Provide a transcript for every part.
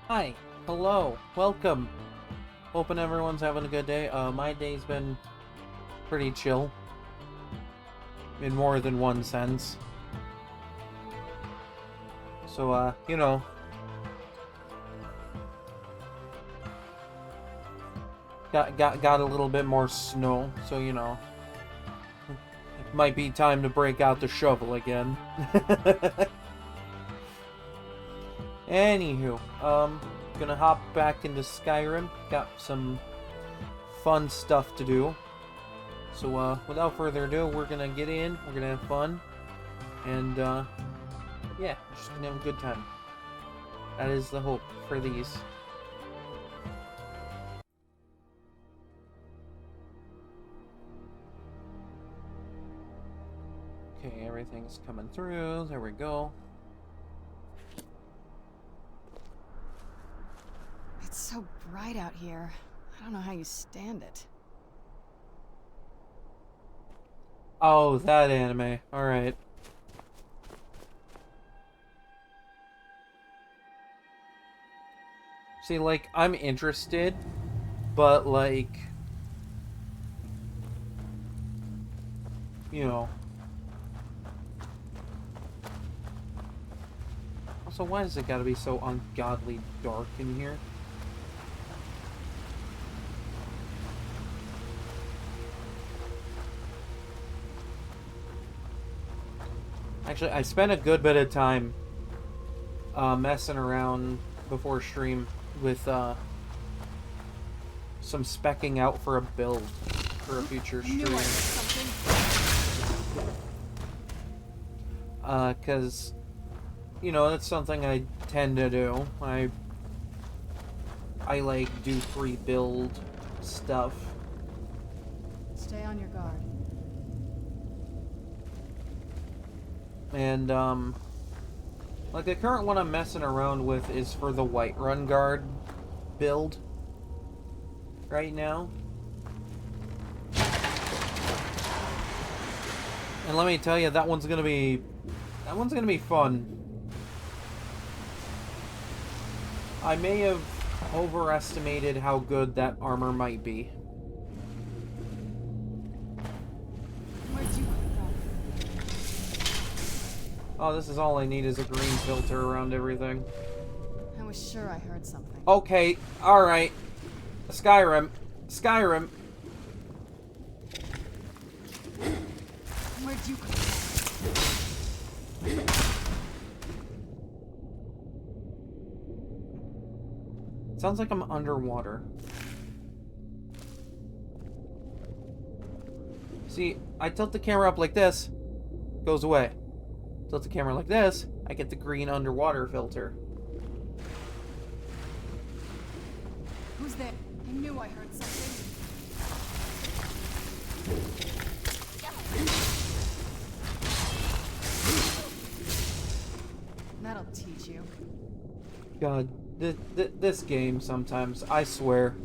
Hi, hello, welcome. Hoping everyone's having a good day. My day's been pretty chill. In more than one sense. So, got a little bit more snow, so it might be time to break out the shovel again. Anywho, gonna hop back into Skyrim. Got some fun stuff to do. So, without further ado, we're gonna get in, we're gonna have fun, and, yeah, just gonna have a good time. That is the hope for these. Okay, everything's coming through, there we go. It's so bright out here. I don't know how you stand it. Oh, that anime. Alright. See, like, I'm interested, but, like, you know. Also, why does it gotta be so ungodly dark in here? Actually, I spent a good bit of time messing around before stream with some specking out for a build for a future stream. Because, that's something I tend to do. I like do pre-build stuff. Stay on your guard. And, like, the current one I'm messing around with is for the Whiterun Guard build right now. And let me tell you, that one's gonna be fun. I may have overestimated how good that armor might be. Oh, this is all I need is a green filter around everything. I was sure I heard something. Okay, alright. Skyrim. Skyrim. Where'd you come from? Sounds like I'm underwater. See, I tilt the camera up like this, goes away. Tilt the camera like this, I get the green underwater filter. Who's there? I knew I heard something. That'll teach you. God, this game sometimes, I swear.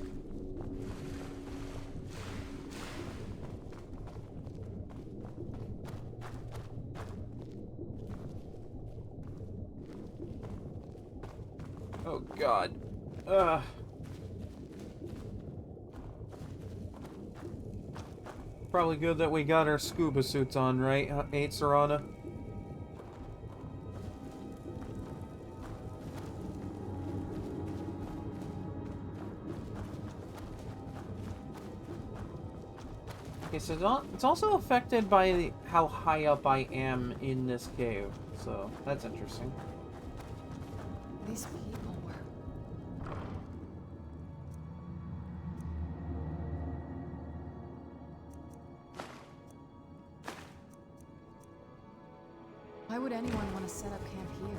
Oh God. Ugh. Probably good that we got our scuba suits on, right, 8 Serana? Okay, so it's also affected by how high up I am in this cave, so that's interesting. These people were... Why would anyone want to set up camp here?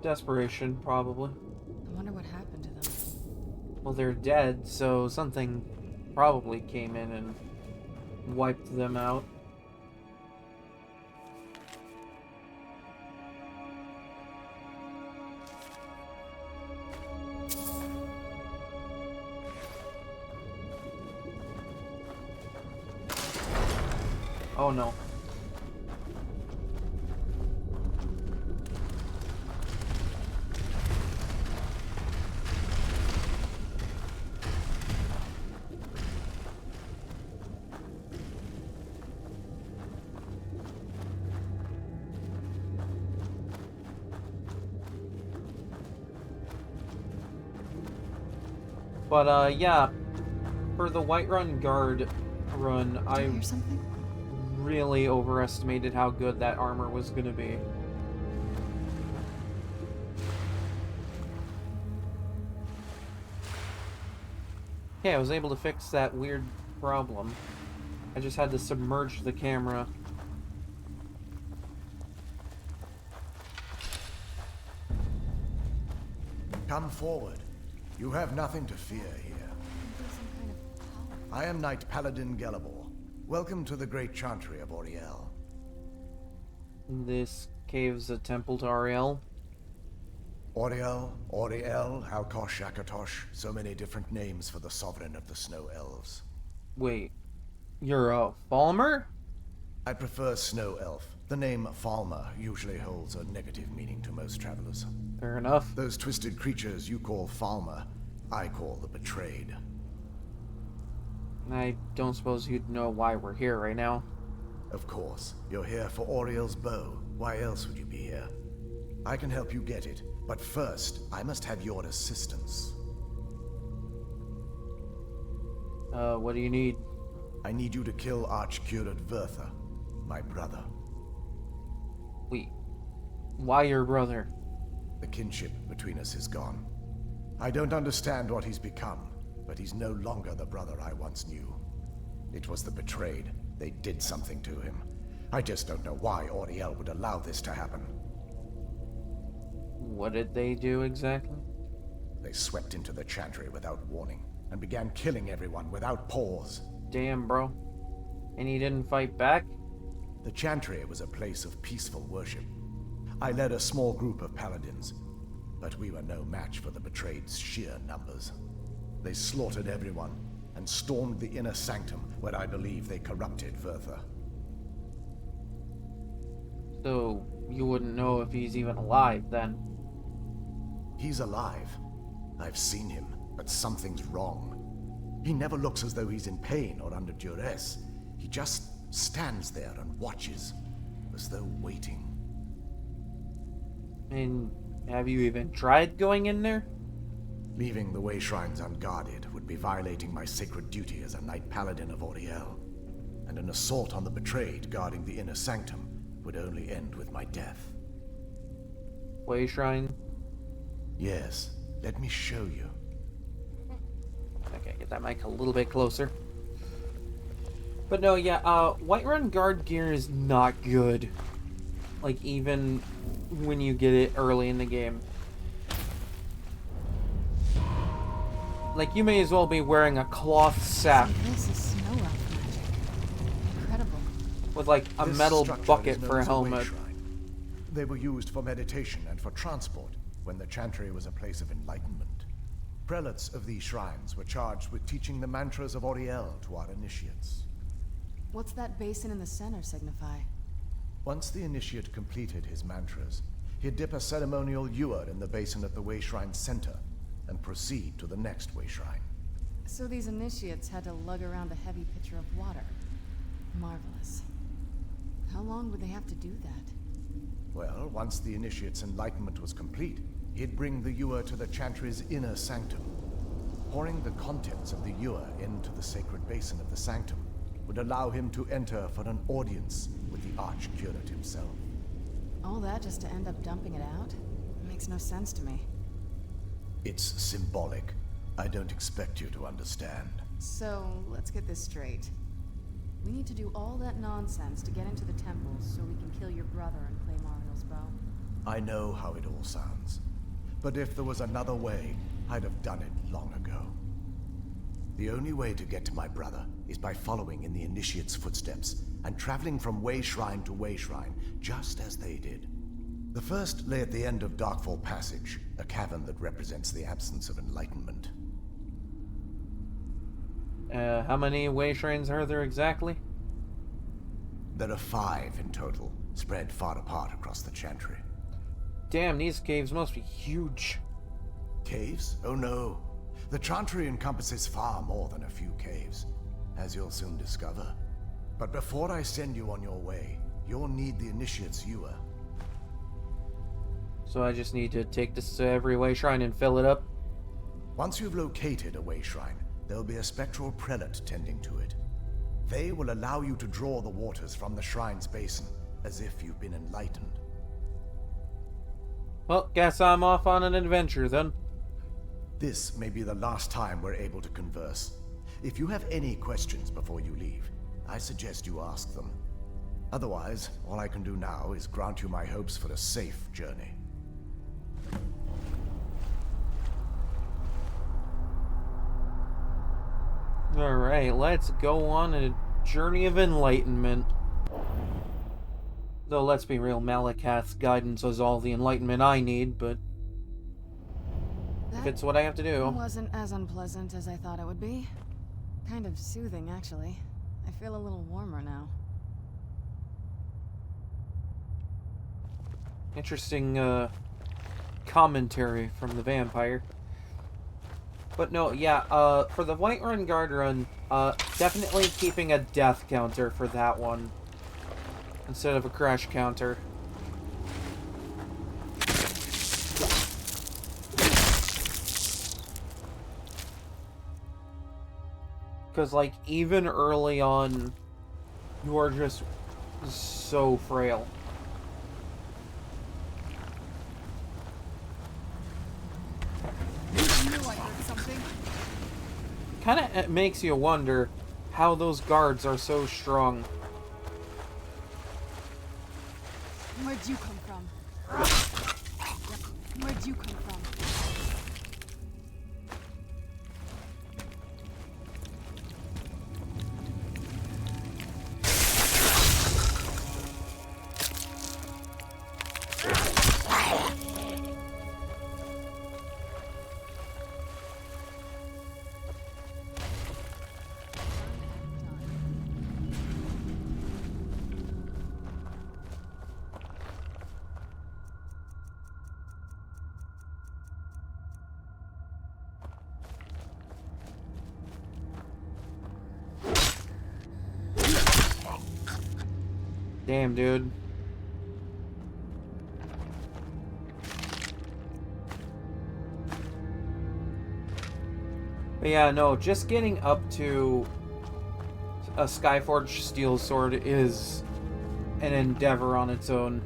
Desperation, probably. I wonder what happened to them. Well, they're dead, so something probably came in and wiped them out. Oh no. But, yeah. For the Whiterun Guard run, Did you I hear something? really overestimated how good that armor was gonna be. Yeah, I was able to fix that weird problem. I just had to submerge the camera. Come forward. You have nothing to fear here. Maybe some kind of power. I am Knight Paladin Gelabor. Welcome to the great chantry of Auriel. This cave's a temple to Auriel. Auriel, Halkosh, Akatosh, so many different names for the sovereign of the snow elves. Wait, you're a Falmer? I prefer snow elf. The name Falmer usually holds a negative meaning to most travelers. Fair enough. Those twisted creatures you call Falmer, I call the betrayed. I don't suppose you'd know why we're here right now. Of course, you're here for Auriel's bow. Why else would you be here? I can help you get it, but first, I must have your assistance. What do you need? I need you to kill Archcurate Vertha, my brother. Wait, why your brother? The kinship between us is gone. I don't understand what he's become, but he's no longer the brother I once knew. It was the betrayed. They did something to him. I just don't know why Auriel would allow this to happen. What did they do exactly? They swept into the chantry without warning, and began killing everyone without pause. Damn, bro. And he didn't fight back? The chantry was a place of peaceful worship. I led a small group of paladins, but we were no match for the betrayed's sheer numbers. They slaughtered everyone, and stormed the inner sanctum, where I believe they corrupted Vertha. So, you wouldn't know if he's even alive, then? He's alive. I've seen him, but something's wrong. He never looks as though he's in pain or under duress. He just stands there and watches, as though waiting. And have you even tried going in there? Leaving the way shrines unguarded would be violating my sacred duty as a Knight Paladin of Auriel, and an assault on the betrayed guarding the inner sanctum would only end with my death. Way Shrine? Yes, let me show you. Okay, get that mic a little bit closer. But no, yeah, Whiterun Guard gear is not good. Like, even when you get it early in the game. Like, you may as well be wearing a cloth sack See, this is snow elf magic. Incredible. with, like, a This metal structure bucket is known for a as way helmet. shrine. They were used for meditation and for transport when the chantry was a place of enlightenment. Prelates of these shrines were charged with teaching the mantras of Auriel to our initiates. What's that basin in the center signify? Once the initiate completed his mantras, he'd dip a ceremonial ewer in the basin at the way shrine's center and proceed to the next way shrine. So these initiates had to lug around a heavy pitcher of water. Marvelous. How long would they have to do that? Well, once the initiate's enlightenment was complete, he'd bring the ewer to the chantry's inner sanctum. Pouring the contents of the ewer into the sacred basin of the sanctum would allow him to enter for an audience with the Archcurate himself. All that just to end up dumping it out? Makes no sense to me. It's symbolic. I don't expect you to understand. So, let's get this straight. We need to do all that nonsense to get into the temple so we can kill your brother and claim Auriel's bow. I know how it all sounds. But if there was another way, I'd have done it long ago. The only way to get to my brother is by following in the initiate's footsteps and traveling from way shrine to way shrine, just as they did. The first lay at the end of Darkfall Passage, a cavern that represents the absence of enlightenment. How many way shrines are there exactly? There are 5 in total, spread far apart across the chantry. Damn, these caves must be huge. Caves? Oh no. The chantry encompasses far more than a few caves, as you'll soon discover. But before I send you on your way, you'll need the initiate's ewer. So I just need to take this to every way shrine and fill it up? Once you've located a way shrine, there'll be a spectral prelate tending to it. They will allow you to draw the waters from the shrine's basin, as if you've been enlightened. Well, guess I'm off on an adventure then. This may be the last time we're able to converse. If you have any questions before you leave, I suggest you ask them. Otherwise, all I can do now is grant you my hopes for a safe journey. Alright, let's go on a journey of enlightenment. Though, let's be real, Malakath's guidance is all the enlightenment I need, but if it's what I have to do. Wasn't as unpleasant as I thought it would be. Kind of soothing, actually. I feel a little warmer now. Interesting, commentary from the vampire. But no, yeah, for the Whiterun Guard run, definitely keeping a death counter for that one, instead of a crash counter. Because, like, even early on, you are just so frail. Kind of makes you wonder how those guards are so strong. Where'd you come from? Where'd you come from? Damn, dude. But yeah, no, just getting up to a Skyforged steel sword is an endeavor on its own.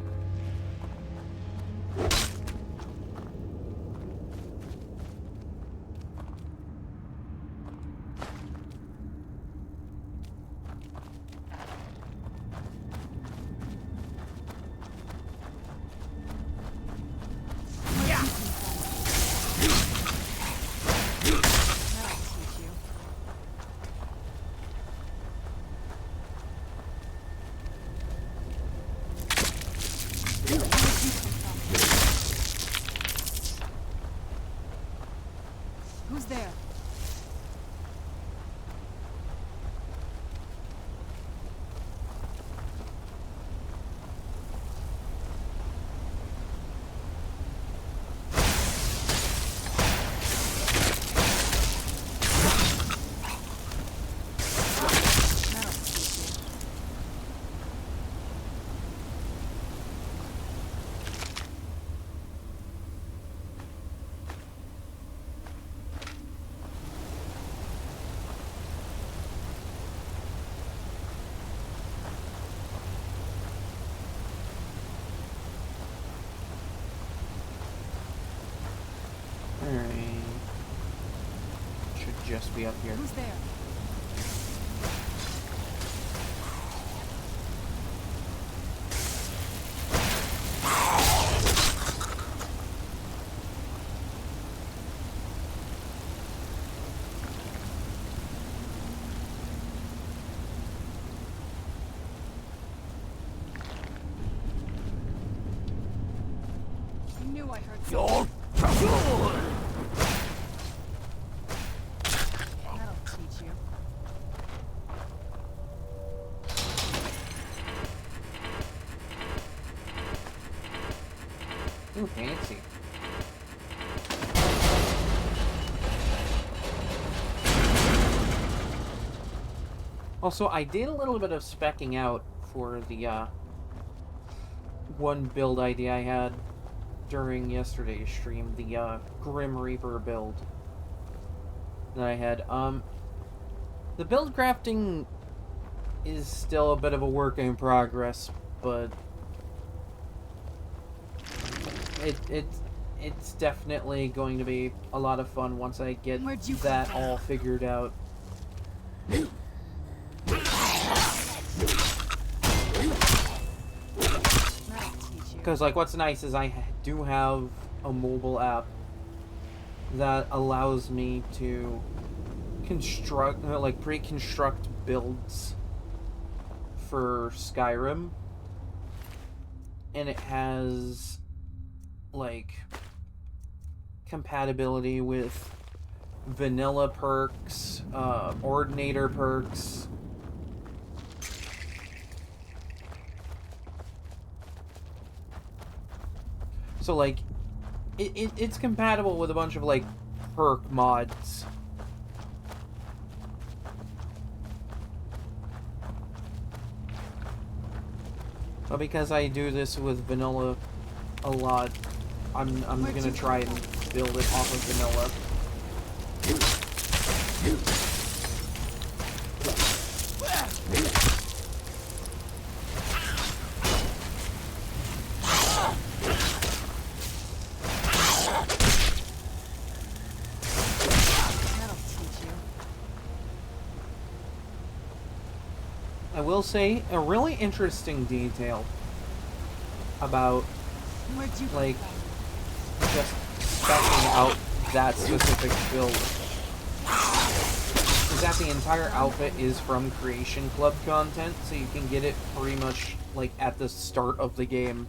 Who's there? Alright. Should just be up here. Who's there? I knew I heard something. That'll teach you. Ooh, fancy. Also, I did a little bit of specking out for the one build idea I had during yesterday's stream, the Grim Reaper build. that I had. The build crafting is still a bit of a work in progress, but it's definitely going to be a lot of fun once I get that all figured out. Because, like, what's nice is I do have a mobile app that allows me to construct, like, pre-construct builds for Skyrim. And it has, like, compatibility with vanilla perks, ordinator perks. So, like, it's compatible with a bunch of, like, perk mods. But because I do this with vanilla a lot, I'm gonna try and build it off of vanilla. I will say a really interesting detail about, like, just specking out that specific build is that the entire outfit is from Creation Club content, so you can get it pretty much, like, at the start of the game.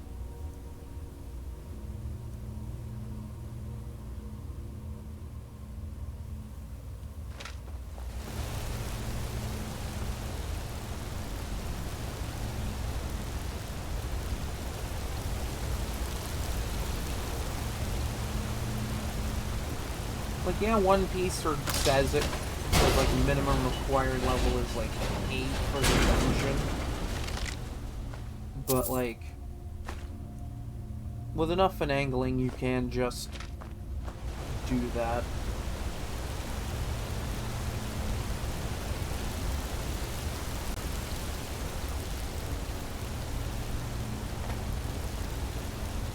Like, yeah, One Piece says it, says, like, minimum required level is, like, 8 for the dungeon. But, like, with enough finagling, you can just do that.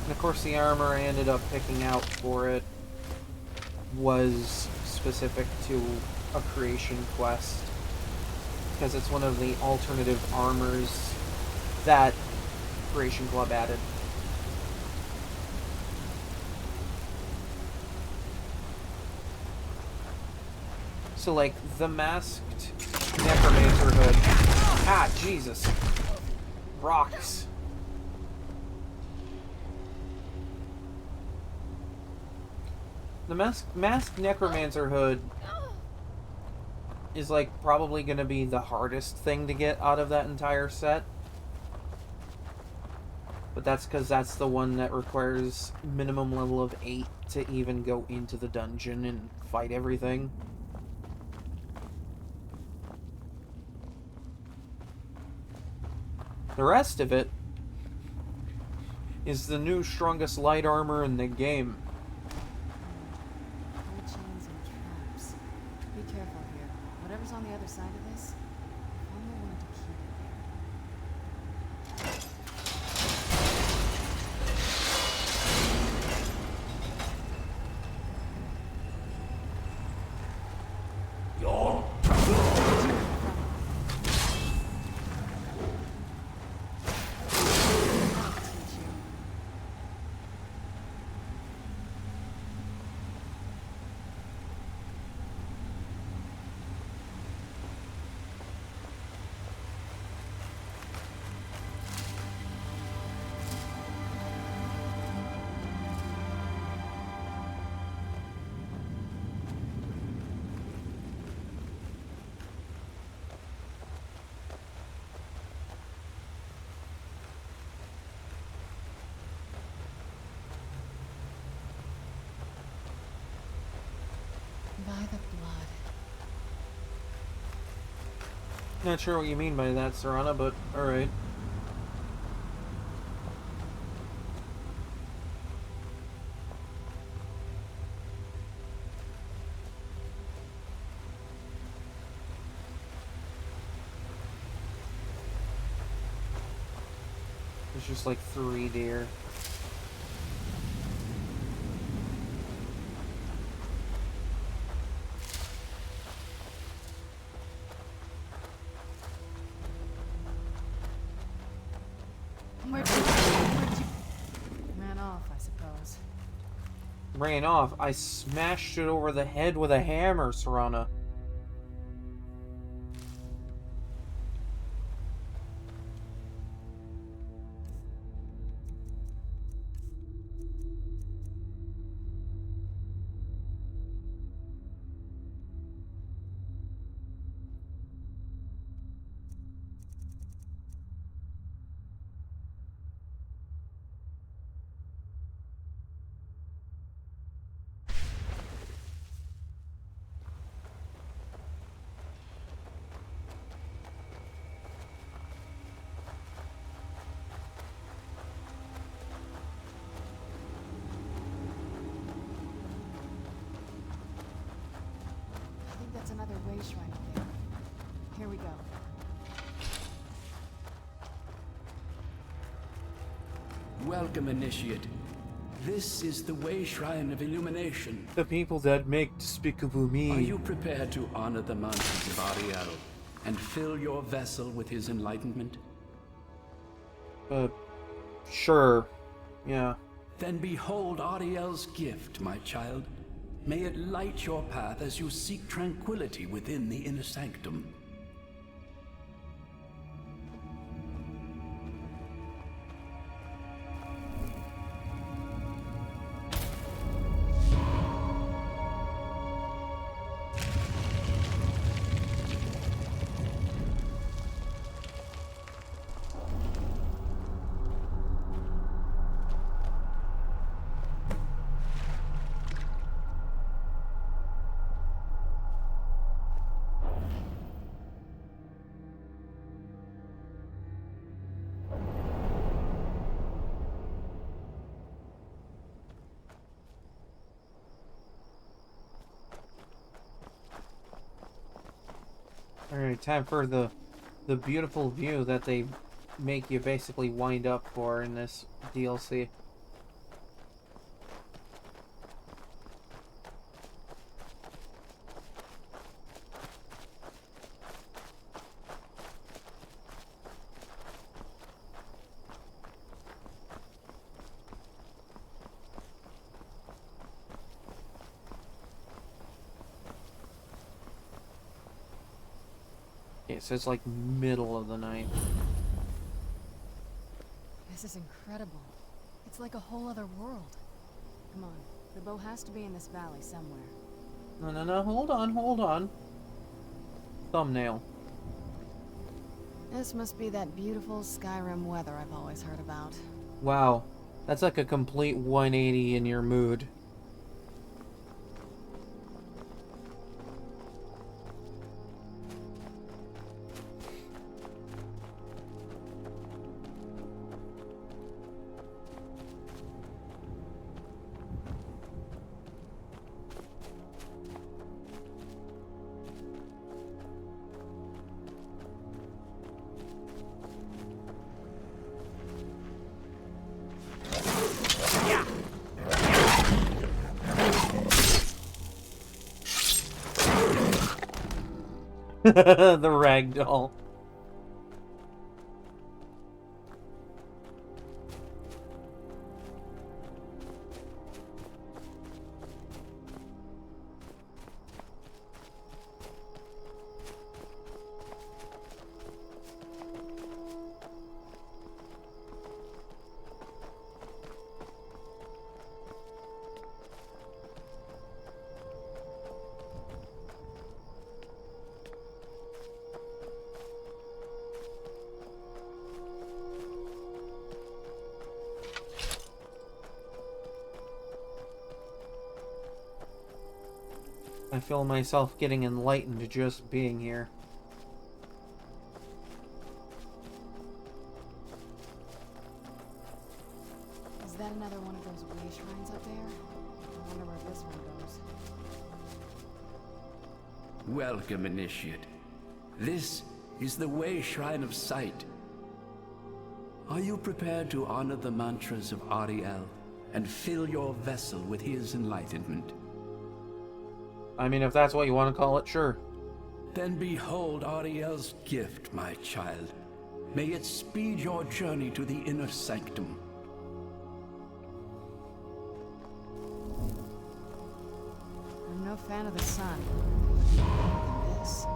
And, of course, the armor I ended up picking out for it was specific to a creation quest, because it's one of the alternative armors that Creation Club added. So, like, the masked necromancer hood. Ah, Jesus. Rocks. The masked necromancer hood is, like, probably going to be the hardest thing to get out of that entire set. But that's because that's the one that requires minimum level of 8 to even go into the dungeon and fight everything. The rest of it is the new strongest light armor in the game. Chains and traps. Be careful here. Whatever's on the other side of this, I'm the one to keep it there. By the blood. Not sure what you mean by that, Serana, but alright. There's just like 3 deer. Where'd you... Ran off, I suppose. Ran off. I smashed it over the head with a hammer, Serana. That's another way shrine up there. Here we go. Welcome, Initiate. This is the Way Shrine of Illumination. The people that make Despicable Me. Are you prepared to honor the mountains of Auriel and fill your vessel with his enlightenment? Sure. Yeah. Then behold Auriel's gift, my child. May it light your path as you seek tranquility within the inner sanctum. Alright, time for the beautiful view that they make you basically wind up for in this DLC. Okay, so it's like middle of the night. This is incredible. It's like a whole other world. Come on, the bow has to be in this valley somewhere. No, hold on. Thumbnail. This must be that beautiful Skyrim weather I've always heard about. Wow, that's like a complete 180 in your mood. The ragdoll. I feel myself getting enlightened just being here. Is that another one of those way shrines up there? I wonder where this one goes. Welcome, Initiate. This is the Way Shrine of Sight. Are you prepared to honor the mantras of Auriel and fill your vessel with his enlightenment? I mean, if that's what you want to call it, sure. Then behold Auriel's gift, my child. May it speed your journey to the inner sanctum. I'm no fan of the sun. But better than this.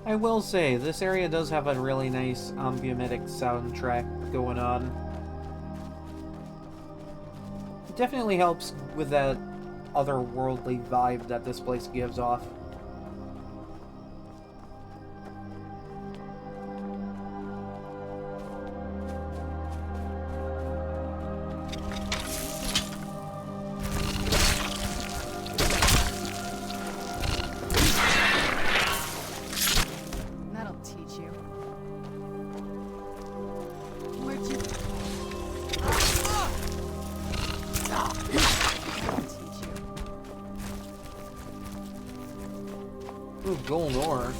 I will say, this area does have a really nice ambient soundtrack going on. It definitely helps with that otherworldly vibe that this place gives off. That'll teach you. Where'd you... That'll teach you. Ooh, gold ore.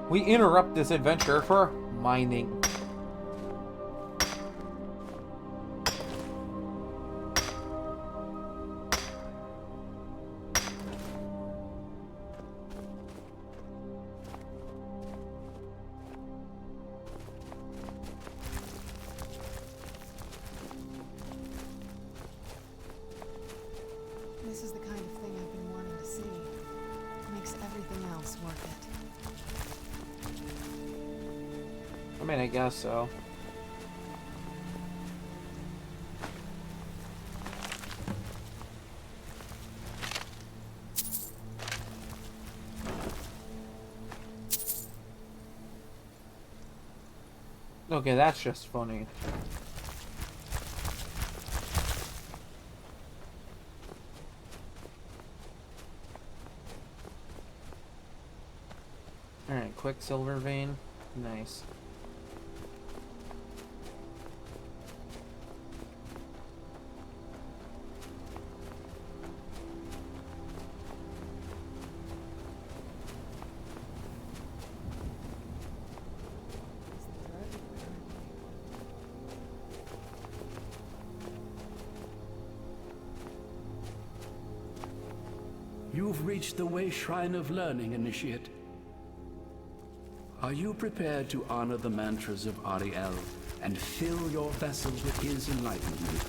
We interrupt this adventure for mining. This is the kind of thing I've been wanting to see. Makes everything else worth it. I mean, I guess so. Okay, that's just funny. Alright, Quicksilver vein. Nice. You've reached the Way Shrine of Learning, Initiate. Are you prepared to honor the mantras of Auriel and fill your vessel with his enlightenment?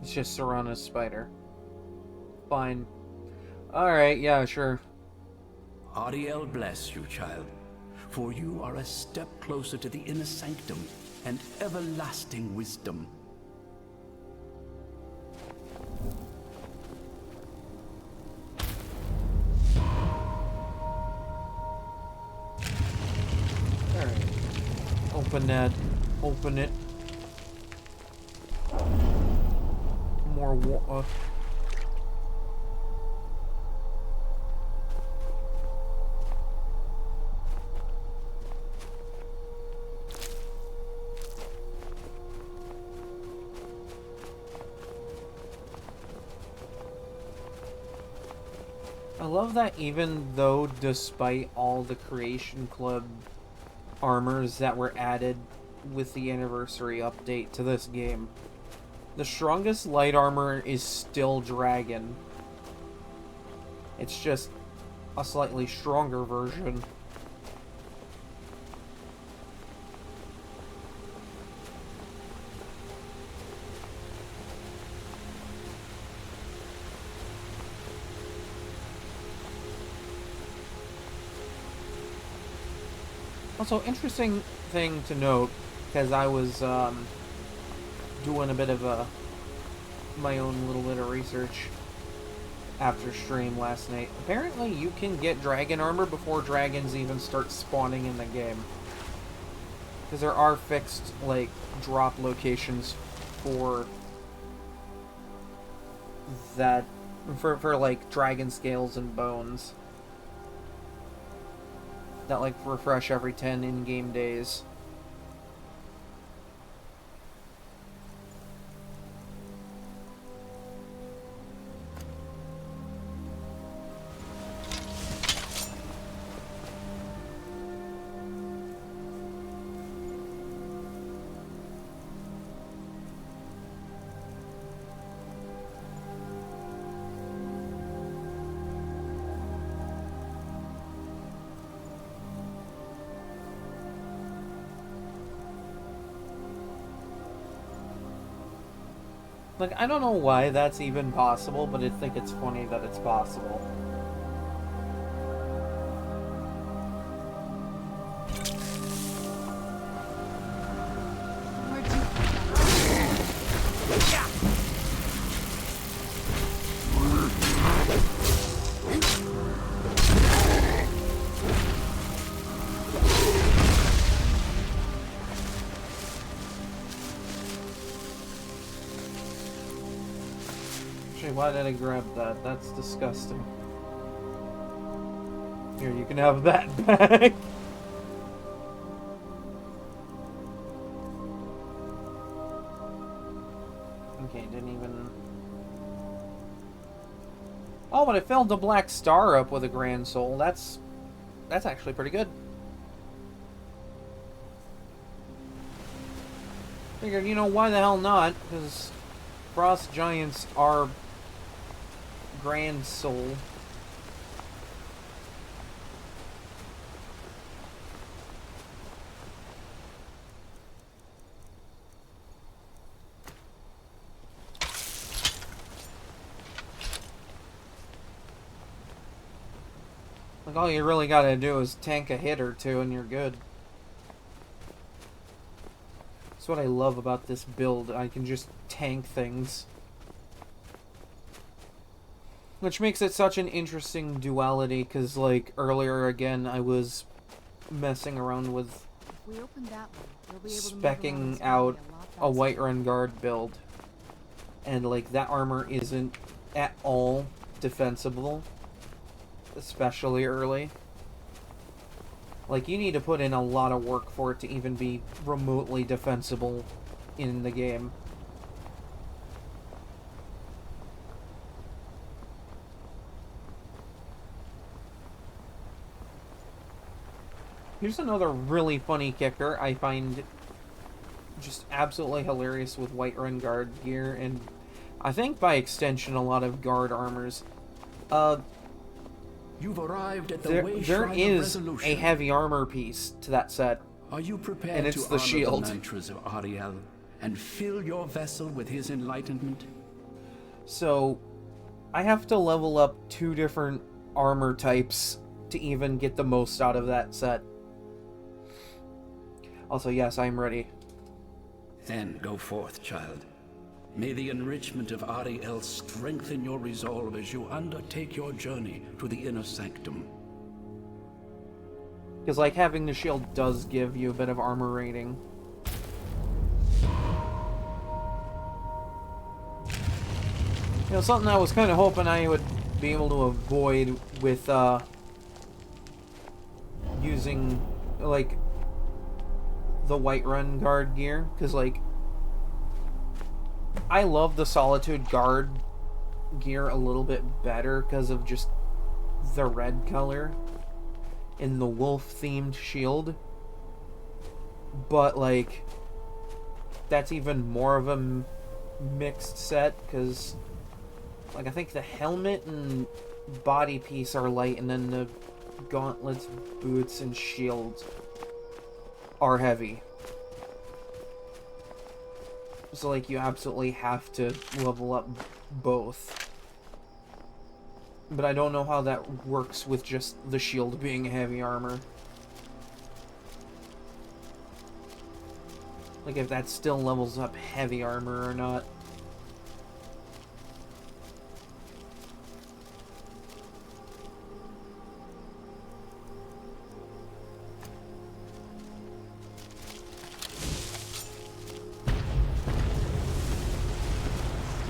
It's just Serana's spider. Fine. Alright, yeah, sure. Auriel bless you, child, for you are a step closer to the inner sanctum and everlasting wisdom. Alright. Open that. Open it. More water. I love that even though, despite all the Creation Club armors that were added with the anniversary update to this game, the strongest light armor is still Dragon. It's just a slightly stronger version. Also, interesting thing to note, because I was doing a bit of my own little bit of research after stream last night. Apparently you can get dragon armor before dragons even start spawning in the game. Because there are fixed, like, drop locations for that, for like, dragon scales and bones. That, like, refresh every 10 in-game days. Like, I don't know why that's even possible, but I think it's funny that it's possible. Why did I grab that? That's disgusting. Here, you can have that back. Okay, didn't even... Oh, but I filled the black star up with a grand soul. That's actually pretty good. Figured, you know, why the hell not? Because frost giants are grand soul. Like, all you really gotta do is tank a hit or two and you're good. That's what I love about this build. I can just tank things. Which makes it such an interesting duality, because, like, earlier again, I was messing around with If we open that way, we'll be able to move specking around this out area a lot a faster. Whiterun Guard build. And, like, that armor isn't at all defensible. Especially early. Like, you need to put in a lot of work for it to even be remotely defensible in the game. Here's another really funny kicker I find just absolutely hilarious with Whiterun Guard gear, and I think by extension a lot of guard armors. You've arrived at the There Wayshrine of is Resolution. a heavy armor piece to that set. Are you prepared and it's to the honor shield. the mantras of Auriel and fill your vessel with his enlightenment? So, I have to level up 2 different armor types to even get the most out of that set. Also, yes, I'm ready. Then go forth, child. May the enrichment of Auriel strengthen your resolve as you undertake your journey to the inner sanctum. Because, like, having the shield does give you a bit of armor rating. You know, something I was kind of hoping I would be able to avoid with, using, like, the Whiterun Guard gear. Because, like, I love the Solitude Guard gear a little bit better because of just the red color in the wolf-themed shield. But, like, that's even more of a mixed set because, like, I think the helmet and body piece are light, and then the gauntlets, boots, and shields are heavy. So, like, you absolutely have to level up both. But I don't know how that works with just the shield being heavy armor. Like, if that still levels up heavy armor or not.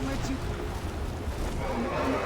Where'd you come from?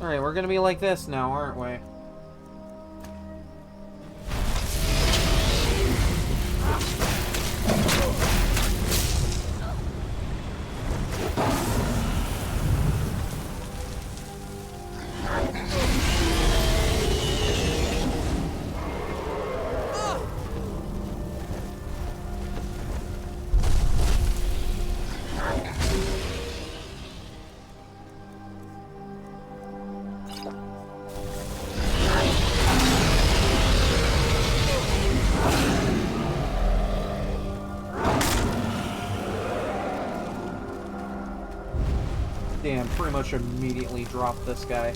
Alright, we're gonna be like this now, aren't we? Damn, pretty much immediately dropped this guy.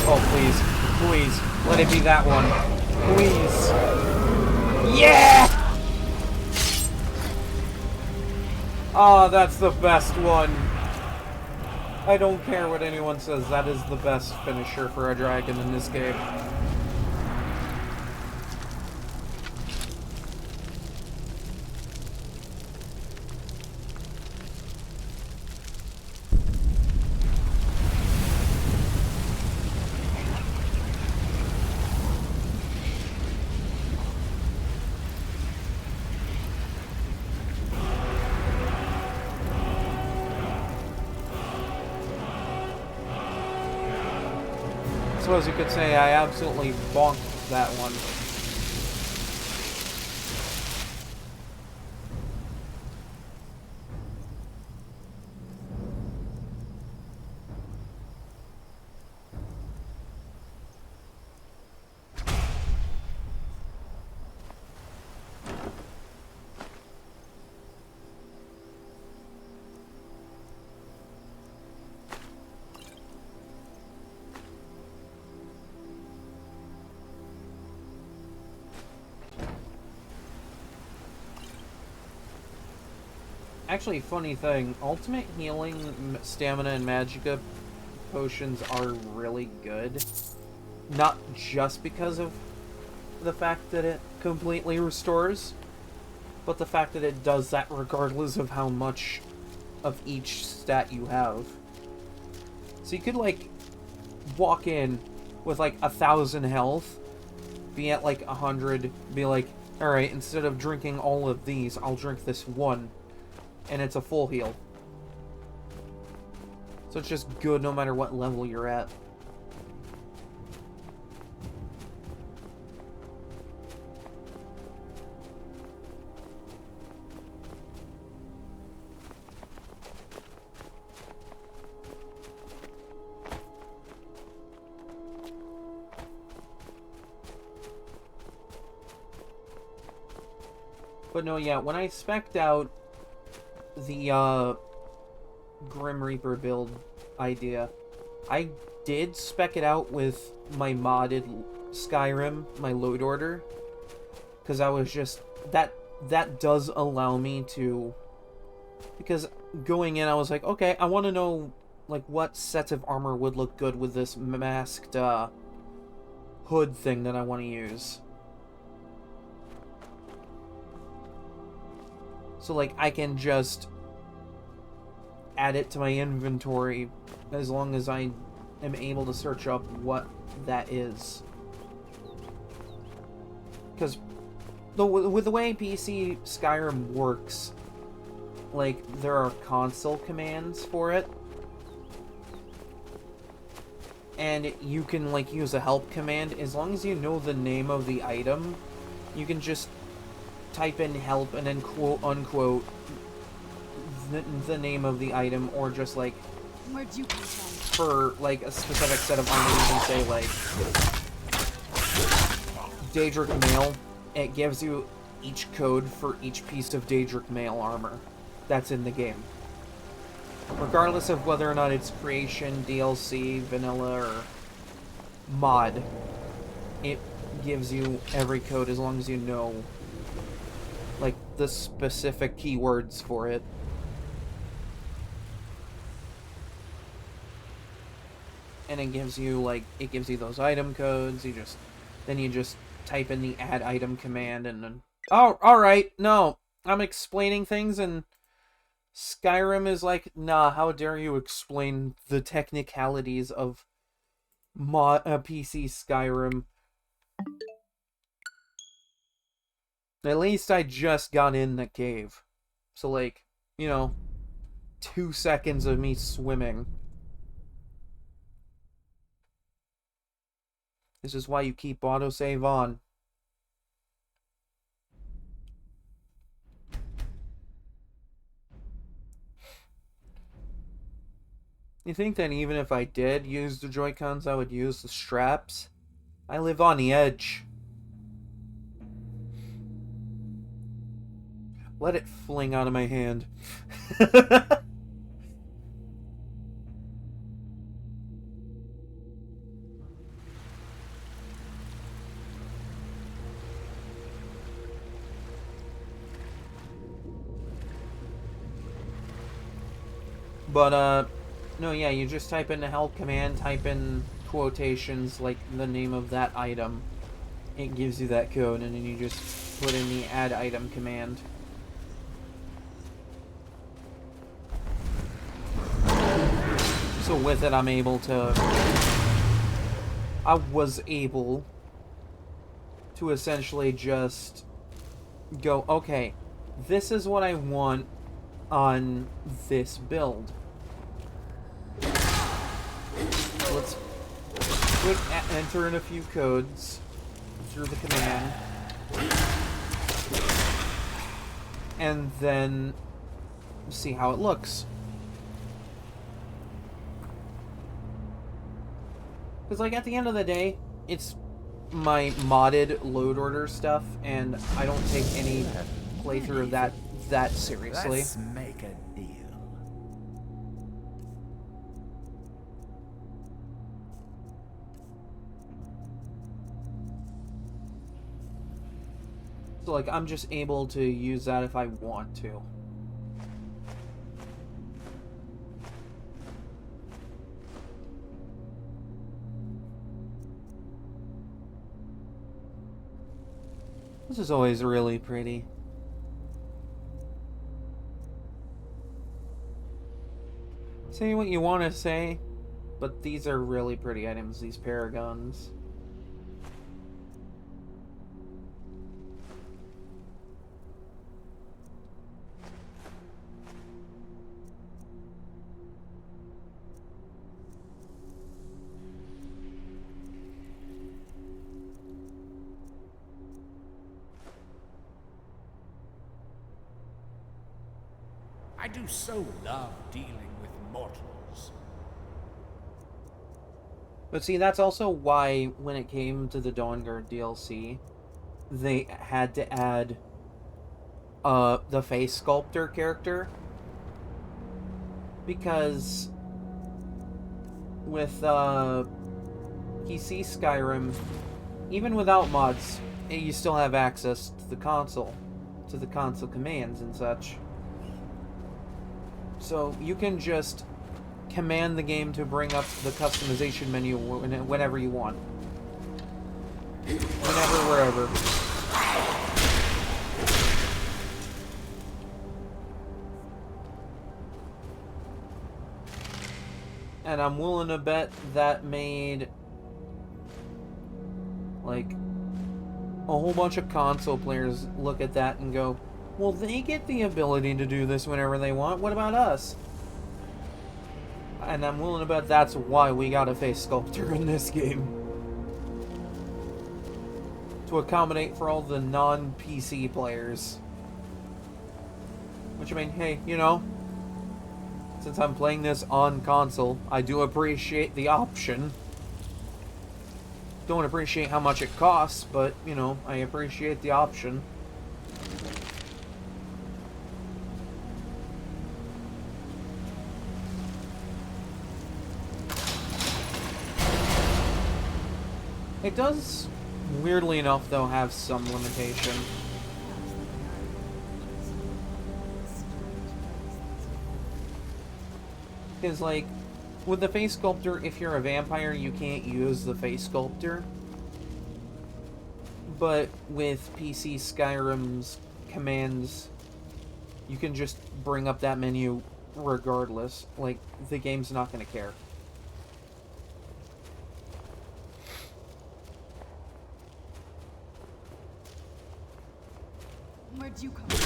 Oh, please. Please. Let it be that one. Please. Yeah! Oh, that's the best one. I don't care what anyone says, that is the best finisher for a dragon in this game. I suppose you could say I absolutely bonked that one. Actually, funny thing, ultimate healing, stamina, and magicka potions are really good. Not just because of the fact that it completely restores, but the fact that it does that regardless of how much of each stat you have. So you could, like, walk in with, like, 1,000 health, be at, like, 100, be like, alright, instead of drinking all of these, I'll drink this one. And it's a full heal. So it's just good no matter what level you're at. But no, yeah, when I spec'd out the Grim Reaper build idea, I did spec it out with my modded Skyrim, my load order, because I was just, that does allow me to, because going in I was like, okay, I want to know like what sets of armor would look good with this masked hood thing that I want to use. So, like, I can just add it to my inventory as long as I am able to search up what that is. because with the way PC Skyrim works, like, there are console commands for it. And you can, like, use a help command. As long as you know the name of the item, you can just type in help and then quote unquote the name of the item, or just, like, Where'd you come from? for, like, a specific set of armor, you can say, like, Daedric Mail. It gives you each code for each piece of Daedric Mail armor that's in the game. Regardless of whether or not it's creation, DLC, vanilla, or mod, it gives you every code as long as you know, like, the specific keywords for it. And it gives you, like, it gives you those item codes. Then you just type in the add item command, and then, oh, alright, no, I'm explaining things, and Skyrim is like, nah, how dare you explain the technicalities of PC Skyrim. At least I just got in the cave. So, like, 2 seconds of me swimming. This is why you keep autosave on. You think that even if I did use the Joy-Cons, I would use the straps? I live on the edge. Let it fling out of my hand. But, no, yeah, you just type in the help command, type in quotations, like the name of that item. It gives you that code, and then you just put in the add item command. So with it, I was able to essentially just go, okay, this is what I want on this build. Let's enter in a few codes through the command, and then see how it looks. Because, like, at the end of the day, it's my modded load order stuff, and I don't take any playthrough of that seriously. Let's make a deal. So, like, I'm just able to use that if I want to. This is always really pretty. Say what you want to say, but these are really pretty items, these paragons. I do so love dealing with mortals. But see, that's also why when it came to the Dawnguard DLC, they had to add the face sculptor character. Because with PC Skyrim, even without mods, you still have access to the console commands and such. So you can just command the game to bring up the customization menu whenever you want. Whenever, wherever. And I'm willing to bet that made, like, a whole bunch of console players look at that and go, well, they get the ability to do this whenever they want. What about us? And I'm willing to bet that's why we got a face sculptor in this game. To accommodate for all the non-PC players. Which, I mean, hey, you know, since I'm playing this on console, I do appreciate the option. Don't appreciate how much it costs, but, you know, I appreciate the option. It does, weirdly enough, though, have some limitation. Because, like, with the face sculptor, if you're a vampire, you can't use the face sculptor. But with PC Skyrim's commands, you can just bring up that menu regardless. Like, the game's not going to care. Where'd you come from?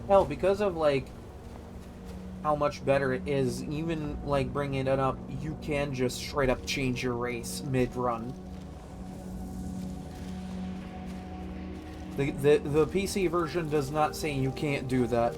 Hell, because of, like, how much better it is, even, like, bringing it up, you can just straight up change your race mid-run. The PC version does not say you can't do that.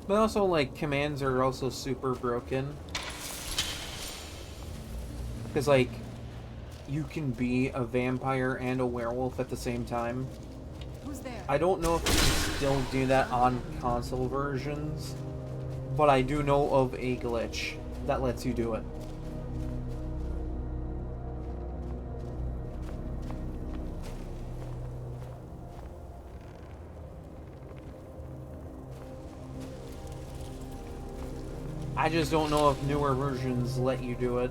But also, like, commands are also super broken. Because, like, you can be a vampire and a werewolf at the same time. Who's there? I don't know if you can still do that on console versions, but I do know of a glitch that lets you do it. I just don't know if newer versions let you do it.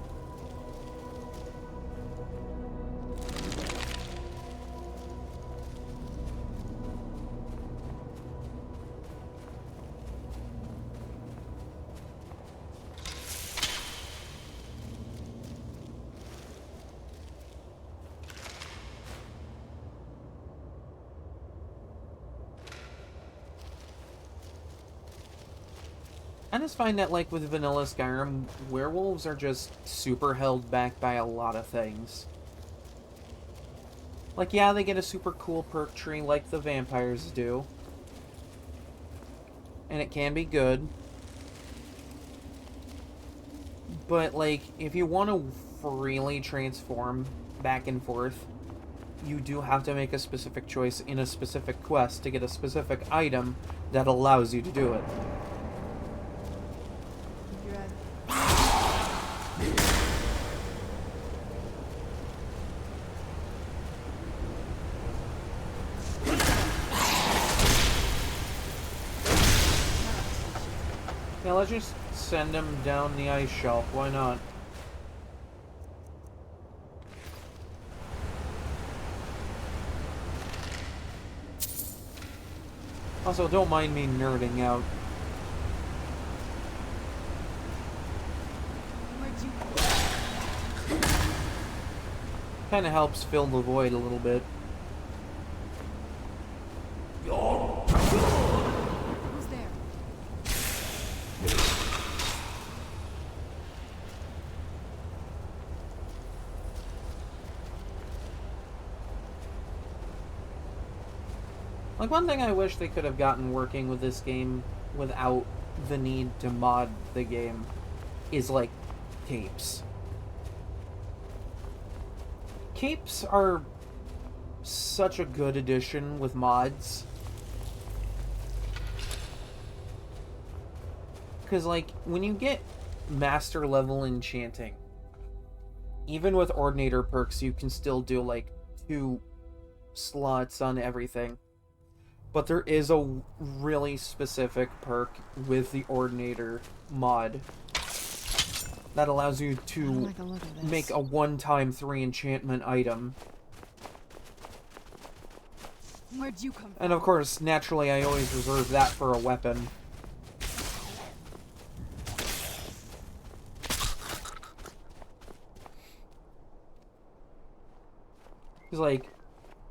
I just find that, like, with vanilla Skyrim, werewolves are just super held back by a lot of things. Like, yeah, they get a super cool perk tree like the vampires do. And it can be good. But, like, if you want to freely transform back and forth, you do have to make a specific choice in a specific quest to get a specific item that allows you to do it. Yeah, let's just send him down the ice shelf. Why not? Also, don't mind me nerding out. Kind of helps fill the void a little bit. Who's there? Like, one thing I wish they could have gotten working with this game without the need to mod the game is like capes. Capes are such a good addition with mods. Because, like, when you get master level enchanting, even with ordinator perks, you can still do, like, 2 slots on everything. But there is a really specific perk with the ordinator mod that allows you to make a one-time 3 enchantment item. Where'd you come from? And of course, naturally, I always reserve that for a weapon. Because, like,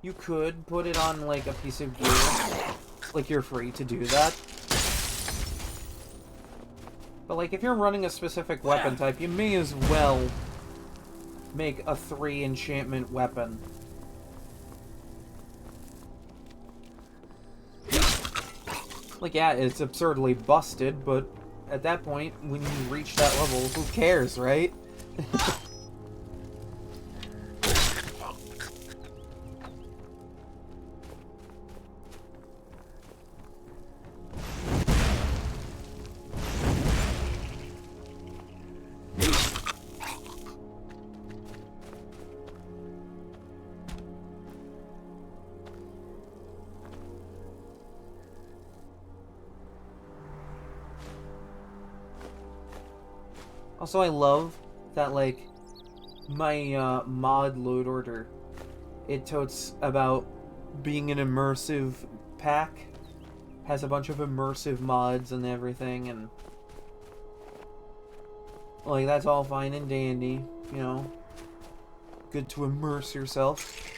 you could put it on, like, a piece of gear. Like, you're free to do that. But, like, if you're running a specific weapon type, you may as well make a 3 enchantment weapon. Like, yeah, it's absurdly busted, but at that point, when you reach that level, who cares, right? Also, I love that, like, my mod load order, it totes about being an immersive pack, has a bunch of immersive mods and everything, and, like, that's all fine and dandy, you know, good to immerse yourself.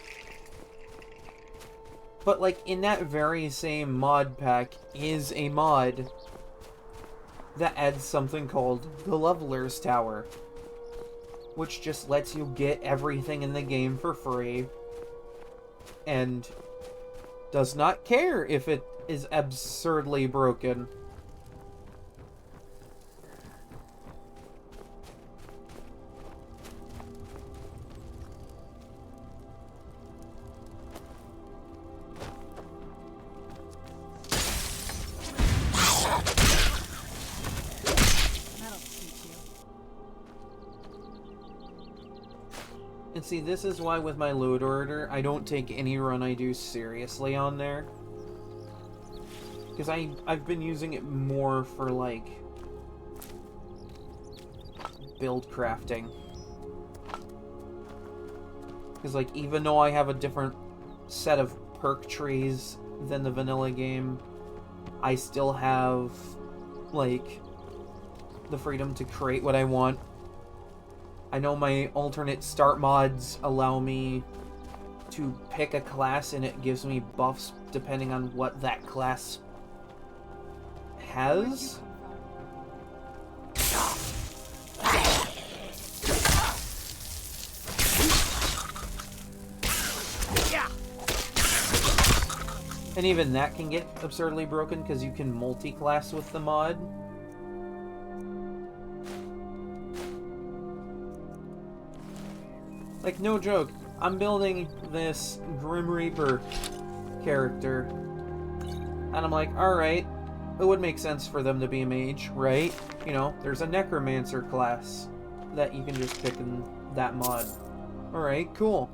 But, like, in that very same mod pack is a mod that adds something called the Leveler's Tower, which just lets you get everything in the game for free, and does not care if it is absurdly broken. And see, this is why with my load order, I don't take any run I do seriously on there. Because I've been using it more for, like, build crafting. Because, like, even though I have a different set of perk trees than the vanilla game, I still have, like, the freedom to create what I want. I know my alternate start mods allow me to pick a class and it gives me buffs depending on what that class has. And even that can get absurdly broken because you can multi-class with the mod. Like, no joke, I'm building this Grim Reaper character, and I'm like, alright, it would make sense for them to be a mage, right? You know, there's a Necromancer class that you can just pick in that mod. Alright, cool.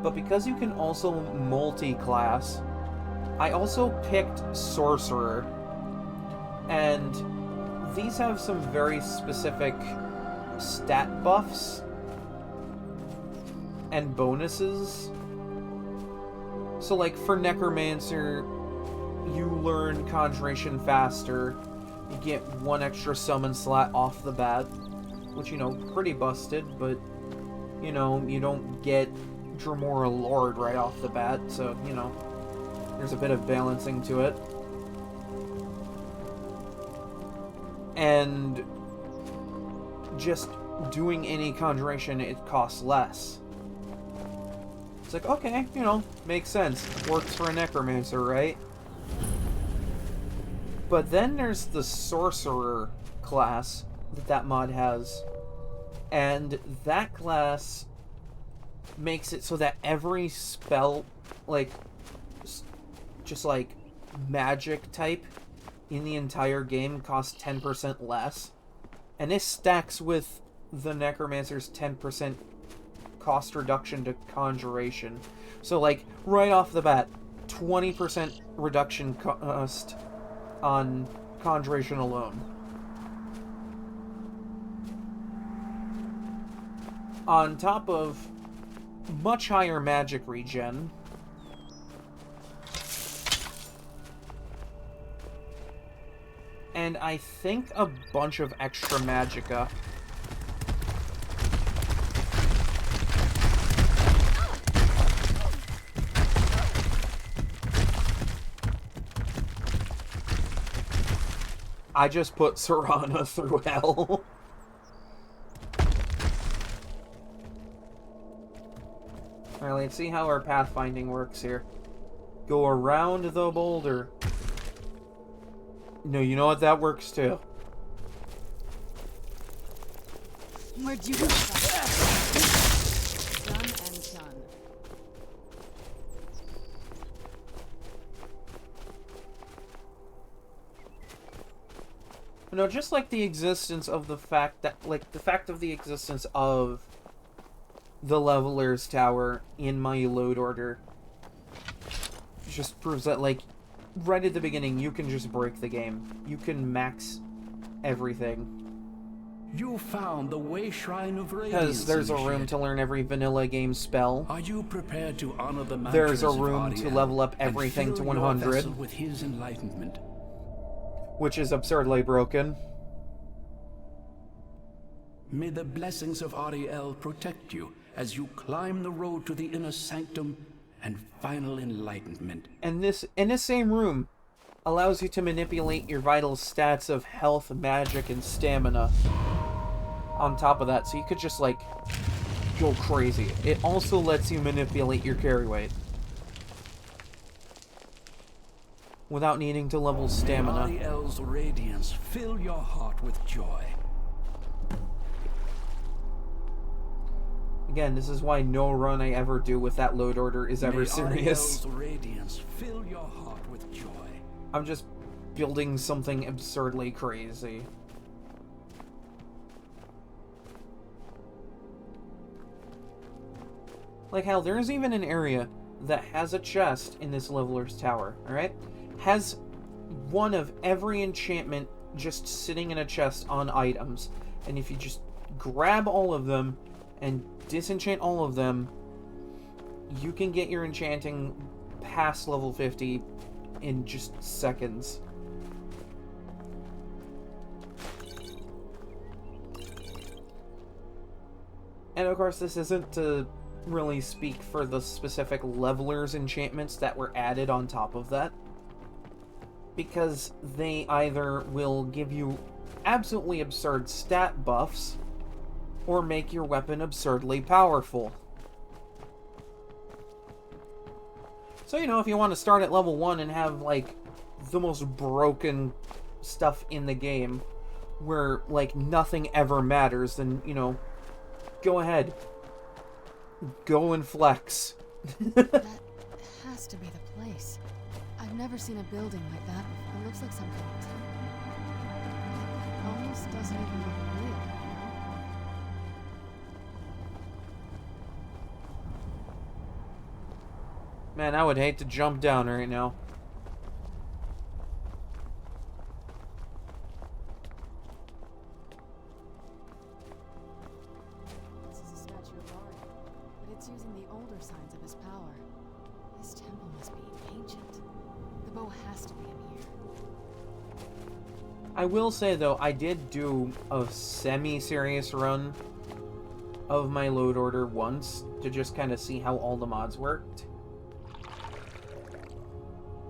But because you can also multi-class, I also picked Sorcerer, and these have some very specific stat buffs and bonuses. So, like, for Necromancer, you learn Conjuration faster. You get 1 extra summon slot off the bat, which, you know, pretty busted, but, you know, you don't get Dremora Lord right off the bat, so, you know, there's a bit of balancing to it. And just doing any conjuration, it costs less. It's like, okay, you know, makes sense. Works for a necromancer, right? But then there's the sorcerer class that mod has. And that class makes it so that every spell, like, just like magic type in the entire game costs 10% less. And this stacks with the Necromancer's 10% cost reduction to Conjuration. So, like, right off the bat, 20% reduction cost on Conjuration alone. On top of much higher magic regen. And I think a bunch of extra magicka. I just put Serana through hell. Alright, let's see how our pathfinding works here. Go around the boulder. No, you know what? That works too. Where'd you get that? Done and done. No, just like the existence of the fact that, like, the fact of the existence of the Leveler's Tower in my load order just proves that, like, right at the beginning, you can just break the game. You can max everything. You found the Way Shrine of Radiance. Because there's a room Initiate. to learn every vanilla game spell. Are you prepared to honor the There's a mantras of room to Auriel level up and everything to fill your 100. vessel with his enlightenment? Which is absurdly broken. May the blessings of Auriel protect you as you climb the road to the inner sanctum and final enlightenment. And this, in the same room, allows you to manipulate your vital stats of health, magic, and stamina. On top of that, so you could just, like, go crazy. It also lets you manipulate your carry weight. Without needing to level stamina. May Auriel's radiance fill your heart with joy. Again, this is why no run I ever do with that load order is ever May serious. Auriel's radiance fill your heart with joy. I'm just building something absurdly crazy. Like hell, there's even an area that has a chest in this Leveler's Tower, alright? Has one of every enchantment just sitting in a chest on items. And if you just grab all of them and disenchant all of them, you can get your enchanting past level 50 in just seconds. And of course, this isn't to really speak for the specific levelers enchantments that were added on top of that, because they either will give you absolutely absurd stat buffs or make your weapon absurdly powerful. So, you know, if you want to start at level 1 and have, like, the most broken stuff in the game, where, like, nothing ever matters, then, you know, go ahead. Go and flex. That has to be the place. I've never seen a building like that before. It looks like some kind of temple. It almost doesn't even look real. Man, I would hate to jump down right now. This is a statue of Auriel, but it's using the older signs of his power. This temple must be ancient. The bow has to be in here. I will say, though, I did do a semi-serious run of my load order once to just kind of see how all the mods worked.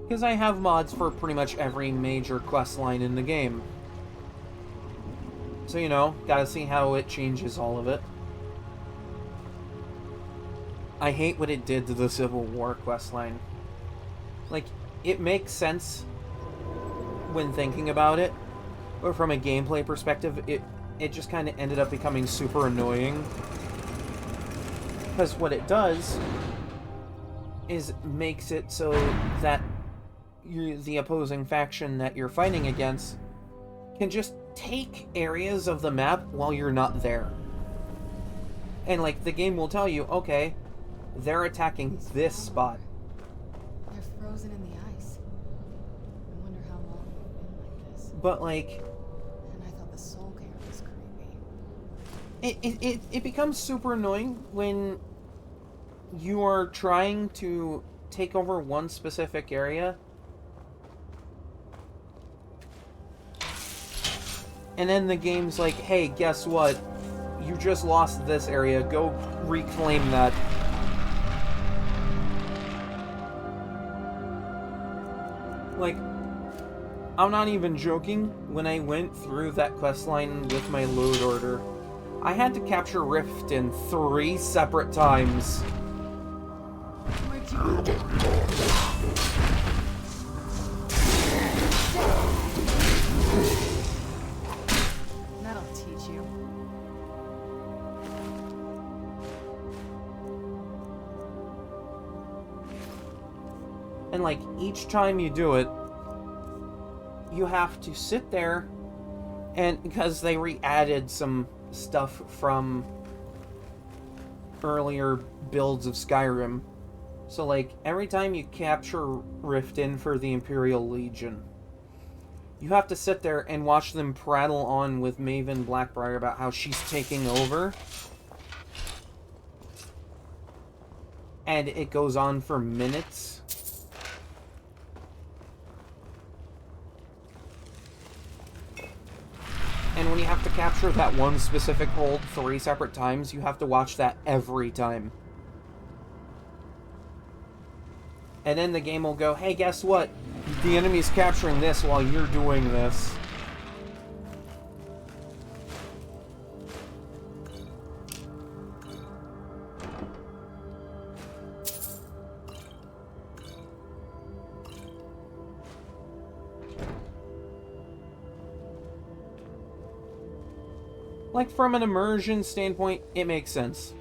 Because I have mods for pretty much every major quest line in the game. So, you know, gotta see how it changes all of it. I hate what it did to the Civil War quest line. Like, it makes sense when thinking about it, but from a gameplay perspective, it just kind of ended up becoming super annoying. Because what it does is makes it so that the opposing faction that you're fighting against can just take areas of the map while you're not there. And, like, the game will tell you, okay, they're attacking this spot. They're frozen in the ice. I wonder how long they've been like this. But, like... And I thought the soul camp was creepy. It becomes super annoying when you are trying to take over one specific area, and then the game's like, hey, guess what? You just lost this area. Go reclaim that. Like, I'm not even joking. When I went through that questline with my load order, I had to capture Riften 3 separate times. Where'd you go? That'll teach you. And, like, each time you do it, you have to sit there, and because they re-added some stuff from earlier builds of Skyrim. So, like, every time you capture Riften for the Imperial Legion, you have to sit there and watch them prattle on with Maven Blackbriar about how she's taking over. And it goes on for minutes. And when you have to capture that one specific hold 3 separate times, you have to watch that every time. And then the game will go, hey, guess what? The enemy's capturing this while you're doing this. Like, from an immersion standpoint, it makes sense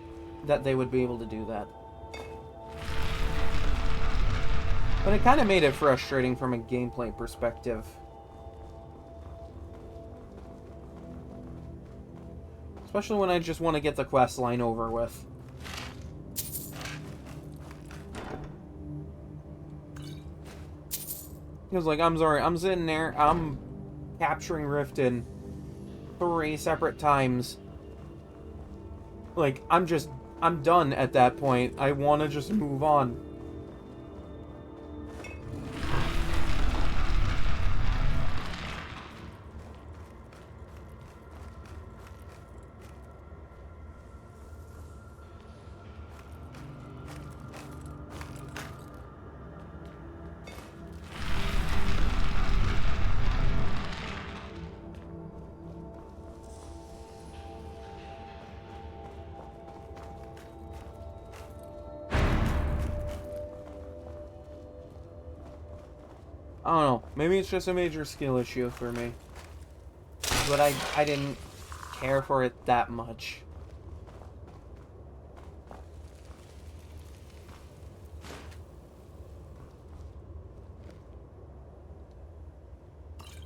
that they would be able to do that. But it kind of made it frustrating from a gameplay perspective. Especially when I just want to get the quest line over with. Because, like, I'm sorry, I'm sitting there, I'm capturing Riften 3 separate times. Like, I'm done at that point. I want to just move on. I don't know. Maybe it's just a major skill issue for me. But I didn't care for it that much.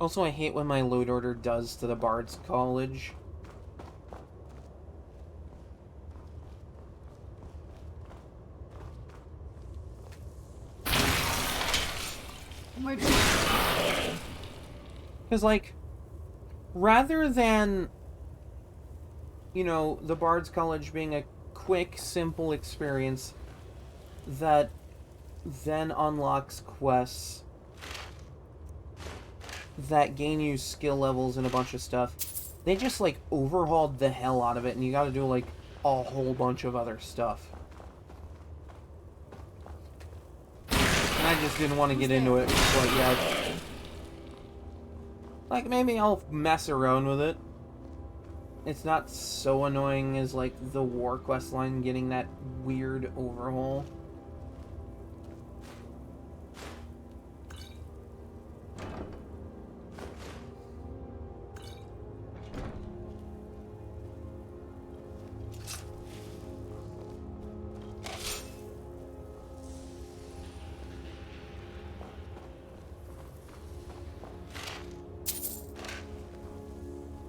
Also, I hate when my load order does to the Bard's College. Because, like, rather than, you know, the Bard's College being a quick, simple experience that then unlocks quests that gain you skill levels and a bunch of stuff, they just, like, overhauled the hell out of it, and you gotta do, like, a whole bunch of other stuff. And I just didn't want to get into it quite yet. Like, maybe I'll mess around with it. It's not so annoying as, like, the War quest line getting that weird overhaul.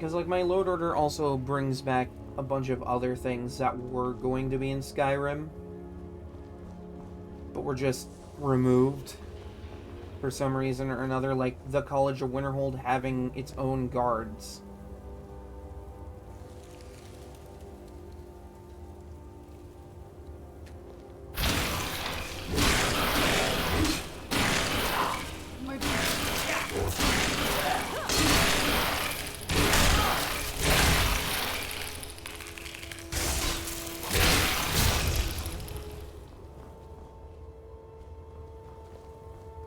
Because, like, my load order also brings back a bunch of other things that were going to be in Skyrim, but were just removed for some reason or another, like the College of Winterhold having its own guards.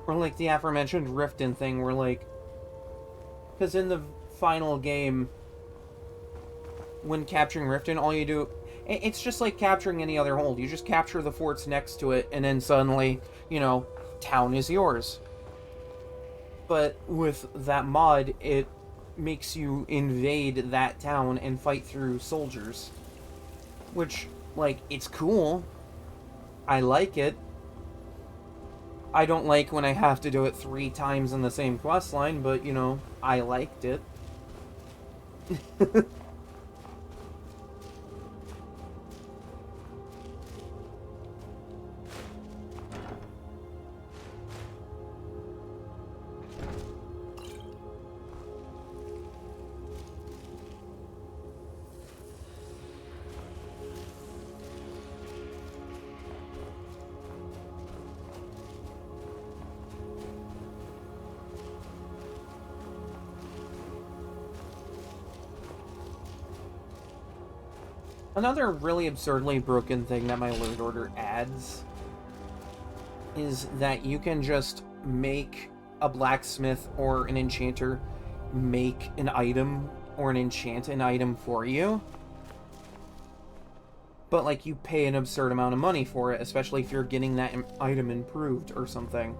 Or like the aforementioned Riften thing where like... Because in the final game, when capturing Riften, all you do... It's just like capturing any other hold. You just capture the forts next to it, and then suddenly, you know, town is yours. But with that mod, it makes you invade that town and fight through soldiers. Which, like, it's cool. I like it. I don't like when I have to do it 3 times in the same questline, but, you know, I liked it. Another really absurdly broken thing that my loot order adds is that you can just make a blacksmith or an enchanter make an item or enchant an item for you. But, like, you pay an absurd amount of money for it, especially if you're getting that item improved or something.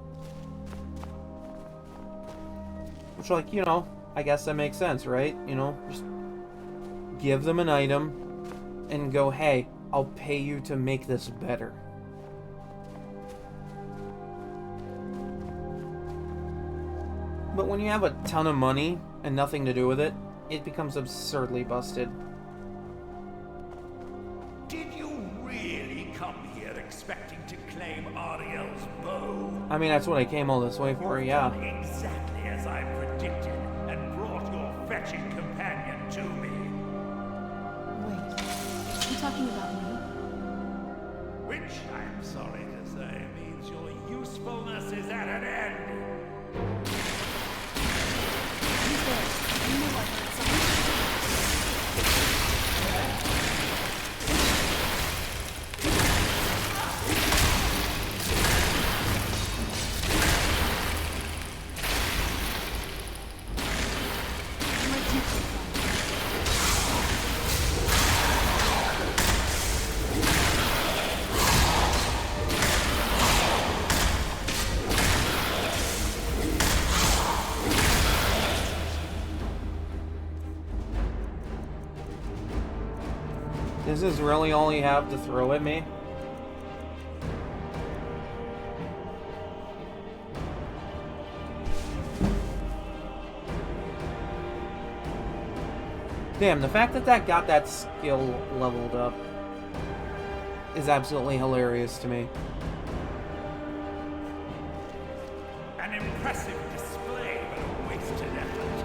Which, like, you know, I guess that makes sense, right? You know, just give them an item and go, hey, I'll pay you to make this better. But when you have a ton of money and nothing to do with it, it becomes absurdly busted. Did you really come here expecting to claim Auriel's bow? I mean, that's what I came all this way for, yeah. Exactly as I predicted, and brought your fetching companion to me. Wait, you talking about me? Which, I'm sorry to say, means your usefulness is at an end. Who's there? You know I heard something. This is really all you have to throw at me? Damn, the fact that that got that skill leveled up is absolutely hilarious to me. An impressive display, but a wasted effort.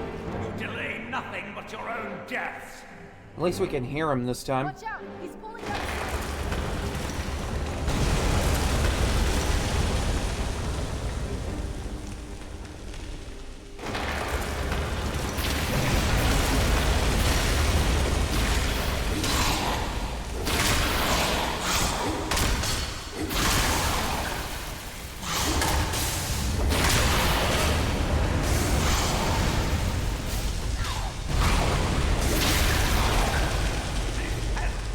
You delay nothing but your own death. At least we can hear him this time. Watch out! He's pulling up!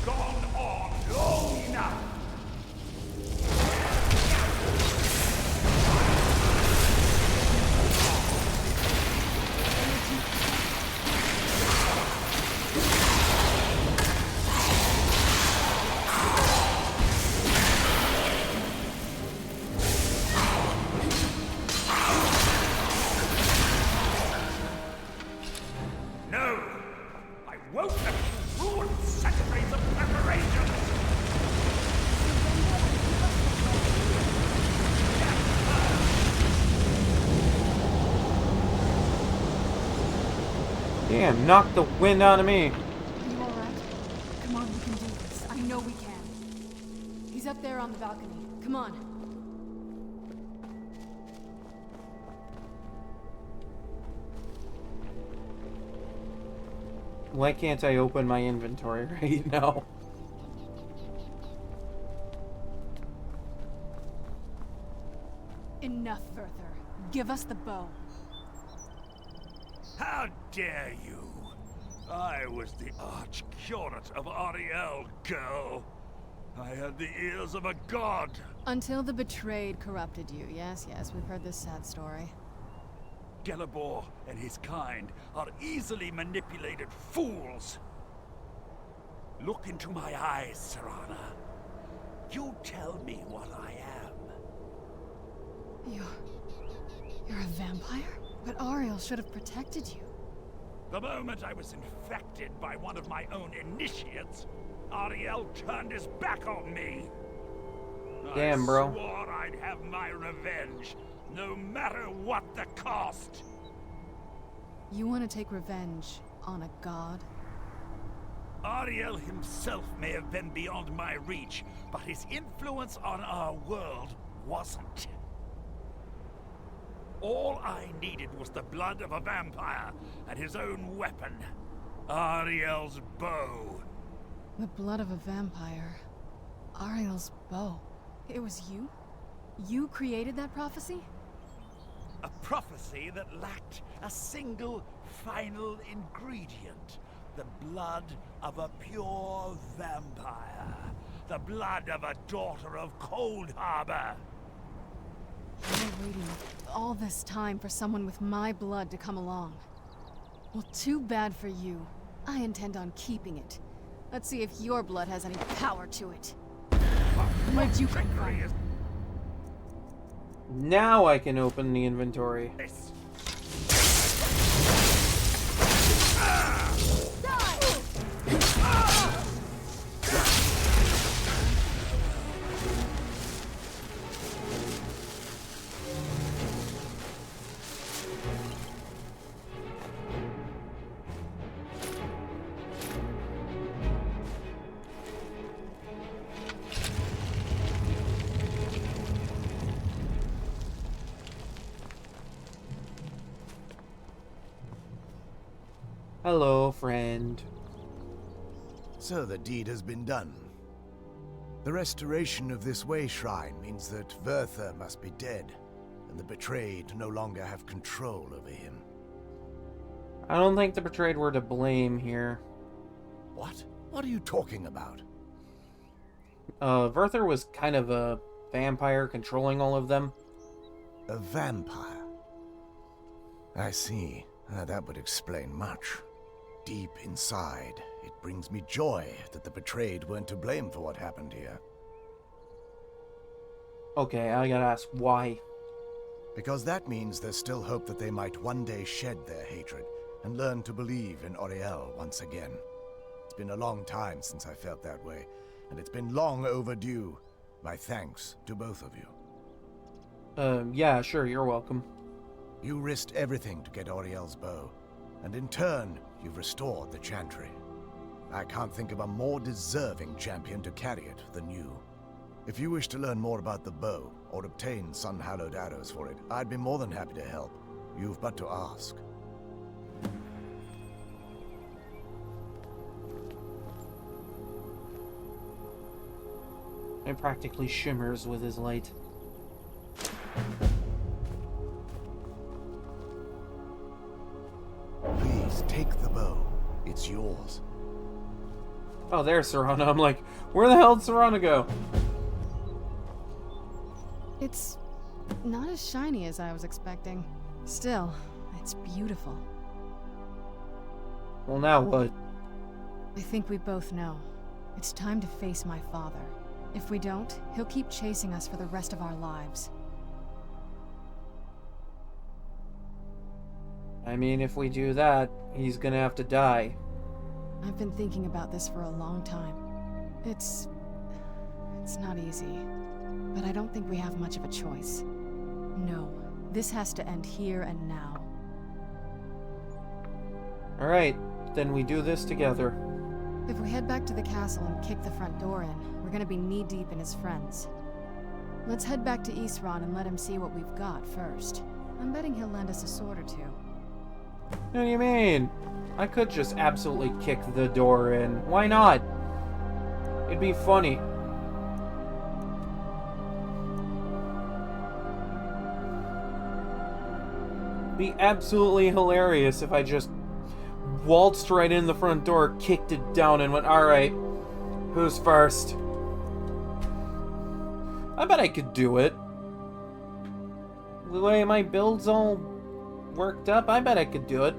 Gone. Damn, knock the wind out of me. Are you alright? Come on, we can do this. I know we can. He's up there on the balcony. Come on. Why can't I open my inventory right now? Enough, Werther. Give us the bow. How dare you? I was the arch-curate of Auriel, girl. I had the ears of a god. Until the betrayed corrupted you. Yes, we've heard this sad story. Gelibor and his kind are easily manipulated fools. Look into my eyes, Serana. You tell me what I am. You're a vampire? But Auriel should have protected you. The moment I was infected by one of my own initiates, Auriel turned his back on me. Damn, bro. I swore I'd have my revenge, no matter what the cost. You want to take revenge on a god? Auriel himself may have been beyond my reach, but his influence on our world wasn't. All I needed was the blood of a vampire and his own weapon, Auriel's bow. The blood of a vampire. Auriel's bow. It was you? You created that prophecy? A prophecy that lacked a single final ingredient. The blood of a pure vampire. The blood of a daughter of Cold Harbor. You're waiting all this time for someone with my blood to come along. Well, too bad for you. I intend on keeping it. Let's see if your blood has any power to it. Where'd you come from? Now I can open the inventory. This. Hello, friend. So the deed has been done. The restoration of this way shrine means that Werther must be dead, and the betrayed no longer have control over him. I don't think the betrayed were to blame here. What? What are you talking about? Werther was kind of a vampire controlling all of them. A vampire? I see. That would explain much. Deep inside, it brings me joy that the betrayed weren't to blame for what happened here. Okay, I gotta ask why. Because that means there's still hope that they might one day shed their hatred and learn to believe in Auriel once again. It's been a long time since I felt that way, and it's been long overdue. My thanks to both of you. Yeah, sure, you're welcome. You risked everything to get Auriel's bow, and in turn, you've restored the Chantry. I can't think of a more deserving champion to carry it than you. If you wish to learn more about the bow, or obtain sun-hallowed arrows for it, I'd be more than happy to help. You've but to ask. It practically shimmers with his light. Please, take the bow. It's yours. Oh, there's Serana. I'm like, where the hell did Serana go? It's not as shiny as I was expecting. Still, it's beautiful. Well, now what? I think we both know. It's time to face my father. If we don't, he'll keep chasing us for the rest of our lives. I mean, if we do that, he's gonna have to die. I've been thinking about this for a long time. It's not easy, but I don't think we have much of a choice. No, this has to end here and now. Alright, then we do this together. If we head back to the castle and kick the front door in, we're gonna be knee-deep in his friends. Let's head back to Eastron and let him see what we've got first. I'm betting he'll lend us a sword or two. What do you mean? I could just absolutely kick the door in. Why not? It'd be funny. Be absolutely hilarious if I just waltzed right in the front door, kicked it down, and went, alright, who's first? I bet I could do it. The way my build's all worked up, I bet I could do it.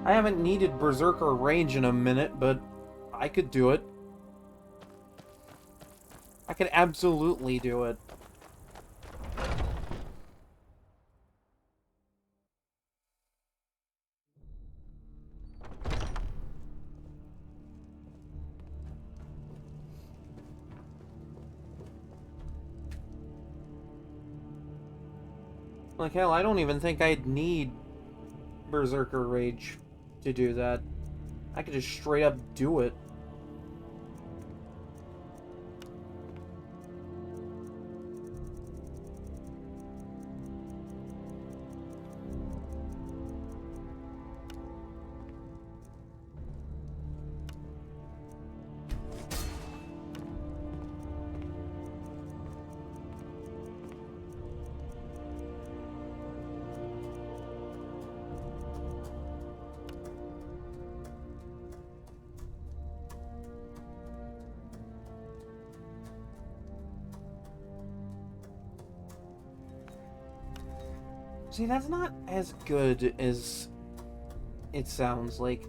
I haven't needed Berserker range in a minute, but I could do it. I could absolutely do it. Like, hell, I don't even think I'd need Berserker Rage to do that. I could just straight up do it. See, that's not as good as it sounds like.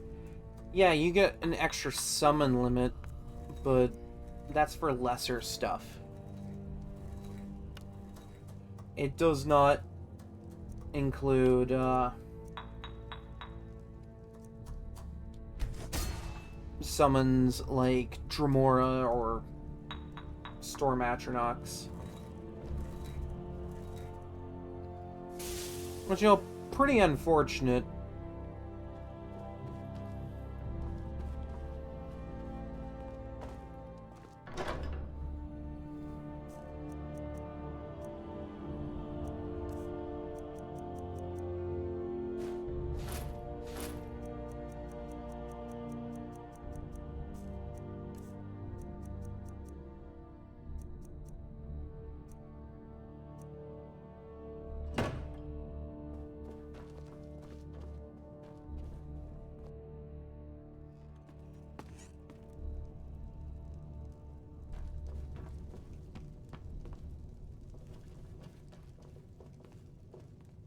Yeah, you get an extra summon limit, but that's for lesser stuff. It does not include, summons like Mora or Storm Atronachs. Which, you know, pretty unfortunate.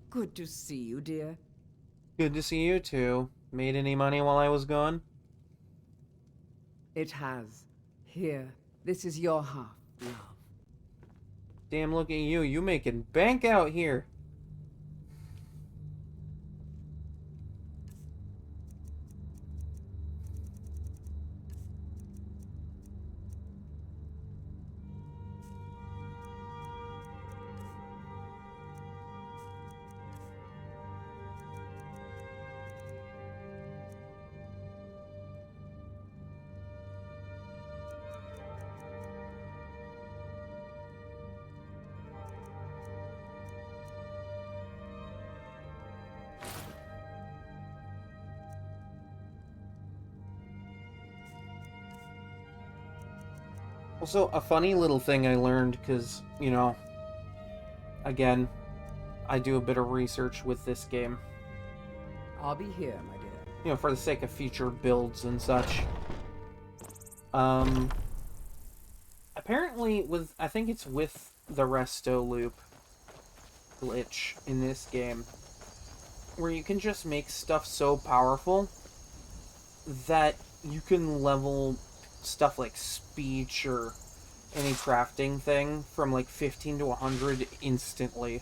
Good to see you, dear. Good to see you too. Made any money while I was gone? It has. Here, this is your half, love. Damn, look at you. You making bank out here. Also, a funny little thing I learned, because, you know, again, I do a bit of research with this game. I'll be here, my dear. You know, for the sake of future builds and such. Apparently, I think it's with the resto loop glitch in this game, where you can just make stuff so powerful that you can level stuff like speech or any crafting thing from like 15 to 100 instantly.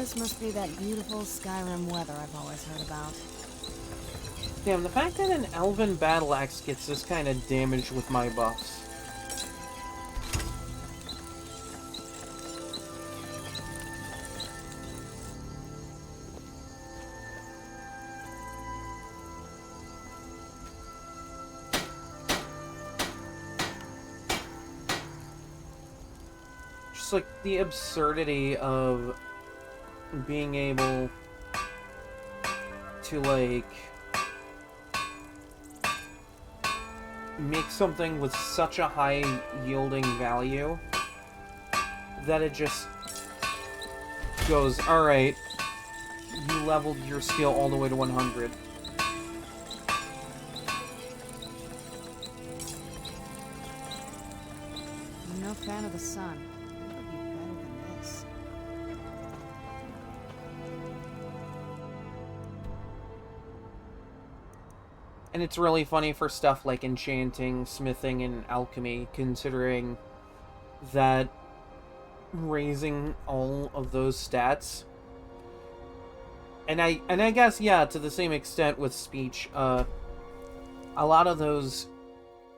This must be that beautiful Skyrim weather I've always heard about. Damn, the fact that an elven battle axe gets this kind of damage with my buffs. Just like the absurdity of being able to like make something with such a high yielding value that it just goes, alright, you leveled your skill all the way to 100. I'm no fan of the sun. It would be better than this. And it's really funny for stuff like enchanting, smithing, and alchemy, considering that raising all of those stats, and I guess, yeah, to the same extent with speech, a lot of those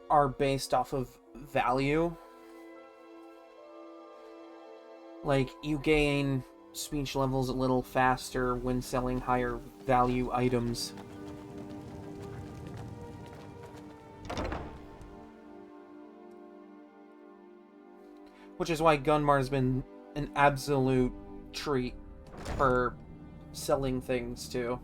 are based off of value. Like, you gain speech levels a little faster when selling higher value items. Which is why Gunmar's been an absolute treat for selling things too.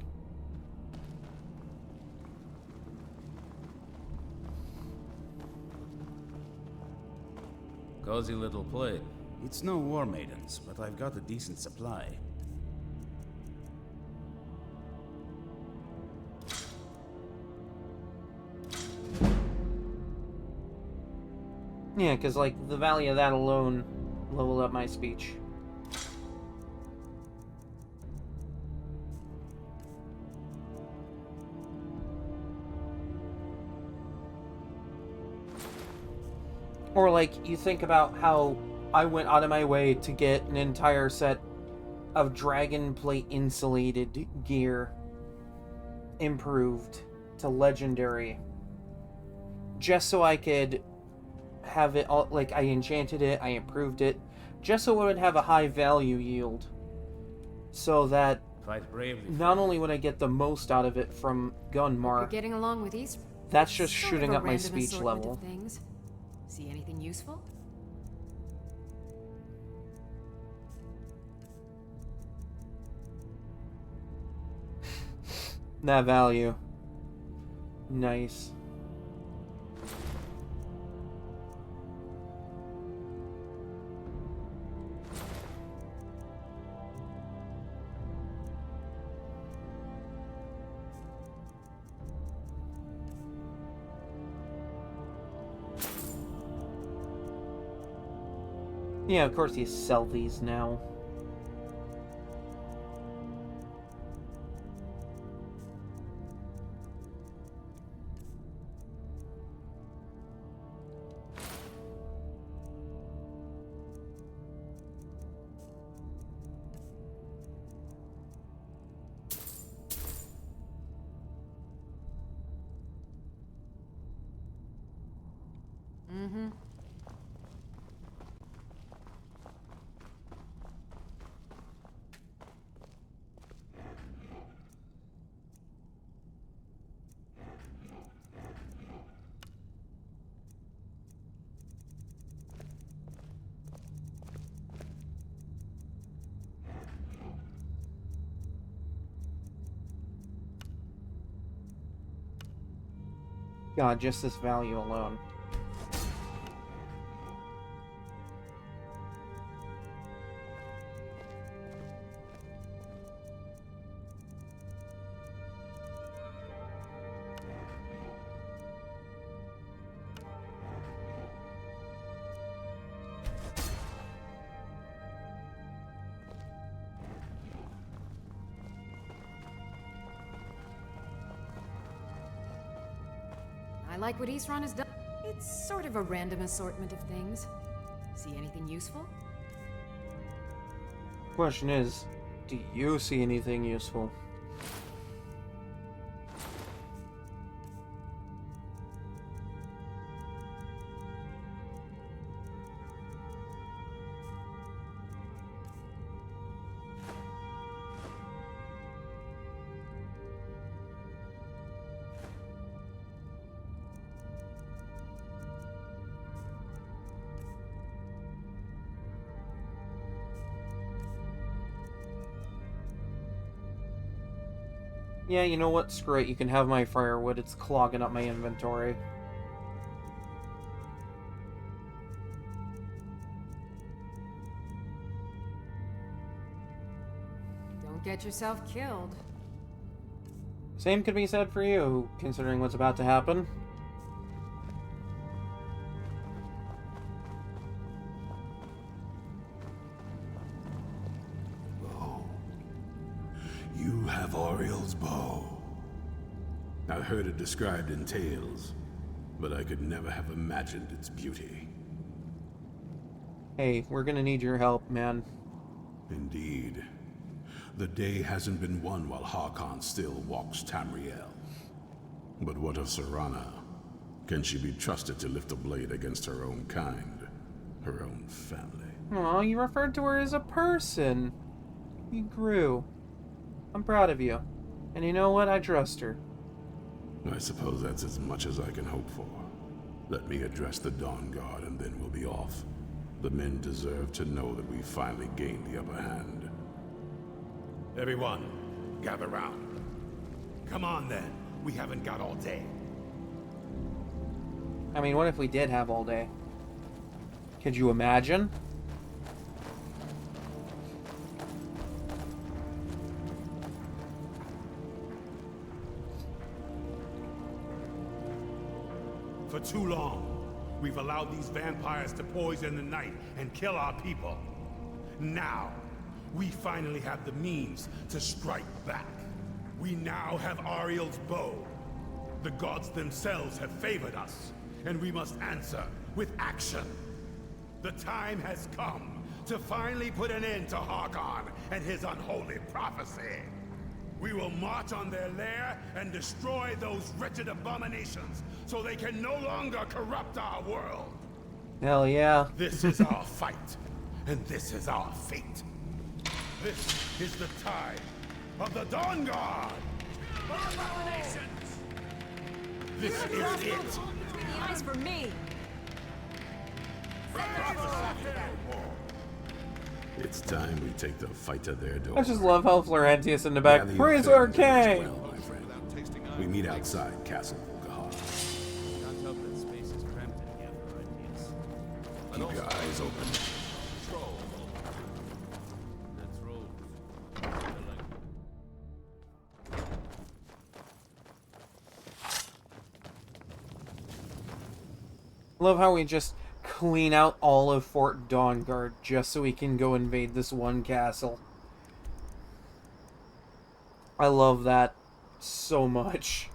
Cozy little plate. It's no War Maidens, but I've got a decent supply. Yeah, because, like, the value of that alone leveled up my speech. Or, like, you think about how I went out of my way to get an entire set of dragon plate insulated gear improved to legendary, just so I could have it all, like, I enchanted it, I improved it, just so it would have a high value yield, so that Fight bravely. not only would I get the most out of it from You're Gunmar, getting along with these. that's just sort shooting of a up my random speech assortment level. of things. See anything useful? That value. Nice. Yeah, of course you sell these now. Mm-hmm. God, just this value alone. I like what East Run has done. It's sort of a random assortment of things. See anything useful? Question is, Do you see anything useful? Yeah, you know what? Screw it. You can have my firewood. It's clogging up my inventory. Don't get yourself killed. Same could be said for you, considering what's about to happen. You have Auriel's bow. I've heard it described in tales, but I could never have imagined its beauty. Hey, we're gonna need your help, man. Indeed. The day hasn't been won while Harkon still walks Tamriel. But what of Serana? Can she be trusted to lift a blade against her own kind? Her own family? Aw, you referred to her as a person. You grew. I'm proud of you. And you know what? I trust her. I suppose that's as much as I can hope for. Let me address the Dawn Guard and then we'll be off. The men deserve to know that we finally gained the upper hand. Everyone, gather round. Come on then. We haven't got all day. I mean, what if we did have all day? Could you imagine? For too long, we've allowed these vampires to poison the night and kill our people. Now, we finally have the means to strike back. We now have Auriel's bow. The gods themselves have favored us, and we must answer with action. The time has come to finally put an end to Harkon and his unholy prophecy. We will march on their lair and destroy those wretched abominations so they can no longer corrupt our world. Hell yeah. This is our fight, and this is our fate. This is the time of the Dawn Guard! Abominations! This is it! The eyes for me! It's time we take the fight to their door. I just love how Florentius in the back. Gather your Praise our family king! well, my friend. We meet outside Castle Volkahar. Keep your eyes open. Love how we just clean out all of Fort Dawnguard just so we can go invade this one castle. I love that so much.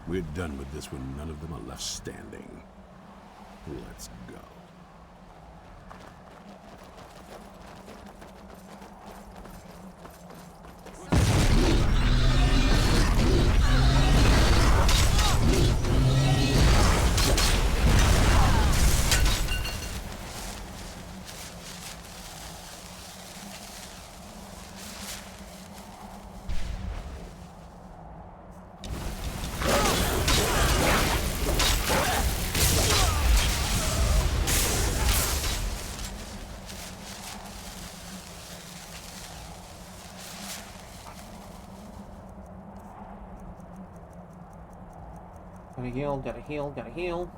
We're done with this when none of them are left standing. Let's go. Gotta heal, gotta heal, gotta heal.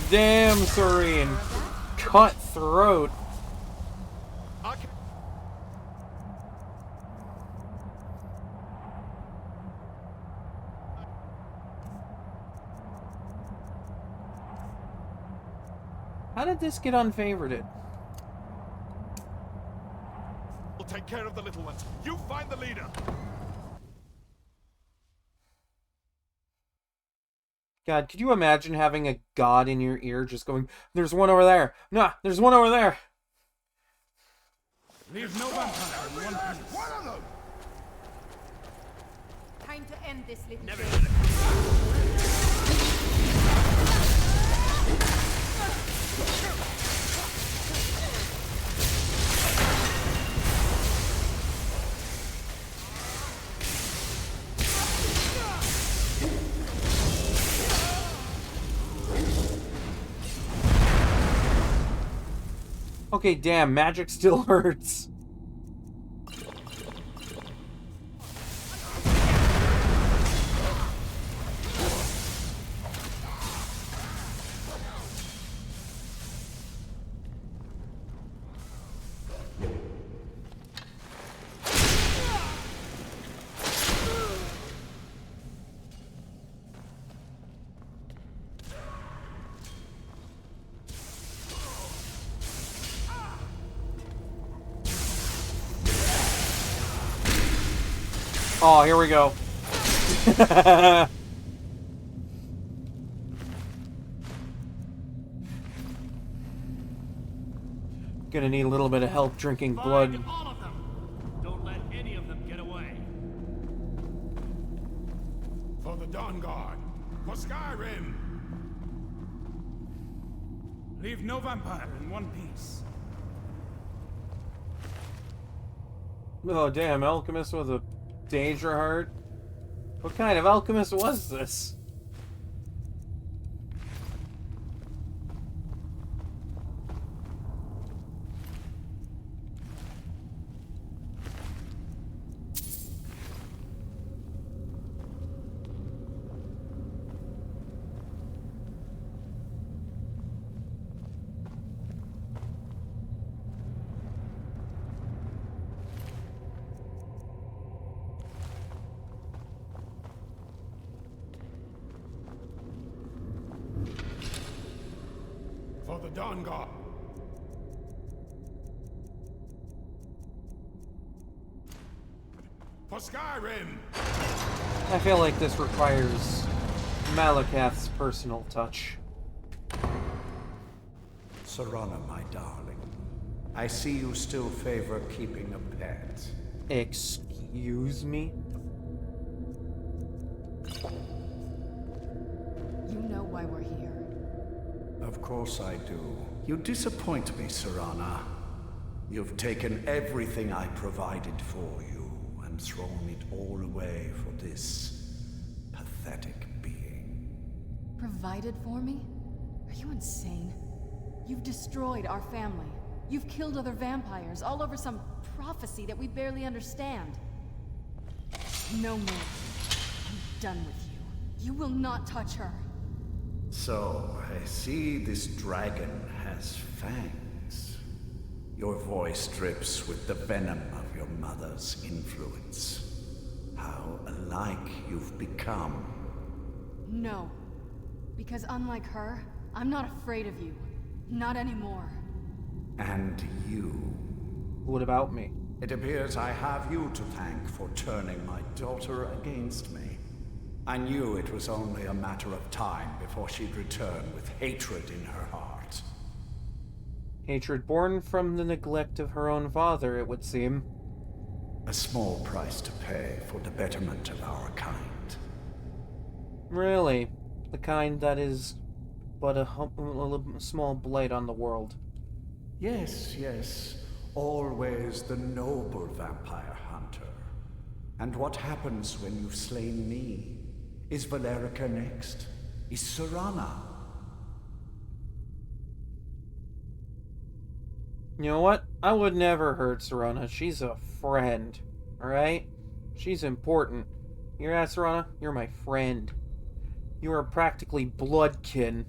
Damn, Serene. Cutthroat. How did this get unfavorited? We'll take care of the little ones. You find the leader. God, could you imagine having a god in your ear just going, there's one over there. Nah, there's one over there. Leave no vampire in one piece. One of them. Time to end this little Never game. did it. Okay, damn, magic still hurts. Oh, here we go. Gonna need a little bit of help drinking blood. Find all of them. Don't let any of them get away. For the Dawn Guard. For Skyrim. Leave no vampire in one piece. Oh, damn, alchemist with a danger heart. What kind of alchemist was this? For the Dawn Guard. For Skyrim. I feel like this requires Malakath's personal touch. Serana, my darling, I see you still favor keeping a pet. Excuse me? You know why we're here. Of course I do. You disappoint me, Serana. You've taken everything I provided for you and thrown it all away for this pathetic being. Provided for me? Are you insane? You've destroyed our family. You've killed other vampires, all over some prophecy that we barely understand. No more. I'm done with you. You will not touch her. So, I see this dragon has fangs. Your voice drips with the venom of your mother's influence. How alike you've become. No. Because unlike her, I'm not afraid of you. Not anymore. And you. What about me? It appears I have you to thank for turning my daughter against me. I knew it was only a matter of time before she'd return with hatred in her heart. Hatred born from the neglect of her own father, it would seem. A small price to pay for the betterment of our kind. Really? The kind that is but a small blight on the world. Yes, yes. Always the noble vampire hunter. And what happens when you've slain me? Is Valerica next? Is Serana? You know what? I would never hurt Serana. She's a friend. Alright? She's important. You hear that, Serana? You're my friend. You are practically bloodkin.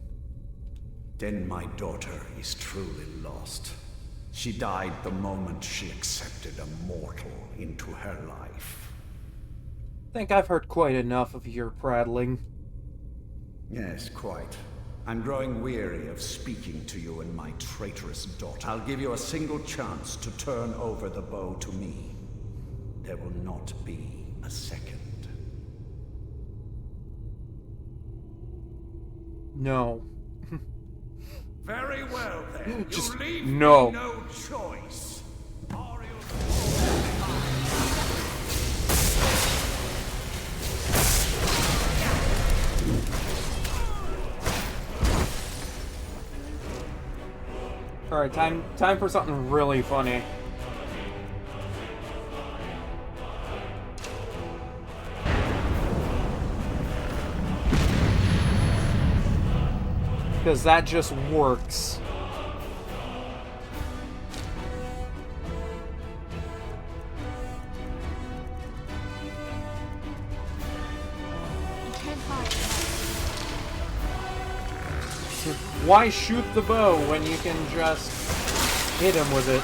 Then my daughter is truly lost. She died the moment she accepted a mortal into her life. I think I've heard quite enough of your prattling. Yes, quite. I'm growing weary of speaking to you and my traitorous daughter. I'll give you a single chance to turn over the bow to me. There will not be a second. No. Very well, then. Just you leave no. me no choice. Auriel. Alright, time for something really funny. Because that just works. You can't hide. Why shoot the bow when you can just hit him with it?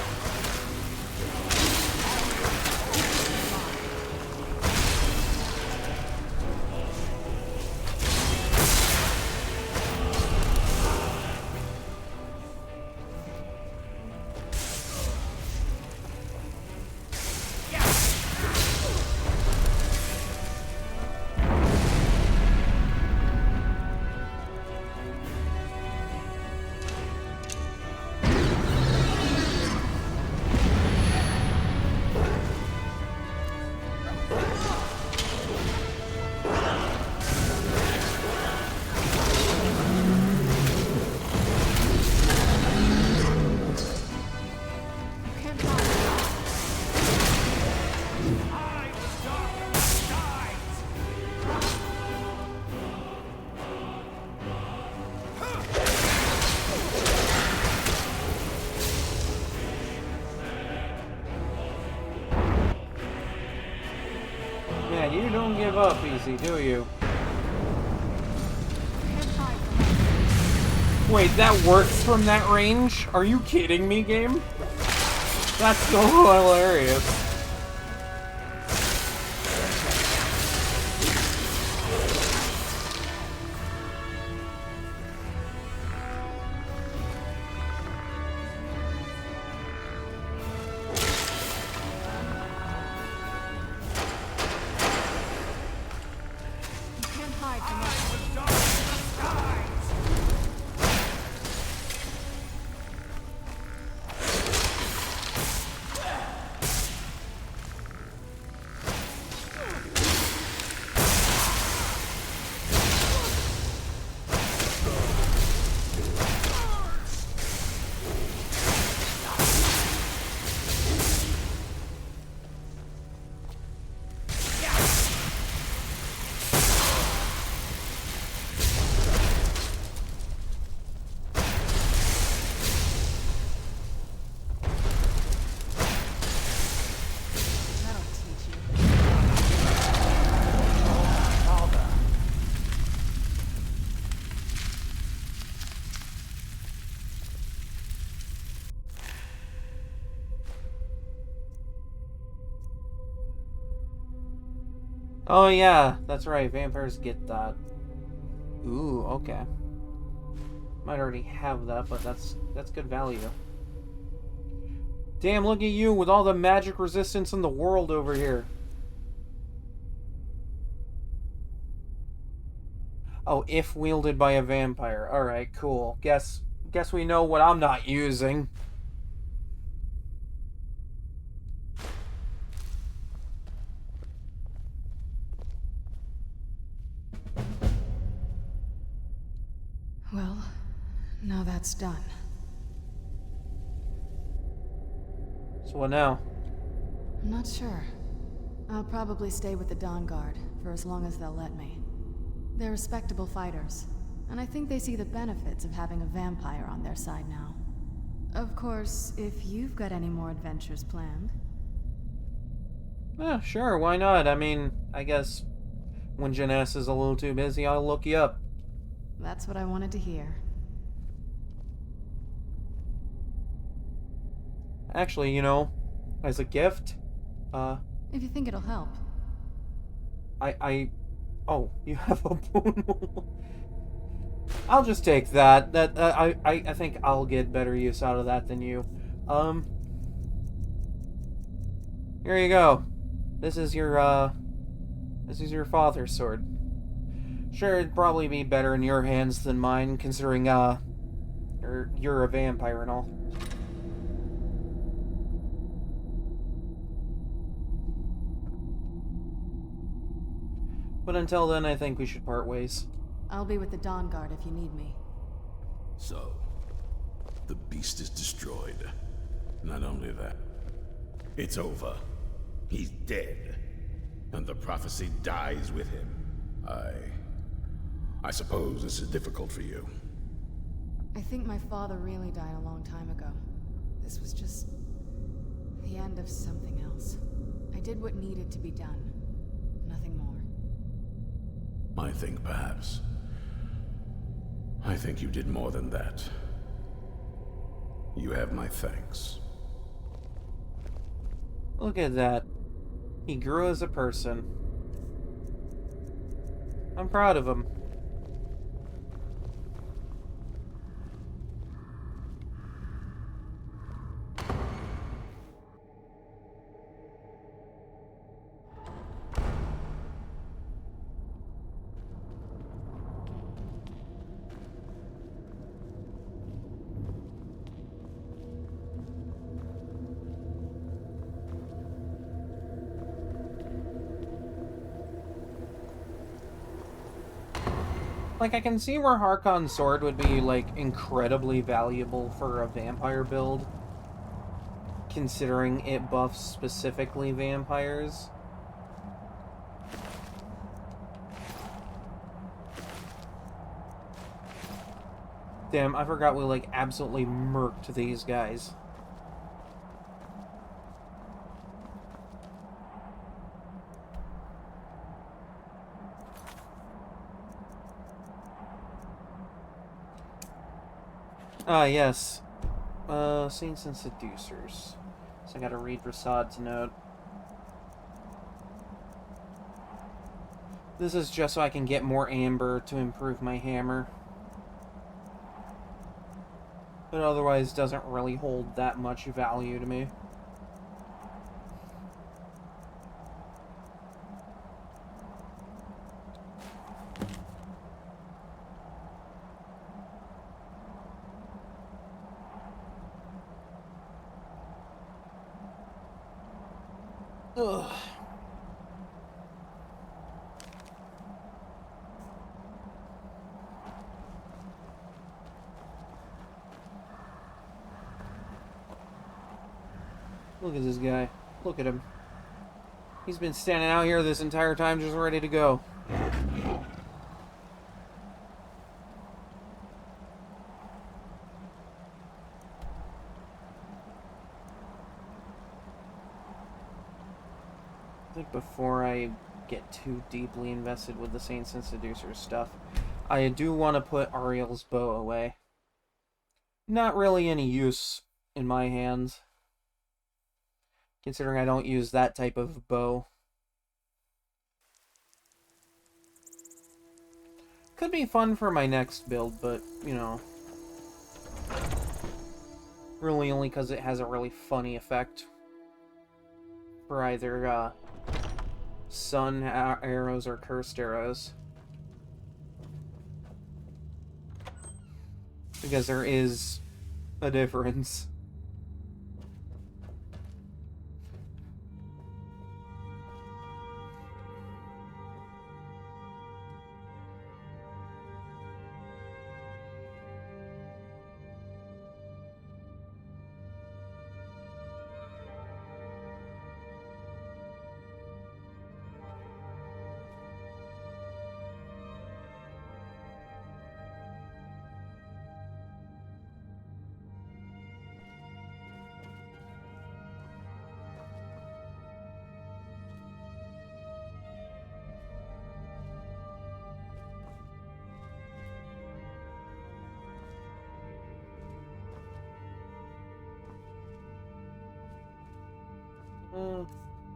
Yeah, you don't give up easy, do you? Wait, that works from that range? Are you kidding me, game? That's so hilarious. Oh yeah, that's right, vampires get that. Ooh, okay. Might already have that, but that's good value. Damn, look at you with all the magic resistance in the world over here. Oh, if wielded by a vampire. Alright, cool. Guess we know what I'm not using. Well, now that's done. So what now? I'm not sure. I'll probably stay with the Dawn Guard for as long as they'll let me. They're respectable fighters, and I think they see the benefits of having a vampire on their side now. Of course, if you've got any more adventures planned. Yeah, sure, why not? I mean, I guess when Janess is a little too busy, I'll look you up. That's what I wanted to hear. Actually, you know, as a gift, If you think it'll help. Oh, you have a bone mold. I'll just take that. I think I'll get better use out of that than you. Here you go. This is your father's sword. Sure, it'd probably be better in your hands than mine, considering, you're a vampire and all. But until then, I think we should part ways. I'll be with the Dawn Guard if you need me. So, the beast is destroyed. Not only that, it's over. He's dead. And the prophecy dies with him. I suppose this is difficult for you. I think my father really died a long time ago. This was just the end of something else. I did what needed to be done. Nothing more. I think you did more than that. You have my thanks. Look at that. He grew as a person. I'm proud of him. Like, I can see where Harkon's sword would be, like, incredibly valuable for a vampire build. Considering it buffs specifically vampires. Damn, I forgot we, like, absolutely murked these guys. Ah, yes. Saints and Seducers. So I gotta read Rasad's note. This is just so I can get more amber to improve my hammer. But otherwise doesn't really hold that much value to me. Ugh. Look at this guy. Look at him. He's been standing out here this entire time just ready to go. I think before I get too deeply invested with the Saints and Seducers stuff, I do want to put Auriel's bow away. Not really any use in my hands, considering I don't use that type of bow. Could be fun for my next build, but, you know, really only because it has a really funny effect for either sun arrows or cursed arrows. Because there is a difference.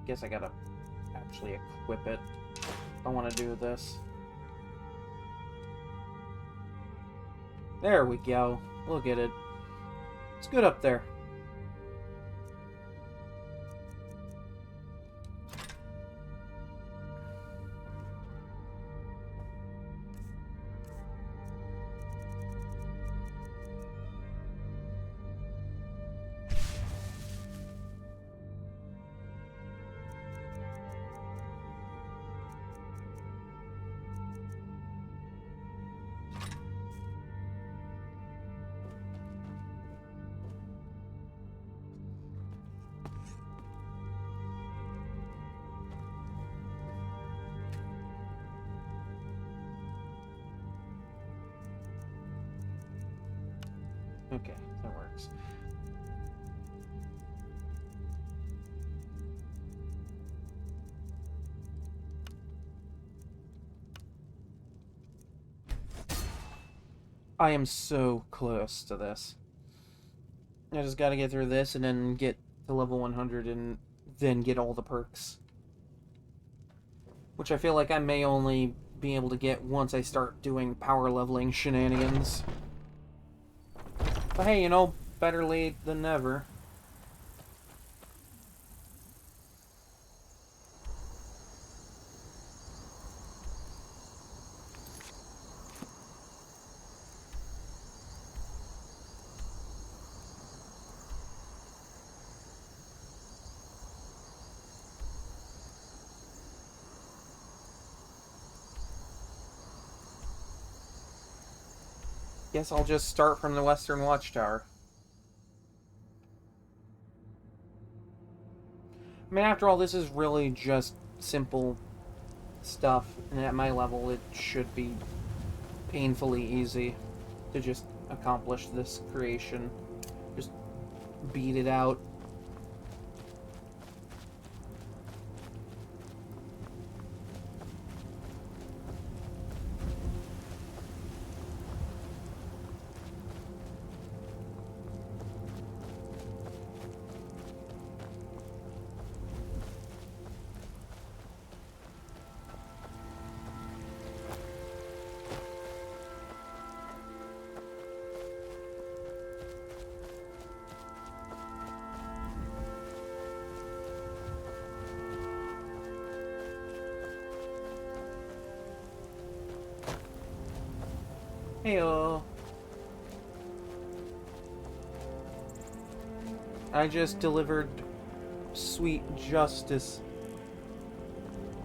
Guess I gotta actually equip it. I want to do this. There we go. Look at it. It's good up there. Okay, that works. I am so close to this. I just gotta get through this and then get to level 100 and then get all the perks. Which I feel like I may only be able to get once I start doing power leveling shenanigans. But hey, you know, better late than never. Guess I'll just start from the Western Watchtower. I mean, after all, this is really just simple stuff, and at my level, it should be painfully easy to just accomplish this creation. Just beat it out. Heyo. I just delivered sweet justice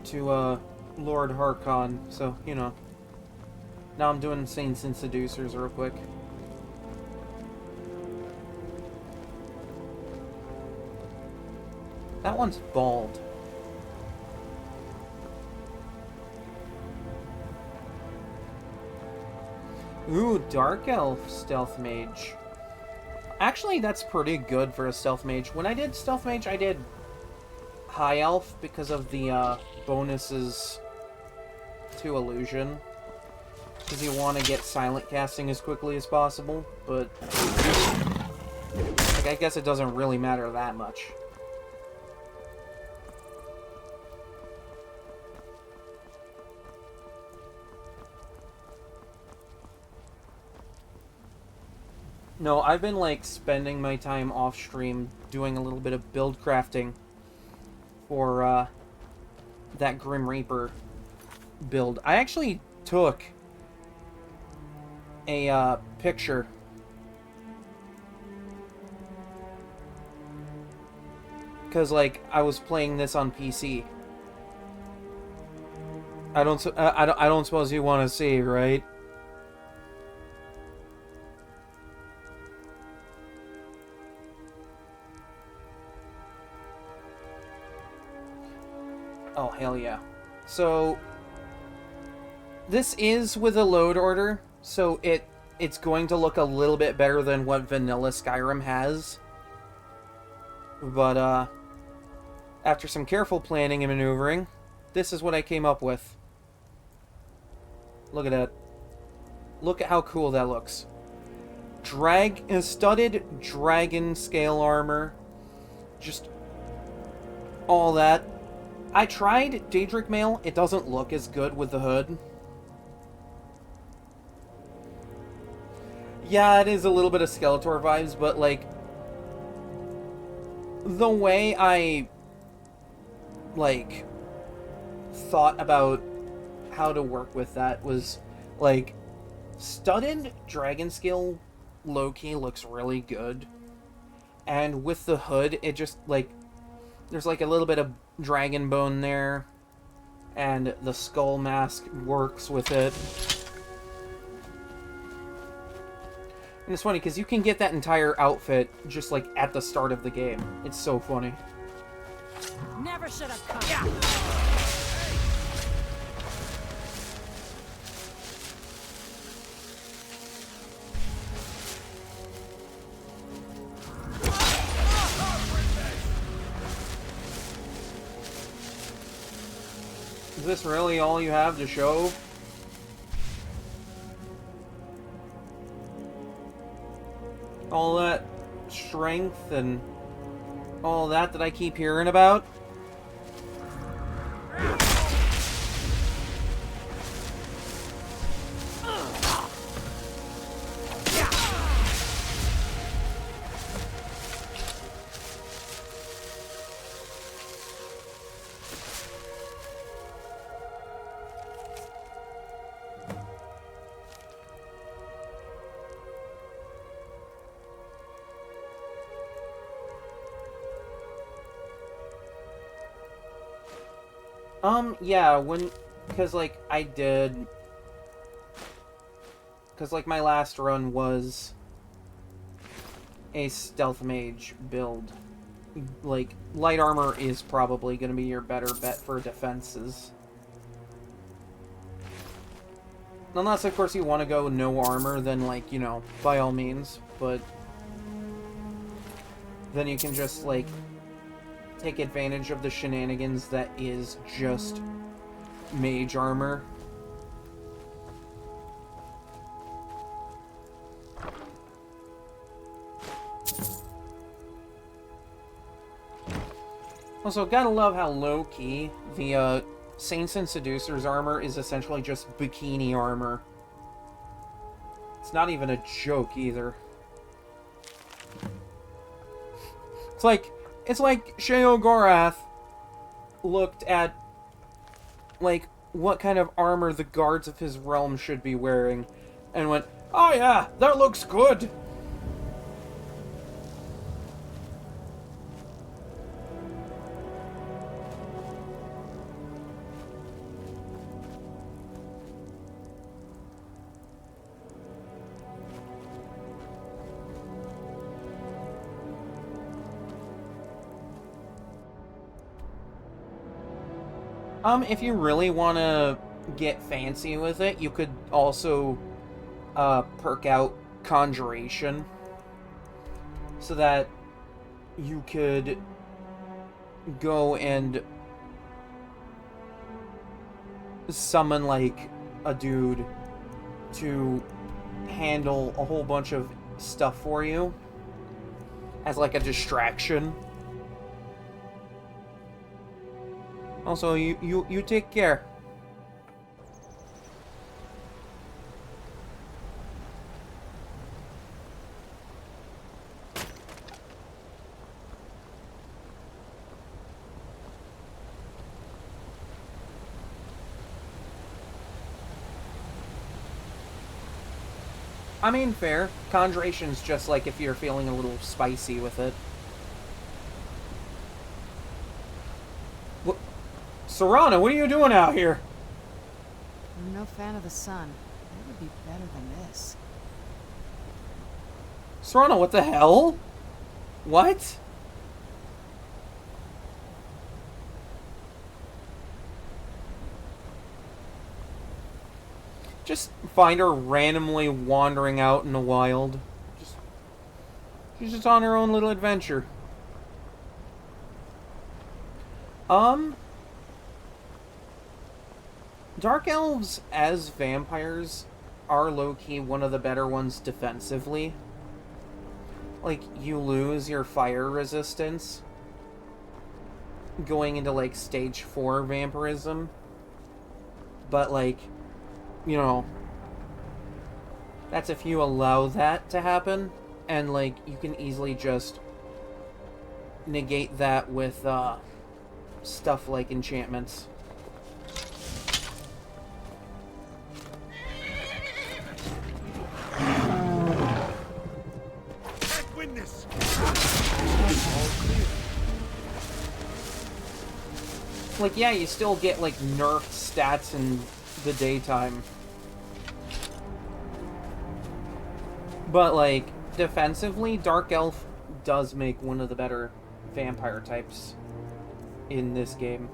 to Lord Harkon, so you know. Now I'm doing Saints and Seducers real quick. That one's bald. Ooh, Dark Elf Stealth Mage. Actually, that's pretty good for a Stealth Mage. When I did Stealth Mage, I did High Elf because of the bonuses to Illusion. Because you want to get silent casting as quickly as possible, but like, I guess it doesn't really matter that much. No, I've been, like, spending my time off-stream doing a little bit of build crafting for, that Grim Reaper build. I actually took a, picture because, like, I was playing this on PC. I don't suppose you want to see, right? Oh, hell yeah. So, this is with a load order, so it's going to look a little bit better than what vanilla Skyrim has. But, after some careful planning and maneuvering, this is what I came up with. Look at that. Look at how cool that looks. Studded dragon scale armor. Just all that. I tried Daedric Mail. It doesn't look as good with the hood. Yeah, it is a little bit of Skeletor vibes, but, like, the way I, like, thought about how to work with that was, like, studded dragon scale low-key looks really good. And with the hood, it just, like, there's, like, a little bit of dragon bone there. And the skull mask works with it. And it's funny, because you can get that entire outfit just, like, at the start of the game. It's so funny. Never should have come. Yeah. Is this really all you have to show? All that strength and all that I keep hearing about? Yeah, because, like, my last run was a stealth mage build. Like, light armor is probably going to be your better bet for defenses. Unless, of course, you want to go no armor, then, like, you know, by all means, but then you can just, like, take advantage of the shenanigans that is just mage armor. Also, gotta love how low-key the Saints and Seducers armor is essentially just bikini armor. It's not even a joke either. It's like Sheogorath looked at, like, what kind of armor the guards of his realm should be wearing, and went, "Oh yeah, that looks good!" If you really want to get fancy with it, you could also perk out Conjuration so that you could go and summon, like, a dude to handle a whole bunch of stuff for you as, like, a distraction. Also, you take care. I mean, fair. Conjuration's just like if you're feeling a little spicy with it. Serana, what are you doing out here? I'm no fan of the sun. It would be better than this. Serana, what the hell? What? Just find her randomly wandering out in the wild. She's just on her own little adventure. Dark Elves as vampires are low-key one of the better ones defensively. Like, you lose your fire resistance. going into, like, stage 4 vampirism. But, like, you know, that's if you allow that to happen. And, like, you can easily just negate that with, stuff like enchantments. Can't win this. Like, yeah, you still get, like, nerfed stats in the daytime. But, like, defensively, Dark Elf does make one of the better vampire types in this game.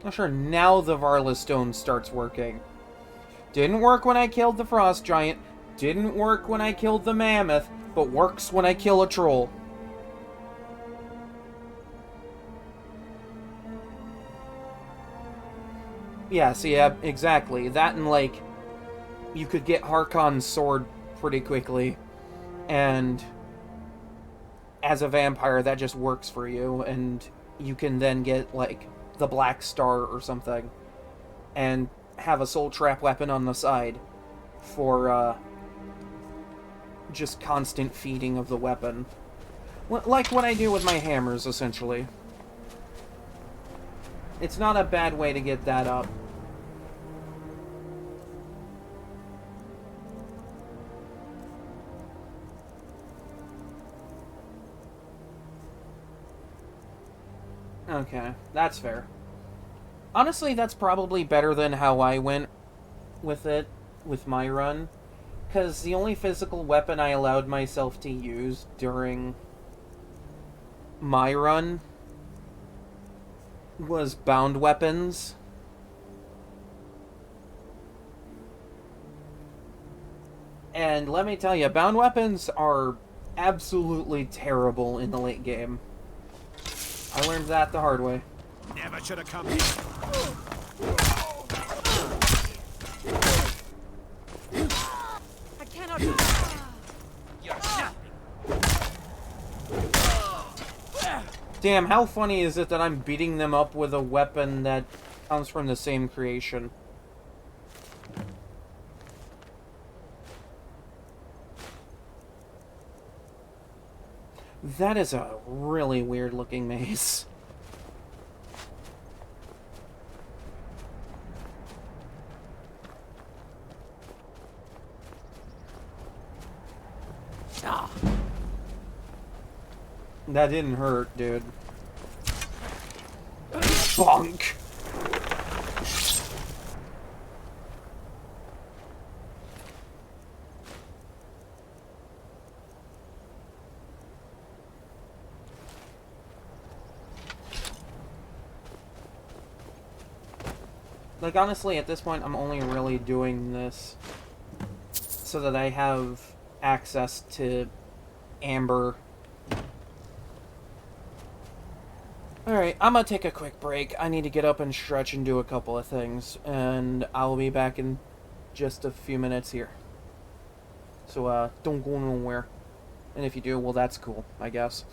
Oh, sure, now the Varla Stone starts working. Didn't work when I killed the Frost Giant, didn't work when I killed the Mammoth, but works when I kill a Troll. Yeah, see, yeah, exactly. That and, like, you could get Harkon's sword pretty quickly, and as a vampire, that just works for you, and you can then get, like, the Black Star or something, and have a soul trap weapon on the side for, just constant feeding of the weapon. Like what I do with my hammers, essentially. It's not a bad way to get that up. Okay, that's fair. Honestly, that's probably better than how I went with it, with my run. Because the only physical weapon I allowed myself to use during my run was bound weapons. And let me tell you, bound weapons are absolutely terrible in the late game. I learned that the hard way. Never should have come here. I cannot. You're nothing. Damn, how funny is it that I'm beating them up with a weapon that comes from the same creation? That is a really weird looking mace. Ah. That didn't hurt, dude. Bonk! Like, honestly, at this point, I'm only really doing this so that I have access to Amber. Alright, I'm gonna take a quick break. I need to get up and stretch and do a couple of things, and I'll be back in just a few minutes here. So, don't go nowhere. And if you do, well, that's cool, I guess.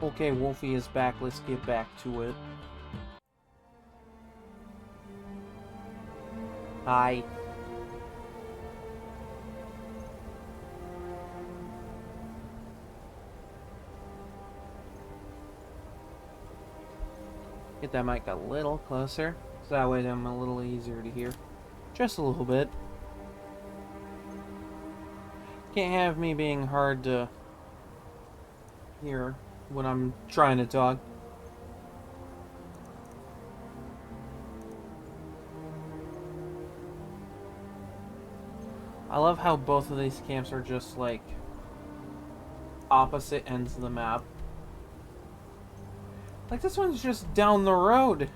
Okay, Wolfie is back. Let's get back to it. Hi. Get that mic a little closer, so that way I'm a little easier to hear. Just a little bit. Can't have me being hard to hear when I'm trying to talk. I love how both of these camps are just like opposite ends of the map. Like this one's just down the road.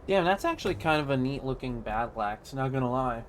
Damn, that's actually kind of a neat looking battle axe, not gonna lie.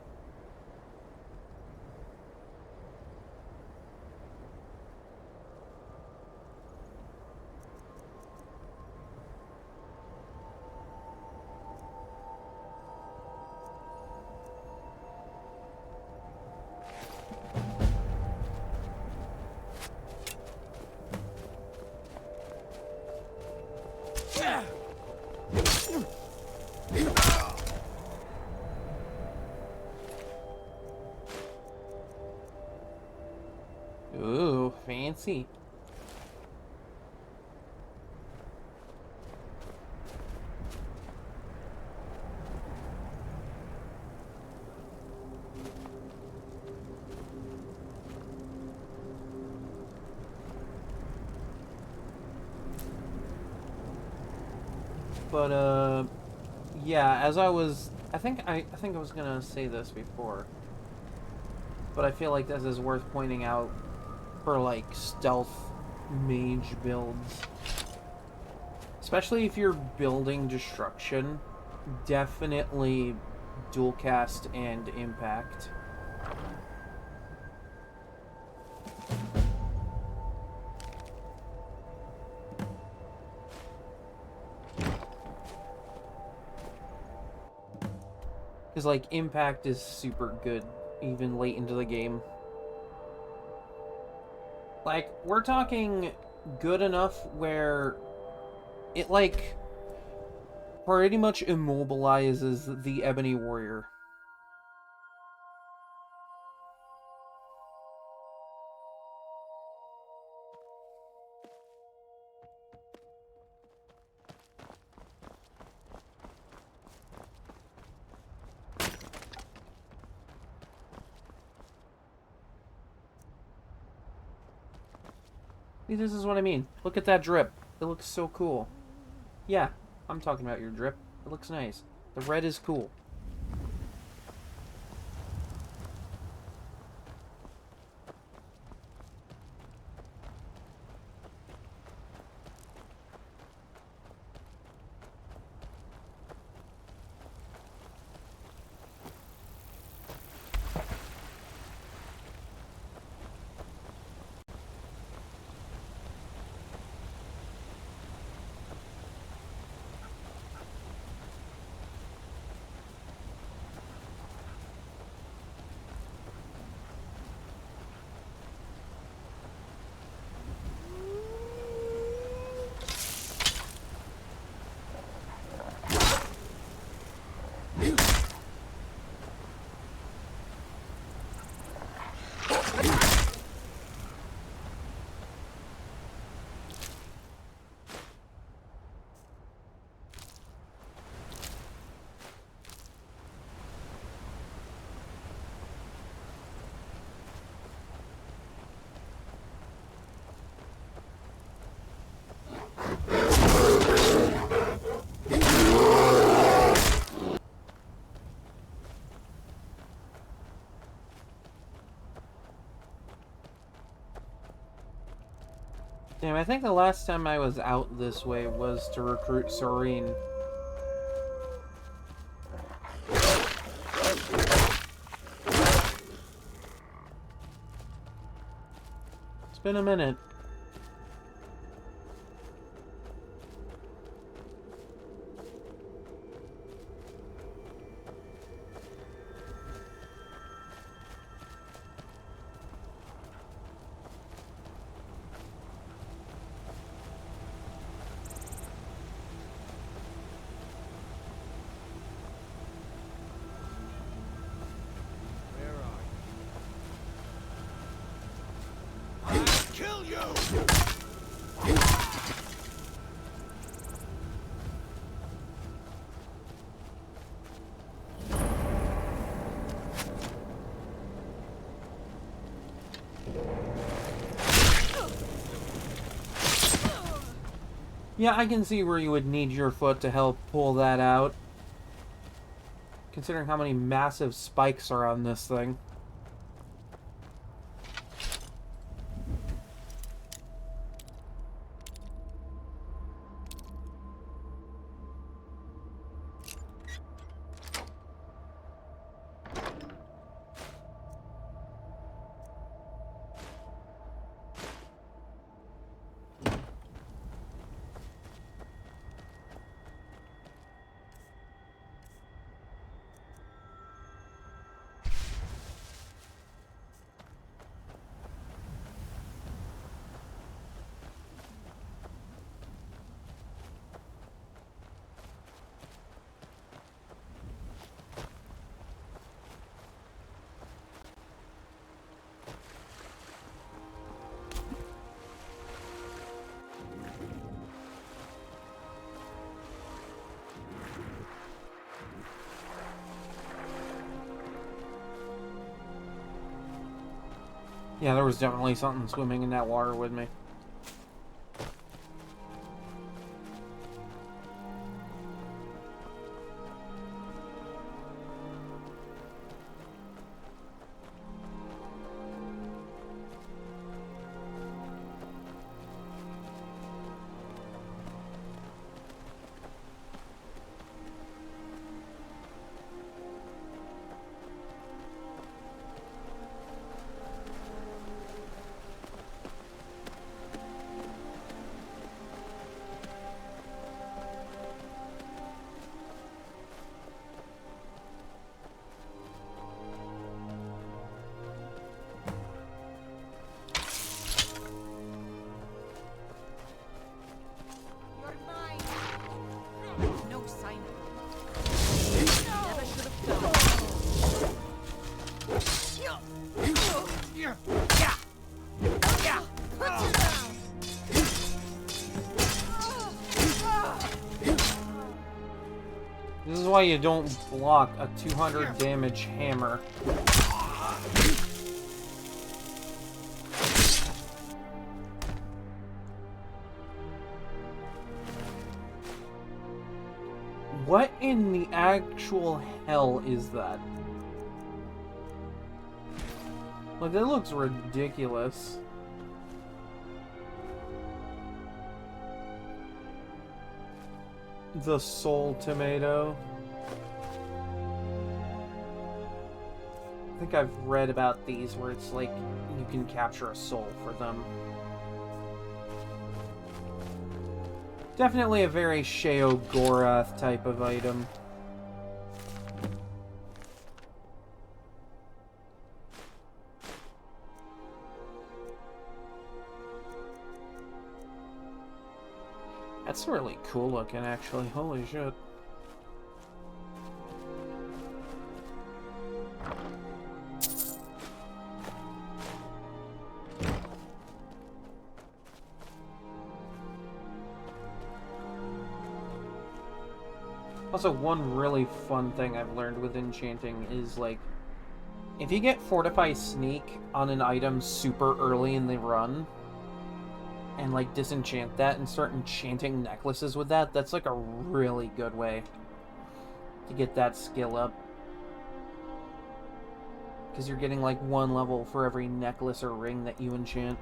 Ooh, fancy. But yeah, as I think I was gonna say this before, but I feel like this is worth pointing out for like stealth mage builds, especially if you're building destruction. Definitely dual cast and impact. Because, like, impact is super good, even late into the game. Like, we're talking good enough where it, like, pretty much immobilizes the Ebony Warrior. See, this is what I mean. Look at that drip. It looks so cool. Yeah, I'm talking about your drip. It looks nice. The red is cool. Damn, I think the last time I was out this way was to recruit Serene. It's been a minute. Kill you! Yeah, I can see where you would need your foot to help pull that out. Considering how many massive spikes are on this thing. Yeah, there was definitely something swimming in that water with me. No sign of it. Never should have done. This is why you don't block a 200 damage hammer. What in the actual hell is that? Like, that looks ridiculous. The soul tomato. I think I've read about these where it's like you can capture a soul for them. Definitely a very Sheogorath type of item. That's really cool looking, actually. Holy shit. Also, one really fun thing I've learned with enchanting is, like, if you get Fortify Sneak on an item super early in the run, and, like, disenchant that and start enchanting necklaces with that, that's, like, a really good way to get that skill up. Because you're getting, like, 1 level for every necklace or ring that you enchant.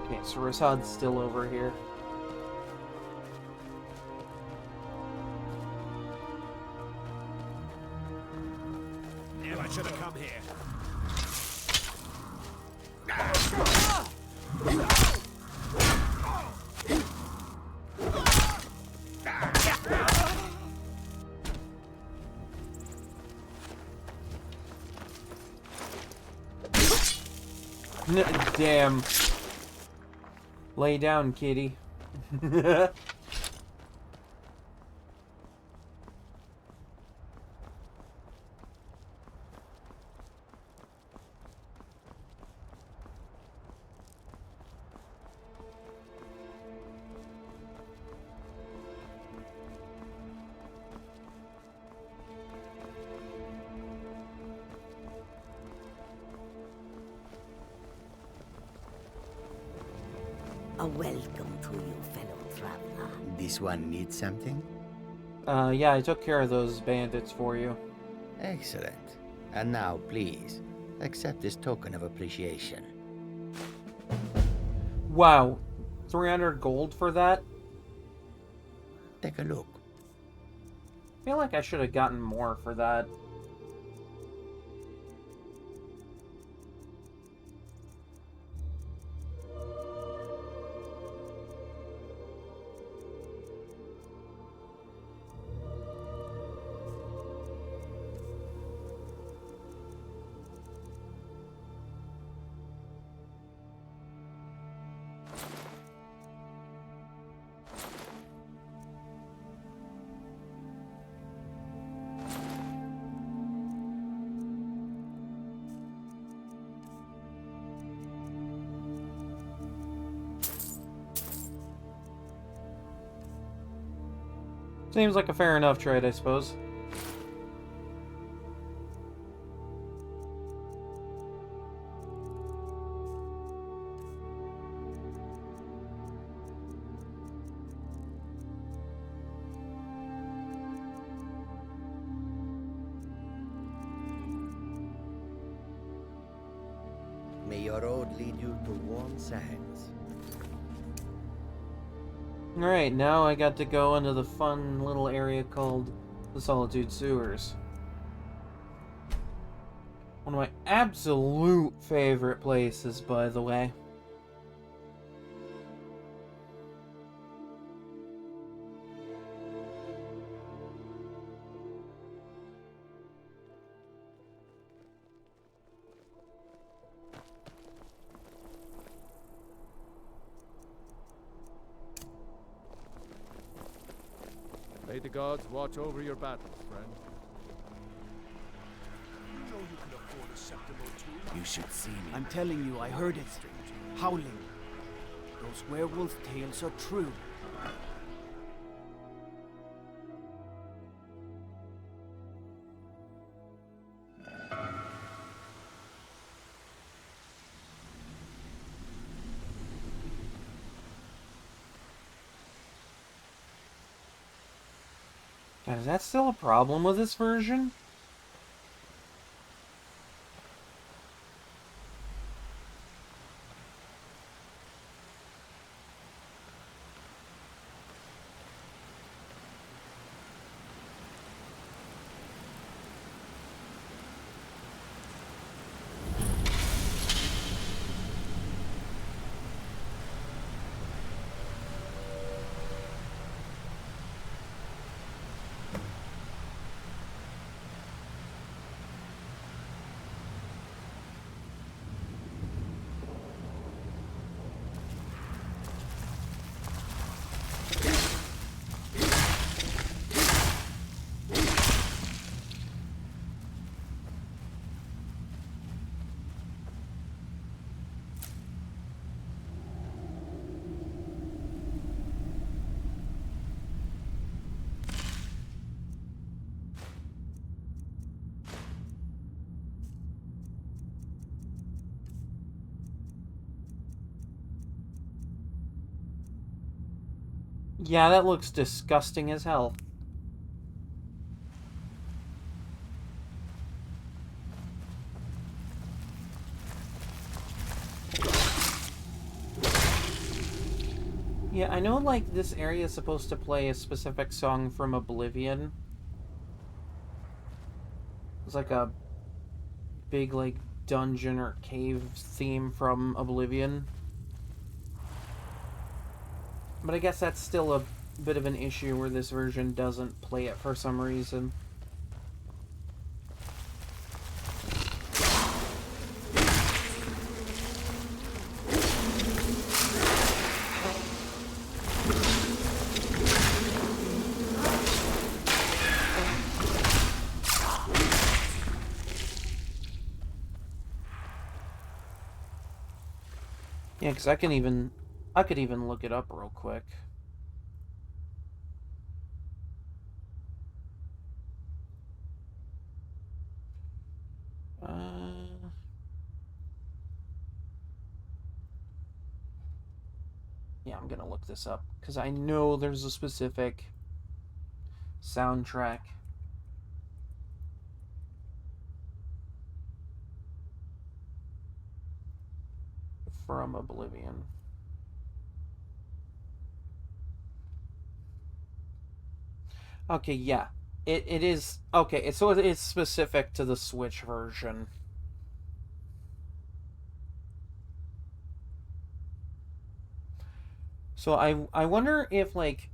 Okay, so Rasad's still over here. Damn, I should have come here. Damn. Lay down, kitty. A welcome to you, fellow traveler. This one needs something? Yeah, I took care of those bandits for you. Excellent. And now, please, accept this token of appreciation. Wow. 300 gold for that? Take a look. I feel like I should have gotten more for that. Seems like a fair enough trade, I suppose. May your road lead you to warm sands. Alright, now I got to go into the fun little area called the Solitude Sewers. One of my absolute favorite places, by the way. May the gods watch over your battles, friend. You know you can afford a septim or two. You should see me. I'm telling you, I heard it. Howling. Those werewolf tales are true. God, is that still a problem with this version? Yeah, that looks disgusting as hell. Yeah, I know, like, this area is supposed to play a specific song from Oblivion. It's like a big, like, dungeon or cave theme from Oblivion. But I guess that's still a bit of an issue where this version doesn't play it for some reason. Yeah, because I could even look it up real quick. Yeah, I'm gonna look this up because I know there's a specific soundtrack. From Oblivion. Okay, yeah. It is... Okay, so it is specific to the Switch version. So I wonder if, like,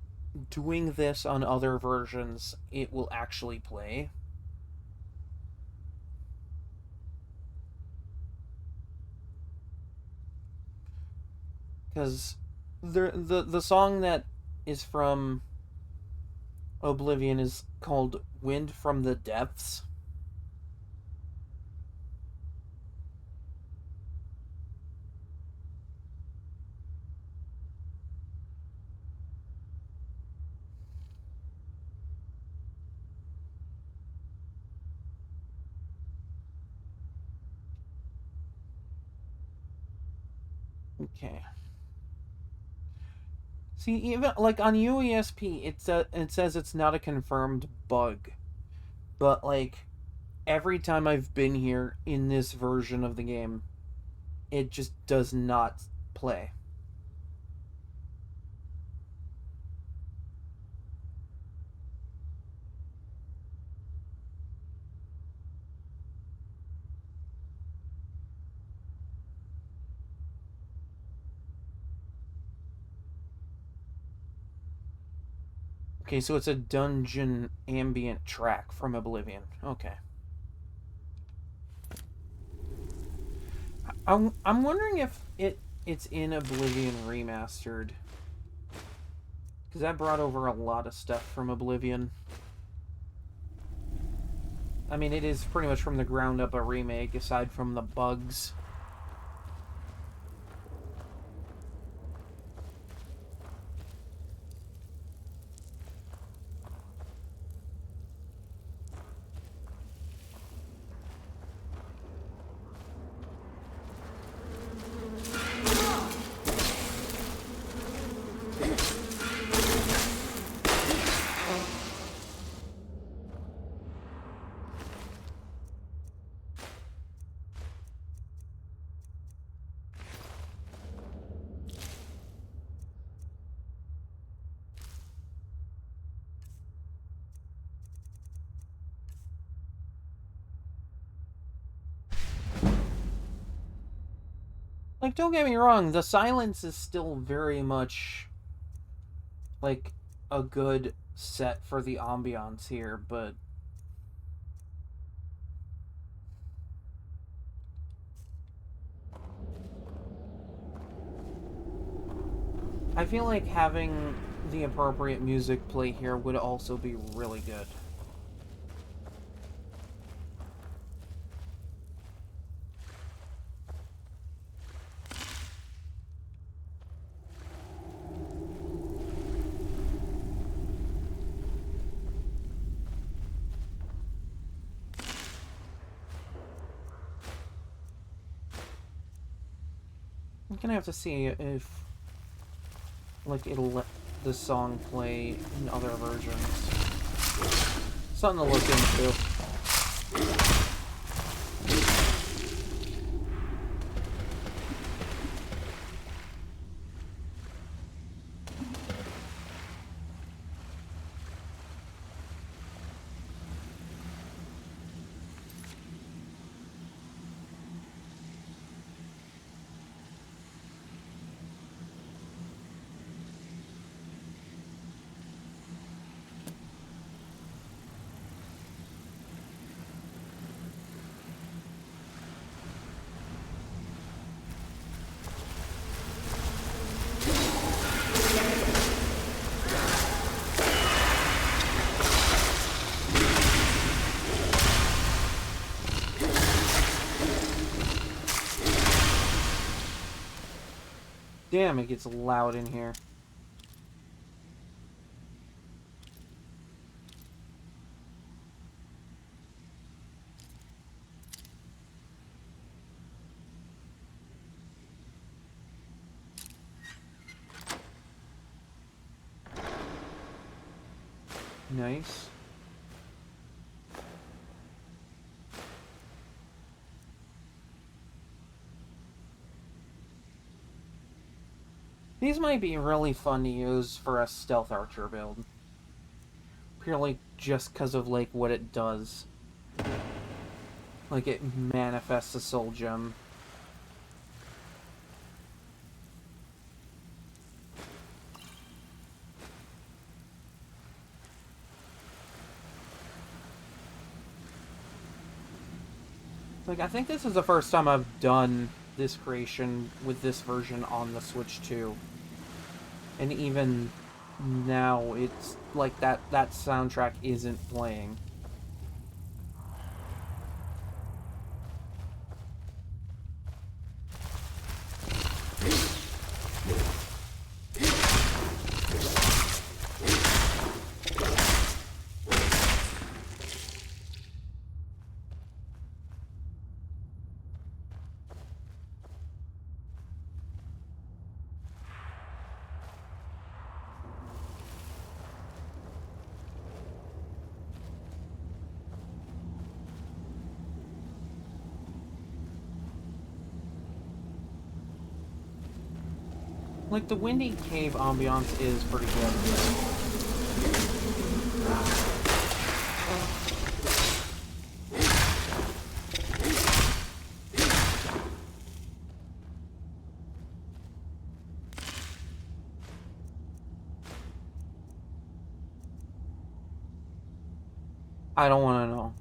doing this on other versions, it will actually play. Because the song that is from Oblivion is called Wind from the Depths. Okay. See, even like on UESP, it says it's not a confirmed bug, but like every time I've been here in this version of the game, it just does not play. Okay, so it's a dungeon ambient track from Oblivion. Okay. I'm wondering if it's in Oblivion Remastered. Because that brought over a lot of stuff from Oblivion. I mean, it is pretty much from the ground up a remake, aside from the bugs. Like, don't get me wrong, the silence is still very much, like, a good set for the ambiance here, but... I feel like having the appropriate music play here would also be really good. I'm gonna have to see if, like, it'll let the song play in other versions. Something to look into. Damn, it gets loud in here. Nice. These might be really fun to use for a stealth archer build. Purely just because of, like, what it does. Like, it manifests a soul gem. Like, I think this is the first time I've done this creation with this version on the Switch 2. And even now, it's like that soundtrack isn't playing. Like, the Windy Cave ambiance is pretty good. I don't want to know.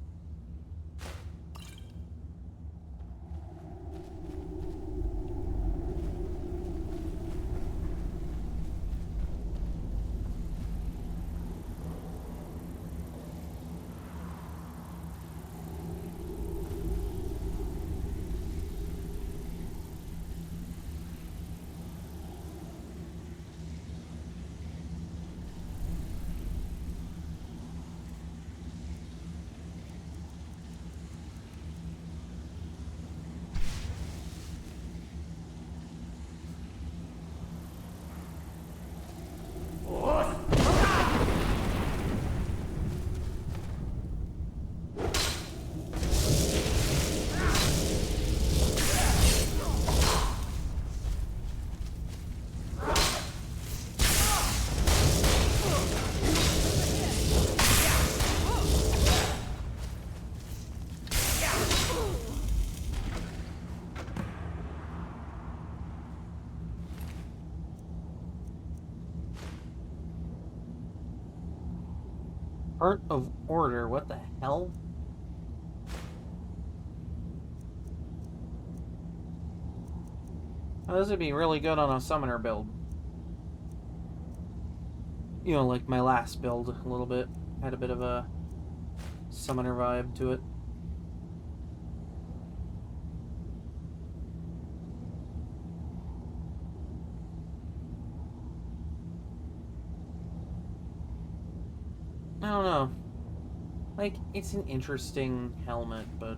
Art of Order, what the hell? Oh, this would be really good on a summoner build. You know, like my last build, a little bit. Had a bit of a summoner vibe to it. I don't know. Like, it's an interesting helmet, but...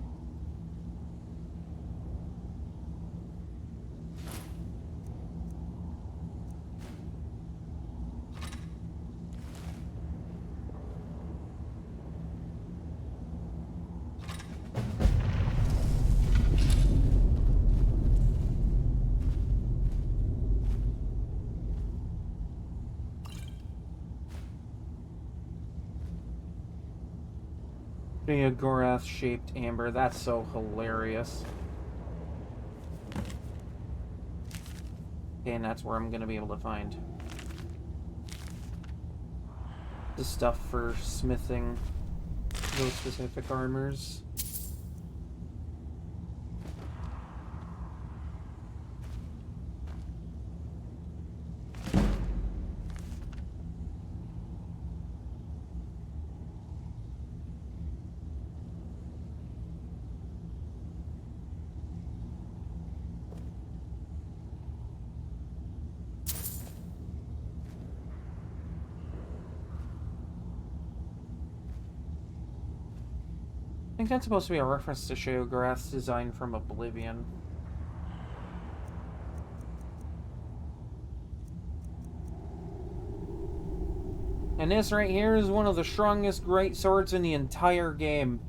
Sheogorath shaped amber, that's so hilarious. Okay, and that's where I'm gonna be able to find the stuff for smithing those specific armors. think that's supposed to be a reference to Sheogorath's design from Oblivion. And this right here is one of the strongest great swords in the entire game.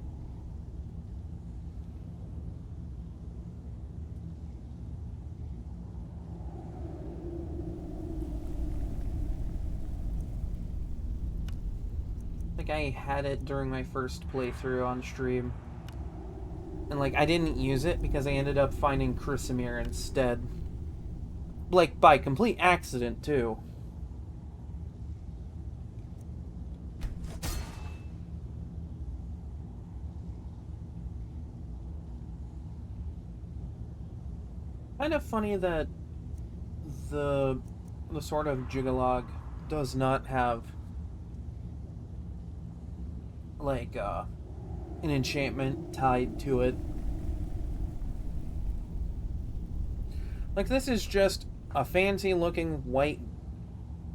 I think I had it during my first playthrough on stream. And like, I didn't use it because I ended up finding Chrysamere instead. Like, by complete accident, too. Kind of funny that the Sword of Jigalog does not have like an enchantment tied to it. Like, this is just a fancy looking white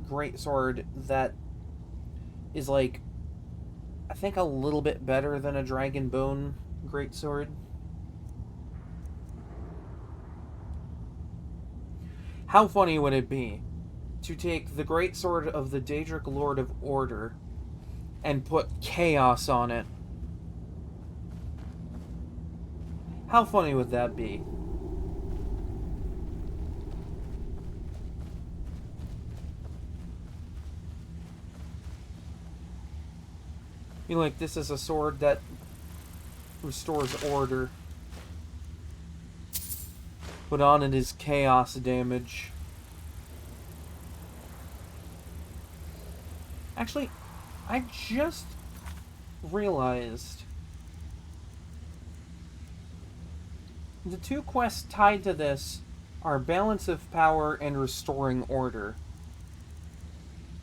greatsword that is like, I think, a little bit better than a Dragonbone greatsword. How funny would it be to take the greatsword of the Daedric Lord of Order and put chaos on it? How funny would that be? You like, this is a sword that restores order. Put on it is chaos damage. Actually, I just realized the two quests tied to this are Balance of Power and Restoring Order.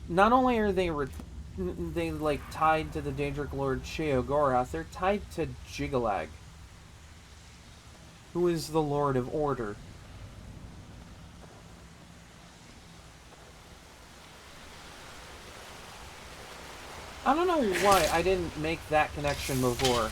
Not only are they like tied to the Daedric Lord Sheogorath, they're tied to Jigalag, who is the Lord of Order. I don't know why I didn't make that connection before.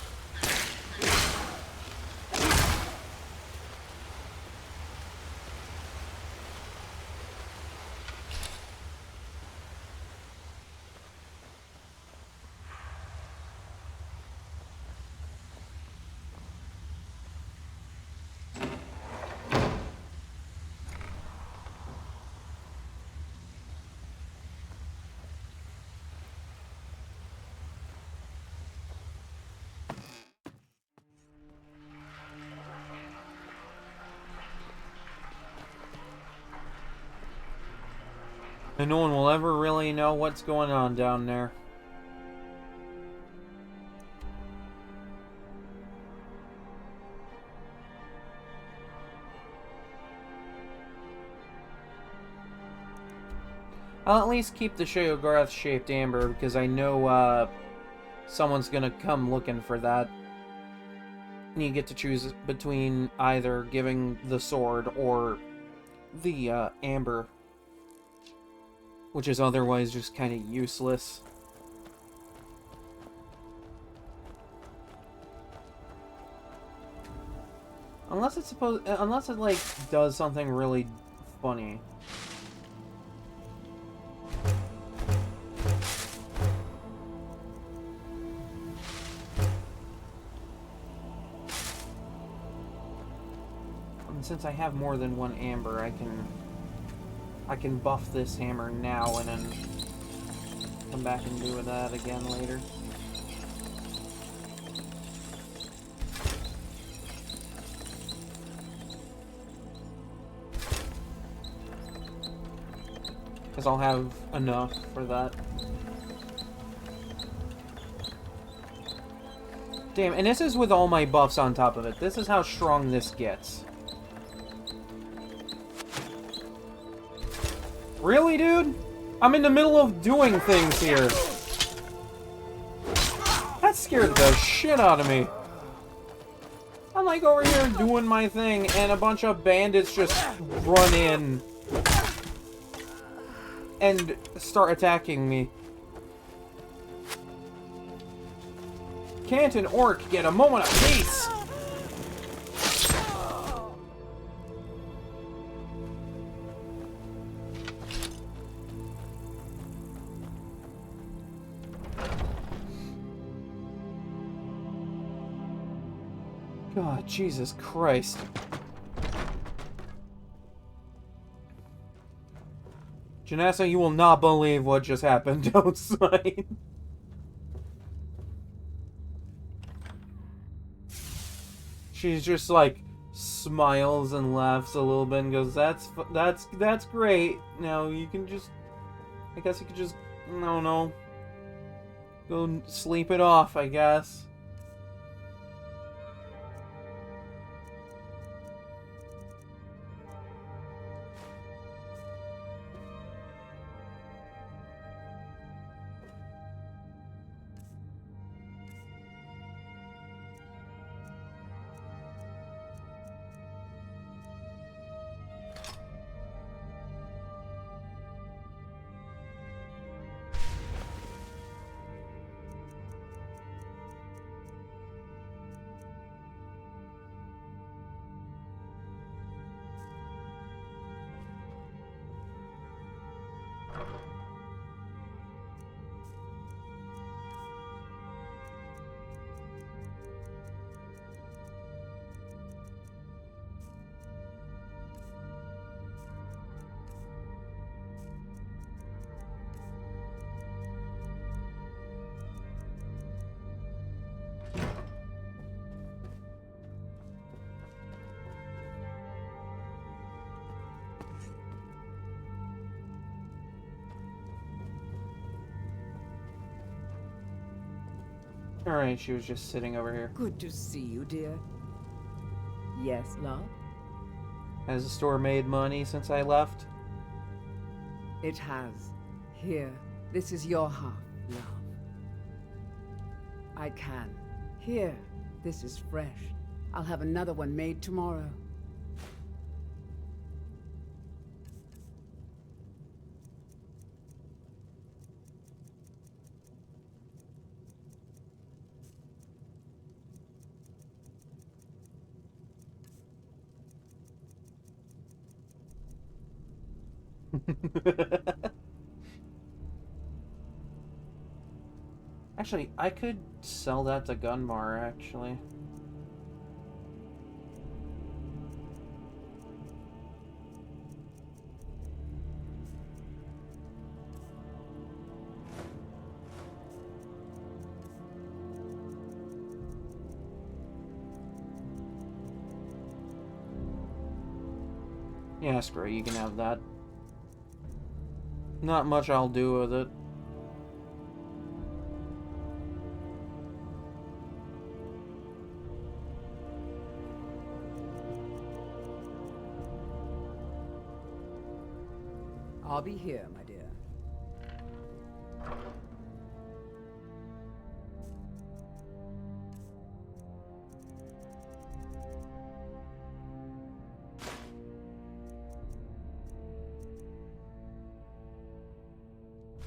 And no one will ever really know what's going on down there. I'll at least keep the Sheogorath shaped amber because I know someone's gonna come looking for that. And you get to choose between either giving the sword or the amber, which is otherwise just kind of useless. Unless it like does something really funny. And since I have more than one amber, I can buff this hammer now and then come back and do that again later. Because I'll have enough for that. Damn, and this is with all my buffs on top of it. This is how strong this gets. Really, dude? I'm in the middle of doing things here. That scared the shit out of me. I'm like over here doing my thing, and a bunch of bandits just run in and start attacking me. can't an orc get a moment of peace? God, Jesus Christ. Janessa, you will not believe what just happened outside. She's just like smiles and laughs a little bit and goes, that's great. Now you can just, I guess you could just, I don't know, go sleep it off, I guess. Alright, she was just sitting over here. Good to see you, dear. Yes, love? Has the store made money since I left? It has. Here, this is your half, love. I can. Here, this is fresh. I'll have another one made tomorrow. Actually, I could sell that to Gunmar, actually. Yeah, screw it, you can have that. Not much I'll do with it. I'll be here, my dear.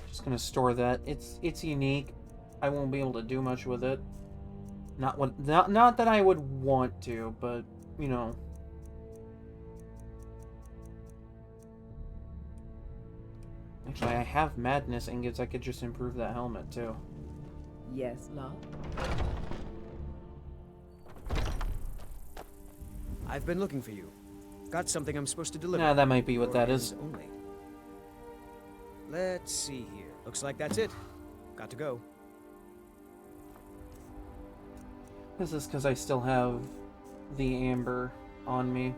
Just gonna store that. It's unique. I won't be able to do much with it. Not that I would want to, but you know. Actually, I have madness ingots. I could just improve that helmet too. Yes, love? I've been looking for you. Got something I'm supposed to deliver. Nah, that might be what that is. Only. Let's see here. Looks like that's it. Got to go. This is because I still have the amber on me.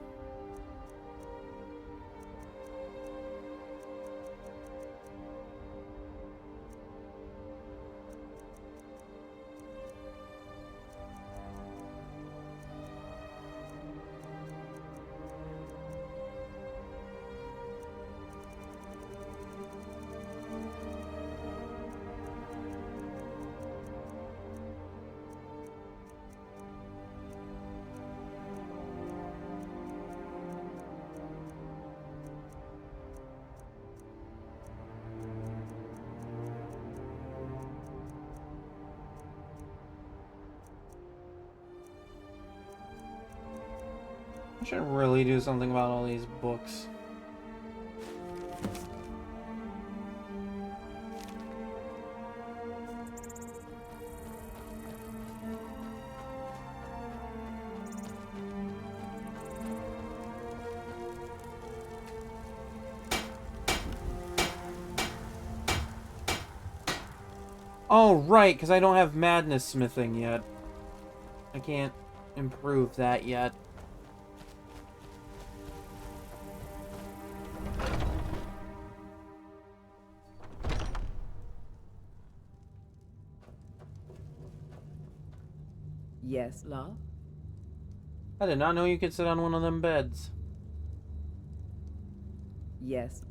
I should really do something about all these books. Oh, right, because I don't have madness smithing yet. I can't improve that yet. Yes, love? I did not know you could sit on one of them beds. Yes.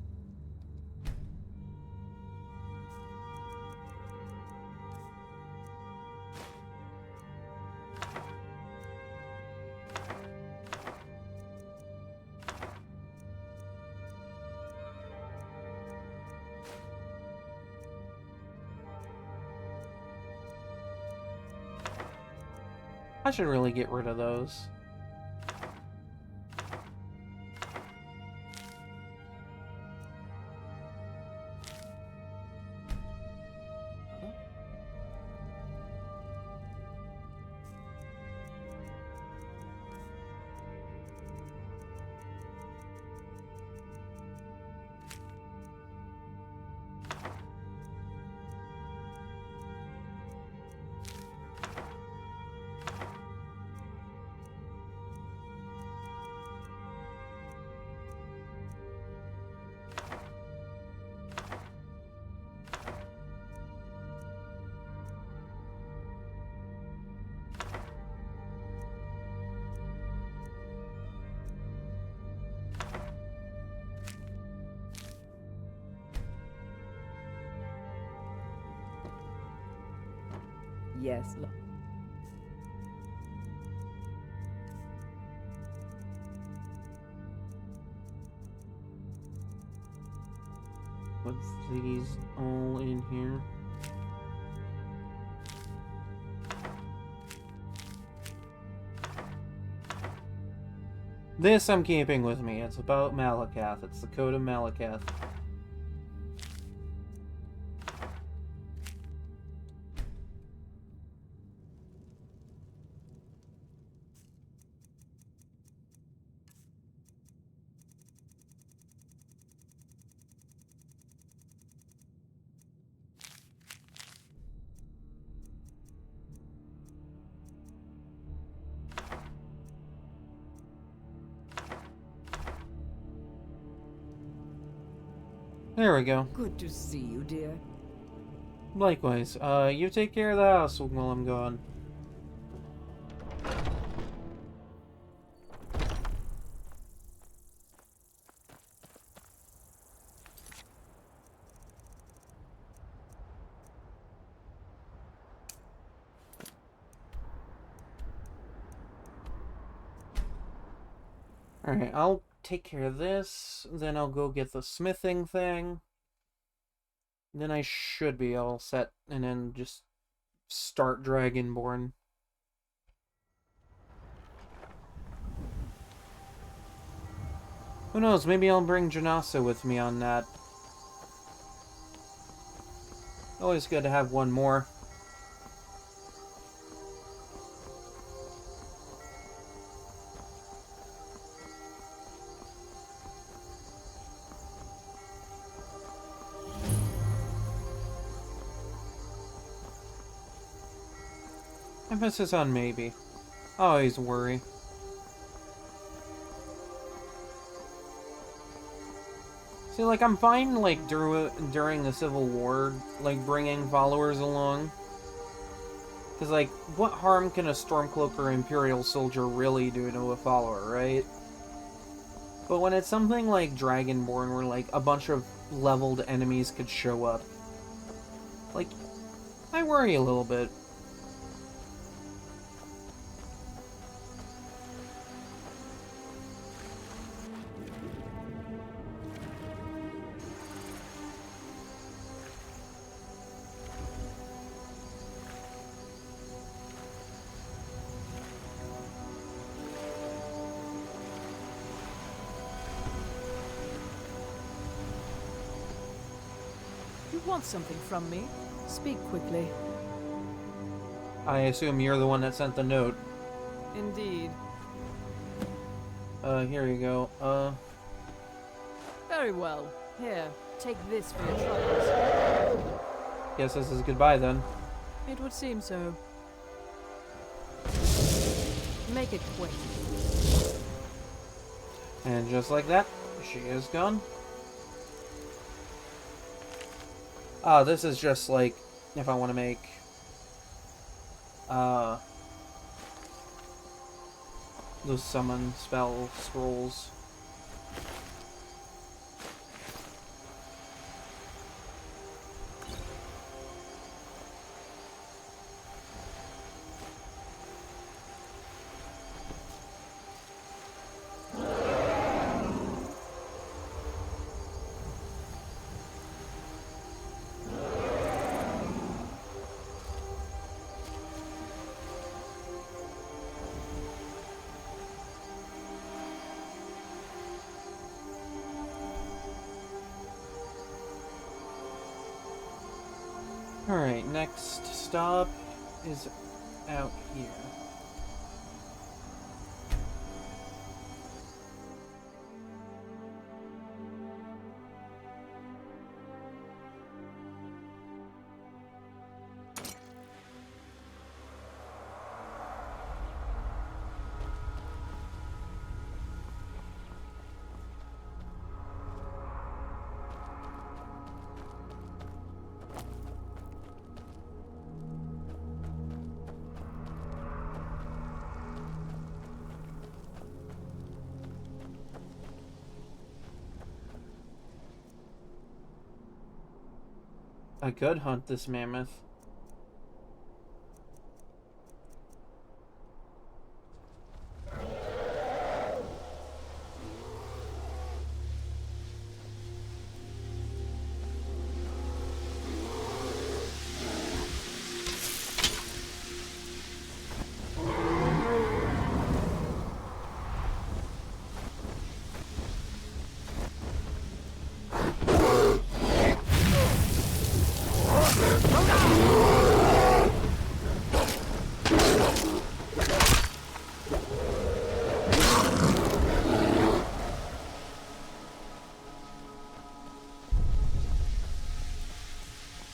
I should really get rid of those. Yes, love. Put these all in here. This I'm keeping with me. It's about Malakath. It's the Code of Malakath. There we go. Good to see you, dear. Likewise. You take care of the house while I'm gone. Alright, I'll take care of this, then I'll go get the smithing thing. Then I should be all set, and then just start Dragonborn. Who knows, maybe I'll bring Janasa with me on that. Always good to have one more. Emphasis on maybe. Always worry. See, like, I'm fine, like, during the Civil War, like, bringing followers along. Because, like, what harm can a Stormcloak or Imperial soldier really do to a follower, right? But when it's something like Dragonborn, where, like, a bunch of leveled enemies could show up, like, I worry a little bit. Want something from me? Speak quickly. I assume you're the one that sent the note. Indeed. Here you go. Very well. Here, take this for your troubles. Guess this is goodbye then. It would seem so. Make it quick. And just like that, she is gone. Ah, this is just like if I want to make those summon spell scrolls. Alright, next stop is out here. I could hunt this mammoth.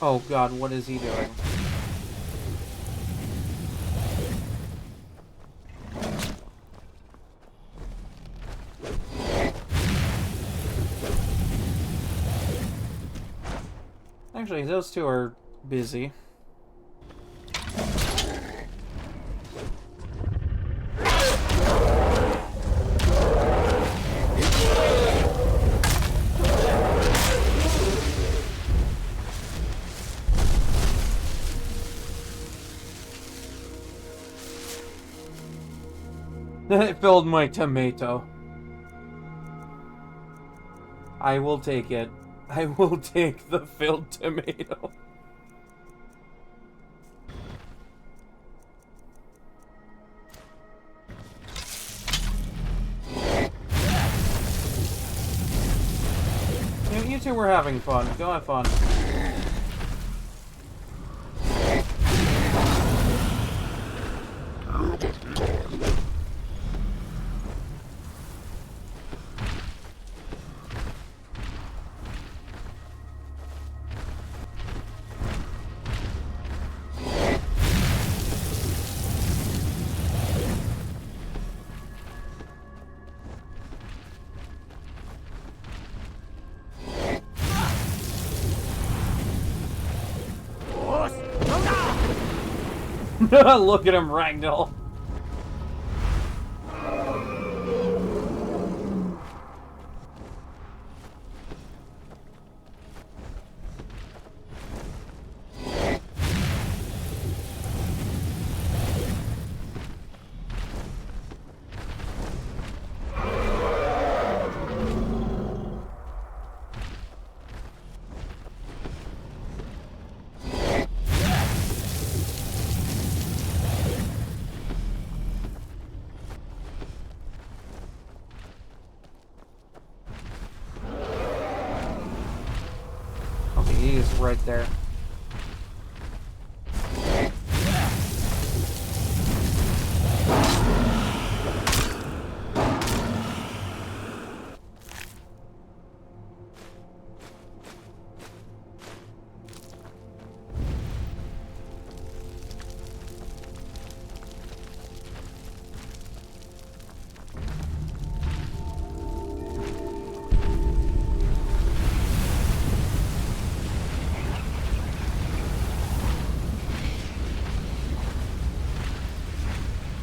Oh god, what is he doing? Actually, those two are busy. It filled my tomato. I will take it. I will take the filled tomato. You two were having fun. Go have fun. Look at him, Ragdoll. right there.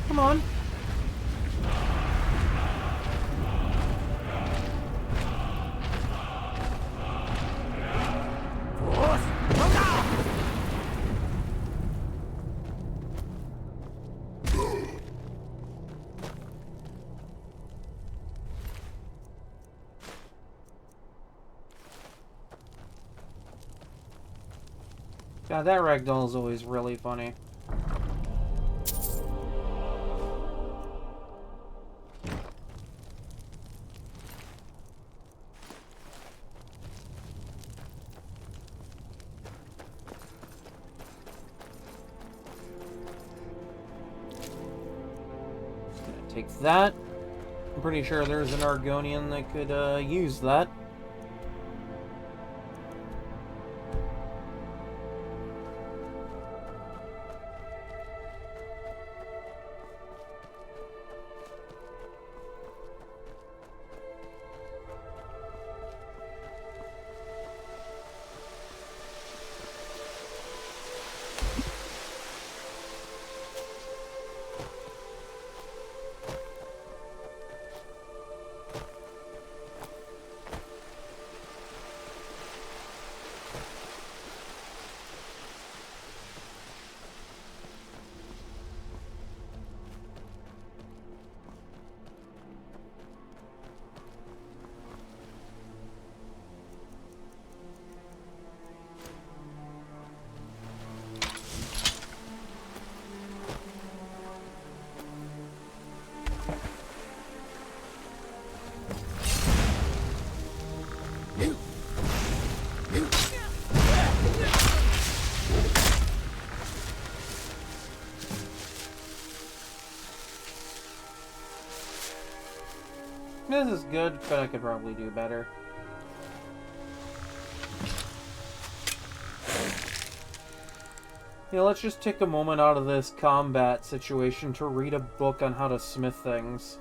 Come on. God, that ragdoll is always really funny. Take that. I'm pretty sure there's an Argonian that could use that. This is good, but I could probably do better. Yeah, let's just take a moment out of this combat situation to read a book on how to smith things.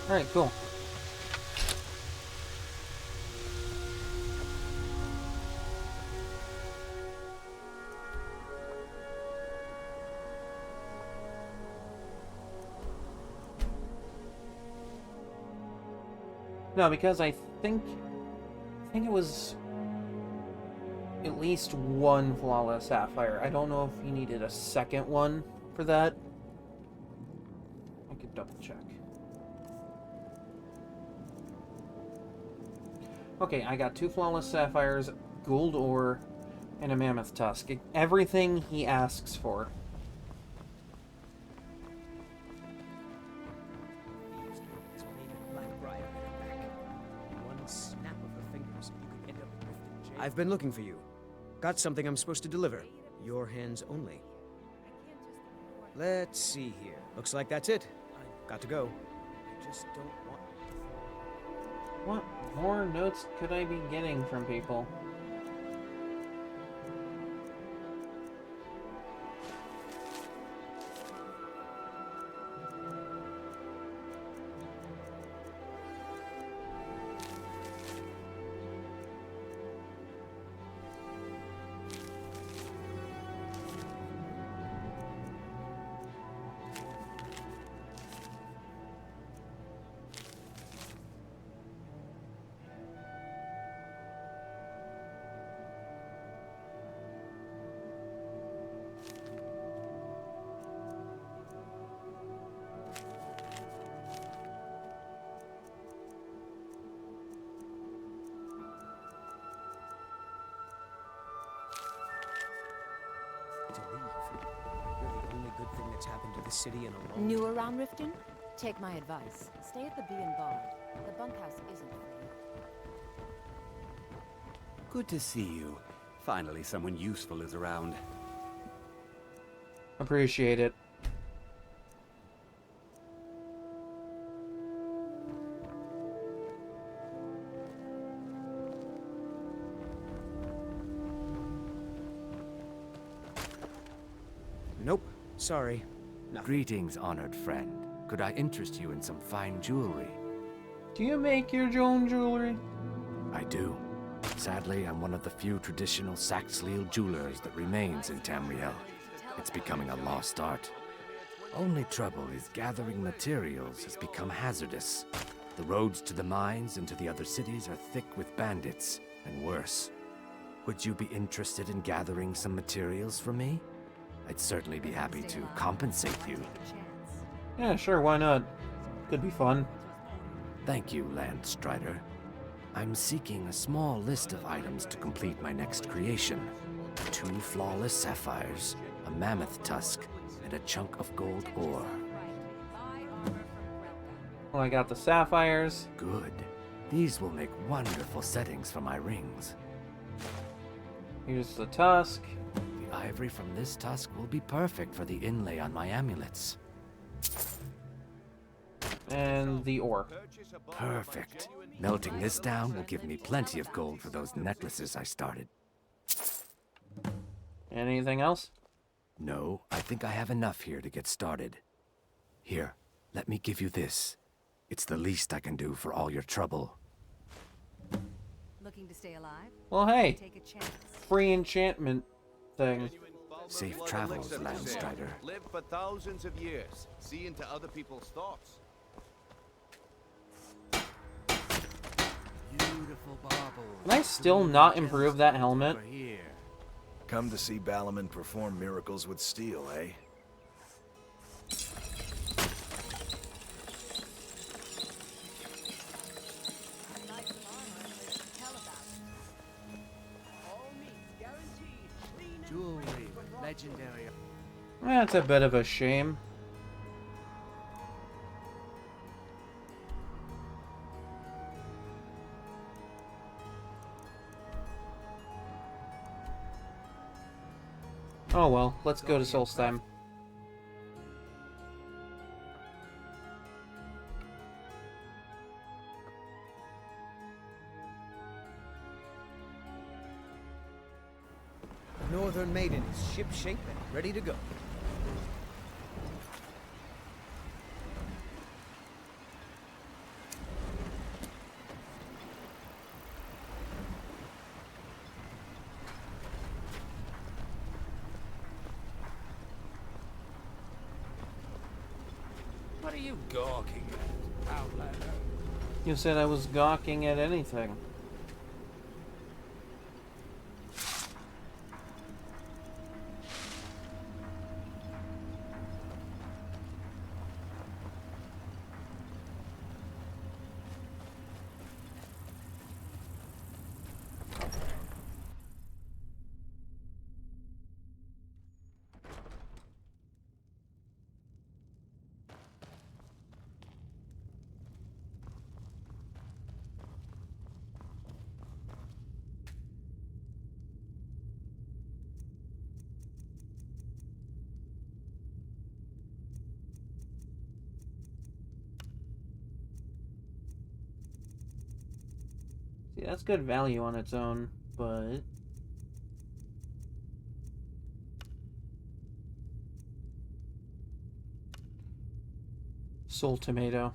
Alright, cool. No, because I think it was at least one flawless sapphire. I don't know if he needed a second one for that. I could double check. Okay, I got 2 flawless sapphires, gold ore, and a mammoth tusk. Everything he asks for. I've been looking for you. Got something I'm supposed to deliver. Your hands only. Let's see here. Looks like that's it. I've got to go. I just don't want... What more notes could I be getting from people? to leave. You're the only good thing that's happened to the city in a long New around Riften? Take my advice. Stay at the Bee and Bard. The bunkhouse isn't for you. Good to see you. Finally, someone useful is around. Appreciate it. Nope. Sorry. No. Greetings, honored friend. Could I interest you in some fine jewelry? Do you make your own jewelry? I do. Sadly, I'm one of the few traditional Saxhleel jewelers that remains in Tamriel. It's becoming a lost art. Only trouble is gathering materials has become hazardous. The roads to the mines and to the other cities are thick with bandits, and worse. Would you be interested in gathering some materials for me? I'd certainly be happy to compensate you. Yeah, sure, why not? Could be fun. Thank you, Landstrider. I'm seeking a small list of items to complete my next creation. 2 flawless sapphires, a mammoth tusk, and a chunk of gold ore. Well, I got the sapphires. Good. These will make wonderful settings for my rings. Here's the tusk. The ivory from this tusk will be perfect for the inlay on my amulets. And the ore. Perfect. Melting this down will give me plenty of gold for those necklaces I started. Anything else? No, I think I have enough here to get started. Here, let me give you this. It's the least I can do for all your trouble. Looking to stay alive? Well, hey. Take a chance. Free enchantment thing. Safe travels, Landstrider. Live for thousands of years, see into other people's thoughts. Beautiful baubles. Can I still not improve that helmet? Come to see Balaman perform miracles with steel, eh? Jewelry, legendary. That's a bit of a shame. Oh well, let's go to Solstheim. Northern Maiden is ship-shape and ready to go. What are you gawking at, Outlander? You said I was gawking at anything. See, that's good value on its own, but... Soul tomato.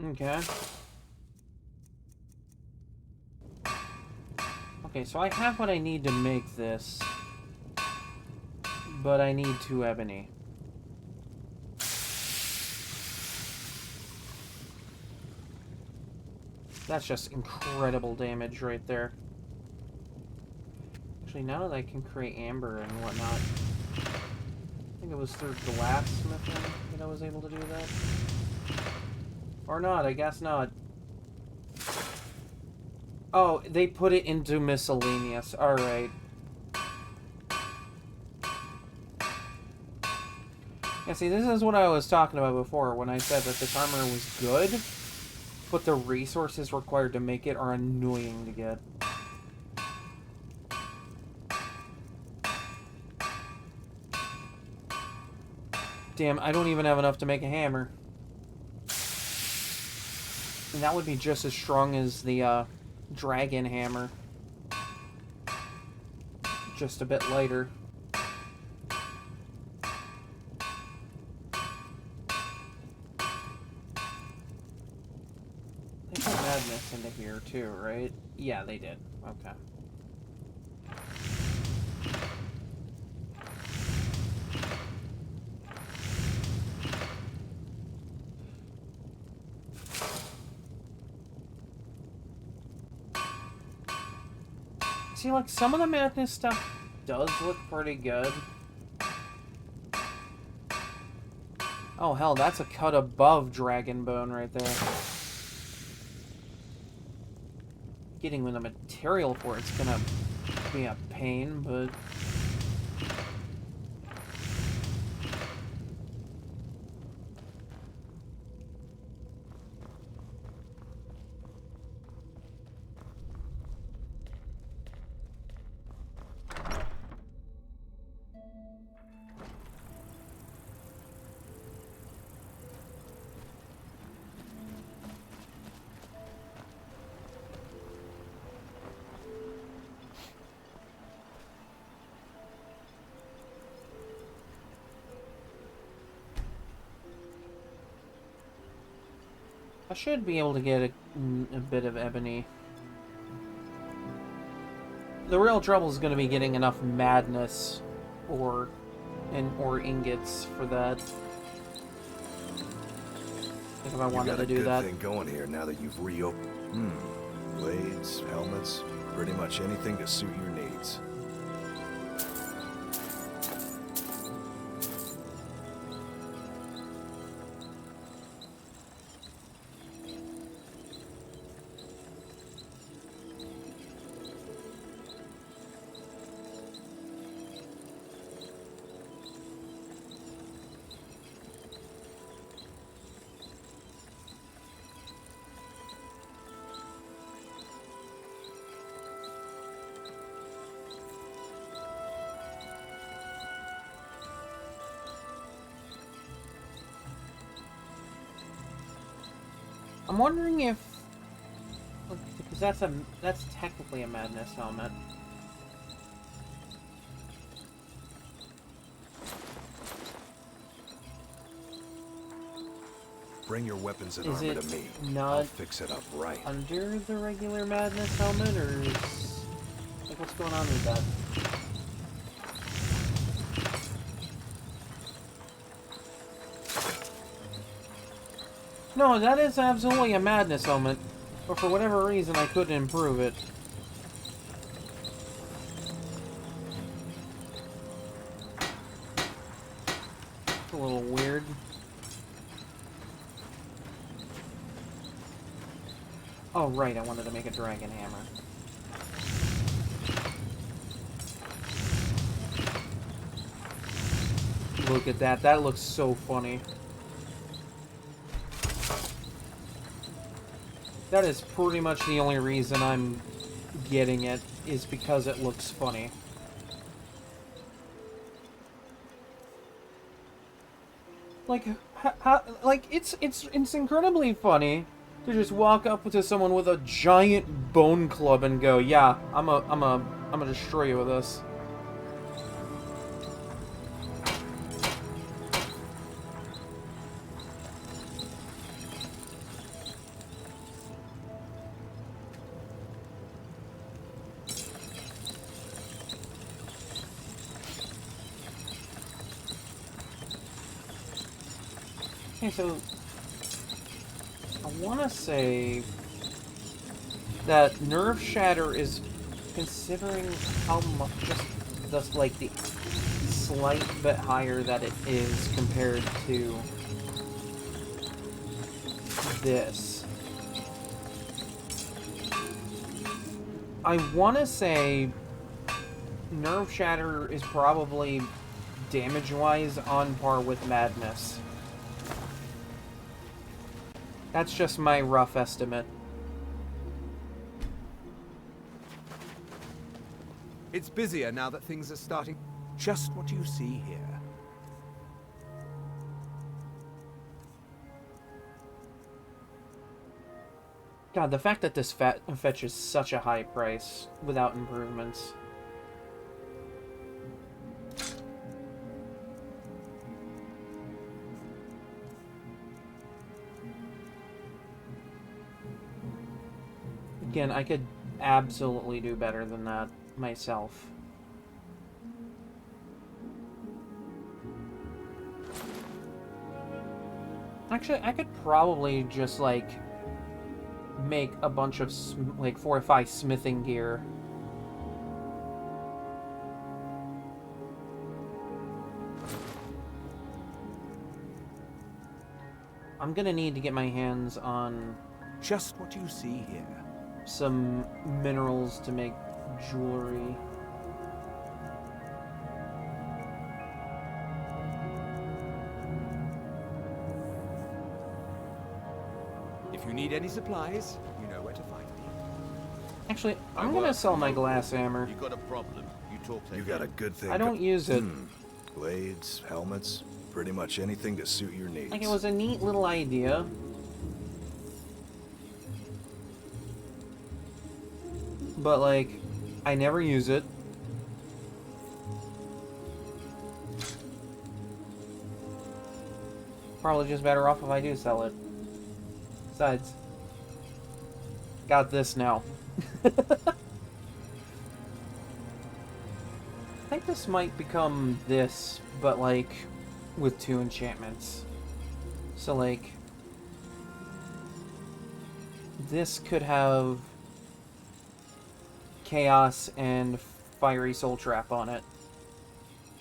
Okay. Okay, so I have what I need to make this. But I need 2 ebony. That's just incredible damage right there. Actually, now that I can create amber and whatnot, I think it was through glassmithing that I was able to do that. Or not, I guess not. Oh, they put it into miscellaneous. Alright. Yeah, see, this is what I was talking about before when I said that this armor was good, but the resources required to make it are annoying to get. Damn, I don't even have enough to make a hammer. And that would be just as strong as the, dragon hammer. Just a bit lighter. They put madness into here too, right? Yeah, they did. Okay. See, like, some of the madness stuff does look pretty good. Oh, hell, that's a cut above dragon bone right there. Getting the material for it's gonna be a pain, but... I should be able to get a bit of ebony. The real trouble is going to be getting enough madness or ingots for that. If I wanted to do that. You got a good thing going here now that you've reopened. Blades, helmets, pretty much anything to suit your needs. I'm wondering if, because that's technically a madness helmet. Bring your weapons and armor to me. I'll fix it up right. Under the regular madness helmet, or is, like, what's going on with that? No, that is absolutely a madness helmet, but for whatever reason I couldn't improve it. It's a little weird. Oh right, I wanted to make a dragon hammer. Look at that, that looks so funny. That is pretty much the only reason I'm getting it, is because it looks funny. Like, it's incredibly funny to just walk up to someone with a giant bone club and go, "Yeah, I'm gonna destroy you with this." Okay, so I want to say that Nerve Shatter is, considering how much, just like the slight bit higher that it is compared to this. I want to say Nerve Shatter is probably damage-wise on par with Madness. That's just my rough estimate. It's busier now that things are starting. Just what you see here. God, the fact that this fetches such a high price without improvements. Again, I could absolutely do better than that myself. Actually, I could probably just, like, make a bunch of, like, fortify smithing gear. I'm gonna need to get my hands on just what you see here. Some minerals to make jewelry. If you need any supplies, you know where to find me. Actually, I'm gonna sell my glass hammer. You got a problem. You talk to You got a good thing. I don't use it. Blades, helmets, pretty much anything to suit your needs. Like, it was a neat little idea. But, like, I never use it. Probably just better off if I do sell it. Besides, got this now. I think this might become this, but, like, with 2 enchantments. So, like, this could have Chaos and Fiery Soul Trap on it.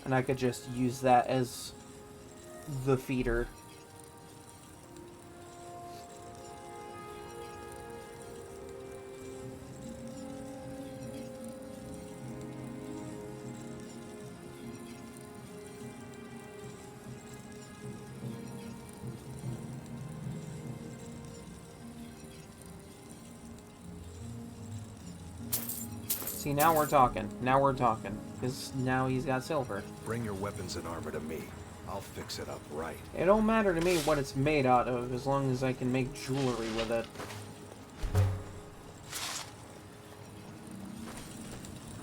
And I could just use that as the feeder. See, now we're talking. Now we're talking. Because now he's got silver. Bring your weapons and armor to me. I'll fix it up right. It don't matter to me what it's made out of, as long as I can make jewelry with it.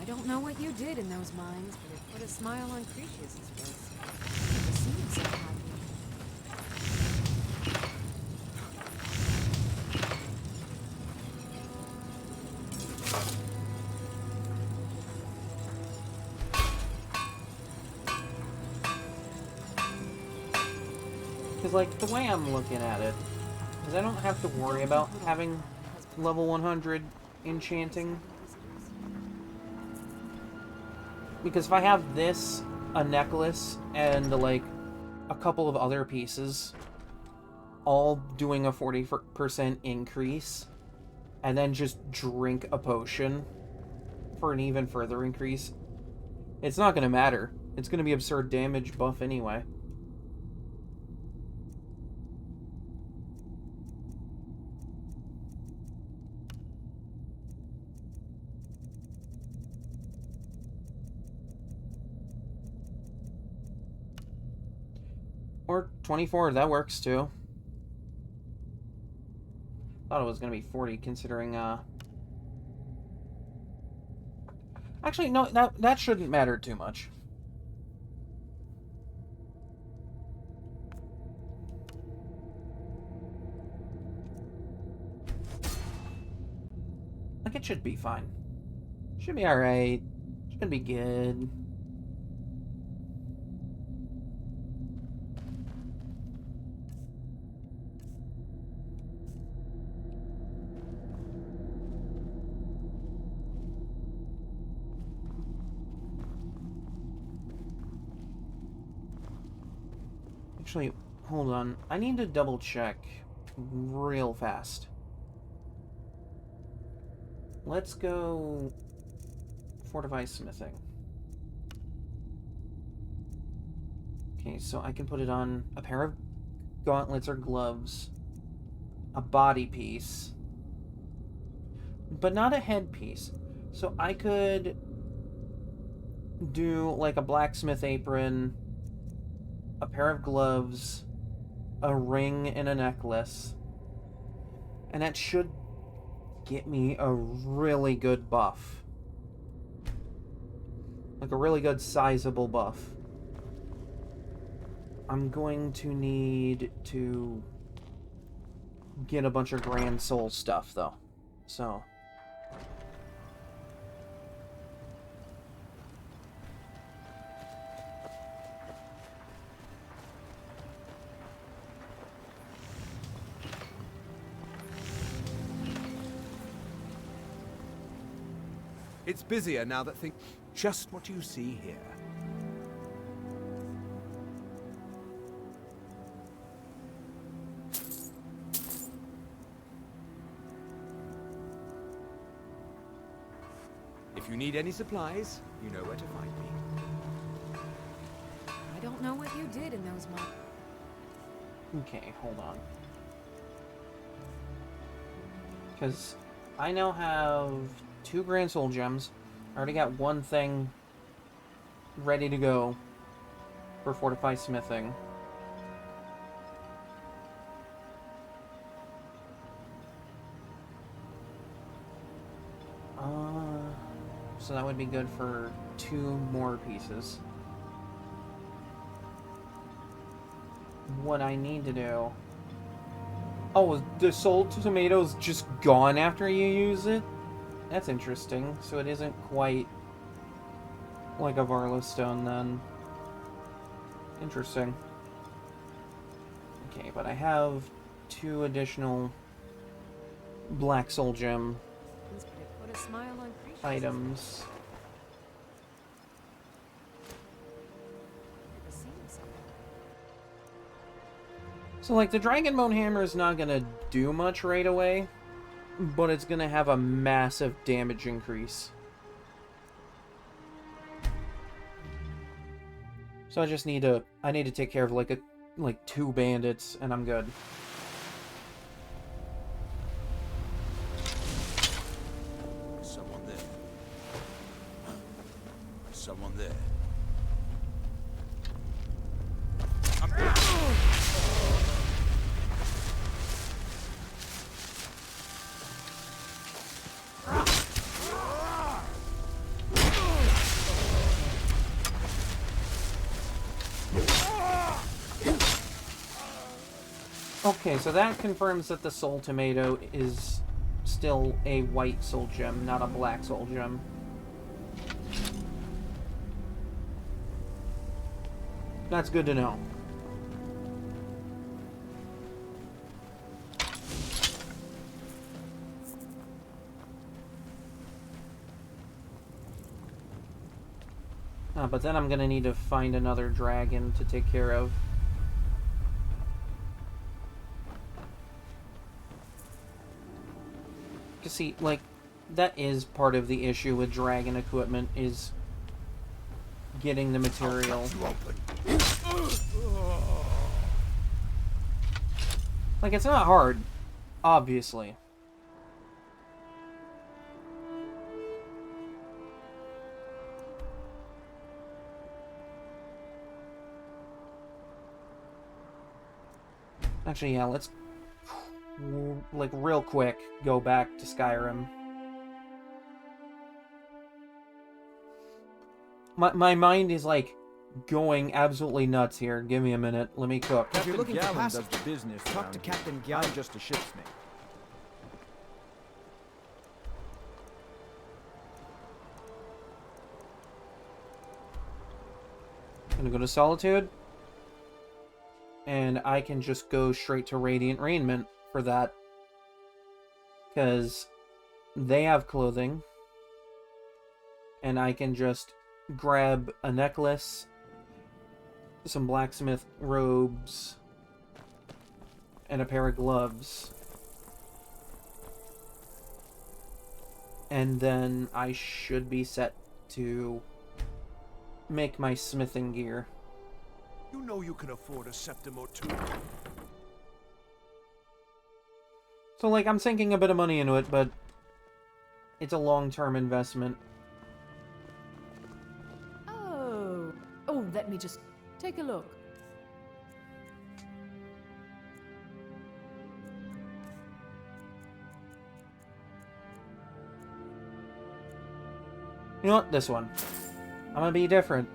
I don't know what you did in those mines, but it put a smile on Cretius's face. He never seemed so happy. Because, like, the way I'm looking at it is I don't have to worry about having level 100 enchanting. Because if I have this, a necklace, and, like, a couple of other pieces, all doing a 40% increase, and then just drink a potion for an even further increase, it's not going to matter. It's going to be absurd damage buff anyway. Or 24, that works too. Thought it was gonna be 40 considering, Actually, no, that shouldn't matter too much. Like, it should be fine. Should be alright. Should be good. Actually, hold on. I need to double check real fast. Let's go fortify smithing. Okay, so I can put it on a pair of gauntlets or gloves, a body piece, but not a headpiece. So I could do like a blacksmith apron, a pair of gloves, a ring, and a necklace. And that should get me a really good buff. Like a really good sizable buff. I'm going to need to get a bunch of Grand Soul stuff, though. So... It's busier now that things... Just what you see here. If you need any supplies, you know where to find me. I don't know what you did in those months. Okay, hold on. Because I now have 2 Grand Soul Gems. I already got one thing ready to go for Fortify Smithing. So that would be good for 2 more pieces. What I need to do... Oh, the soul tomato's just gone after you use it? That's interesting. So it isn't quite like a Varla stone then. Interesting. Okay, but I have 2 additional black soul gem Put a smile on Creature's items. Never seen something. So like the Dragon Bone Hammer is not gonna do much right away, but it's gonna have a massive damage increase. So I just need to take care of like 2 bandits and I'm good. Someone there. Someone there. Okay, so that confirms that the soul tomato is still a white soul gem, not a black soul gem. That's good to know. But then I'm gonna need to find another dragon to take care of. See, like, that is part of the issue with dragon equipment, is getting the material. Like, it's not hard, obviously. Actually, yeah, let's... like, real quick, go back to Skyrim. My mind is, like, going absolutely nuts here. Give me a minute. Let me cook. If you're looking for Gallon passage, does the business talk around to here. Captain Gallon. I'm just a shipsmate. I'm gonna go to Solitude. And I can just go straight to Radiant Raiment for that. Because they have clothing. And I can just grab a necklace some blacksmith robes, and a pair of gloves. And then I should be set to make my smithing gear. You know you can afford a septim or two. So, like, I'm sinking a bit of money into it, but it's a long-term investment. Oh. Oh, let me just take a look. You know what? This one. I'm gonna be different.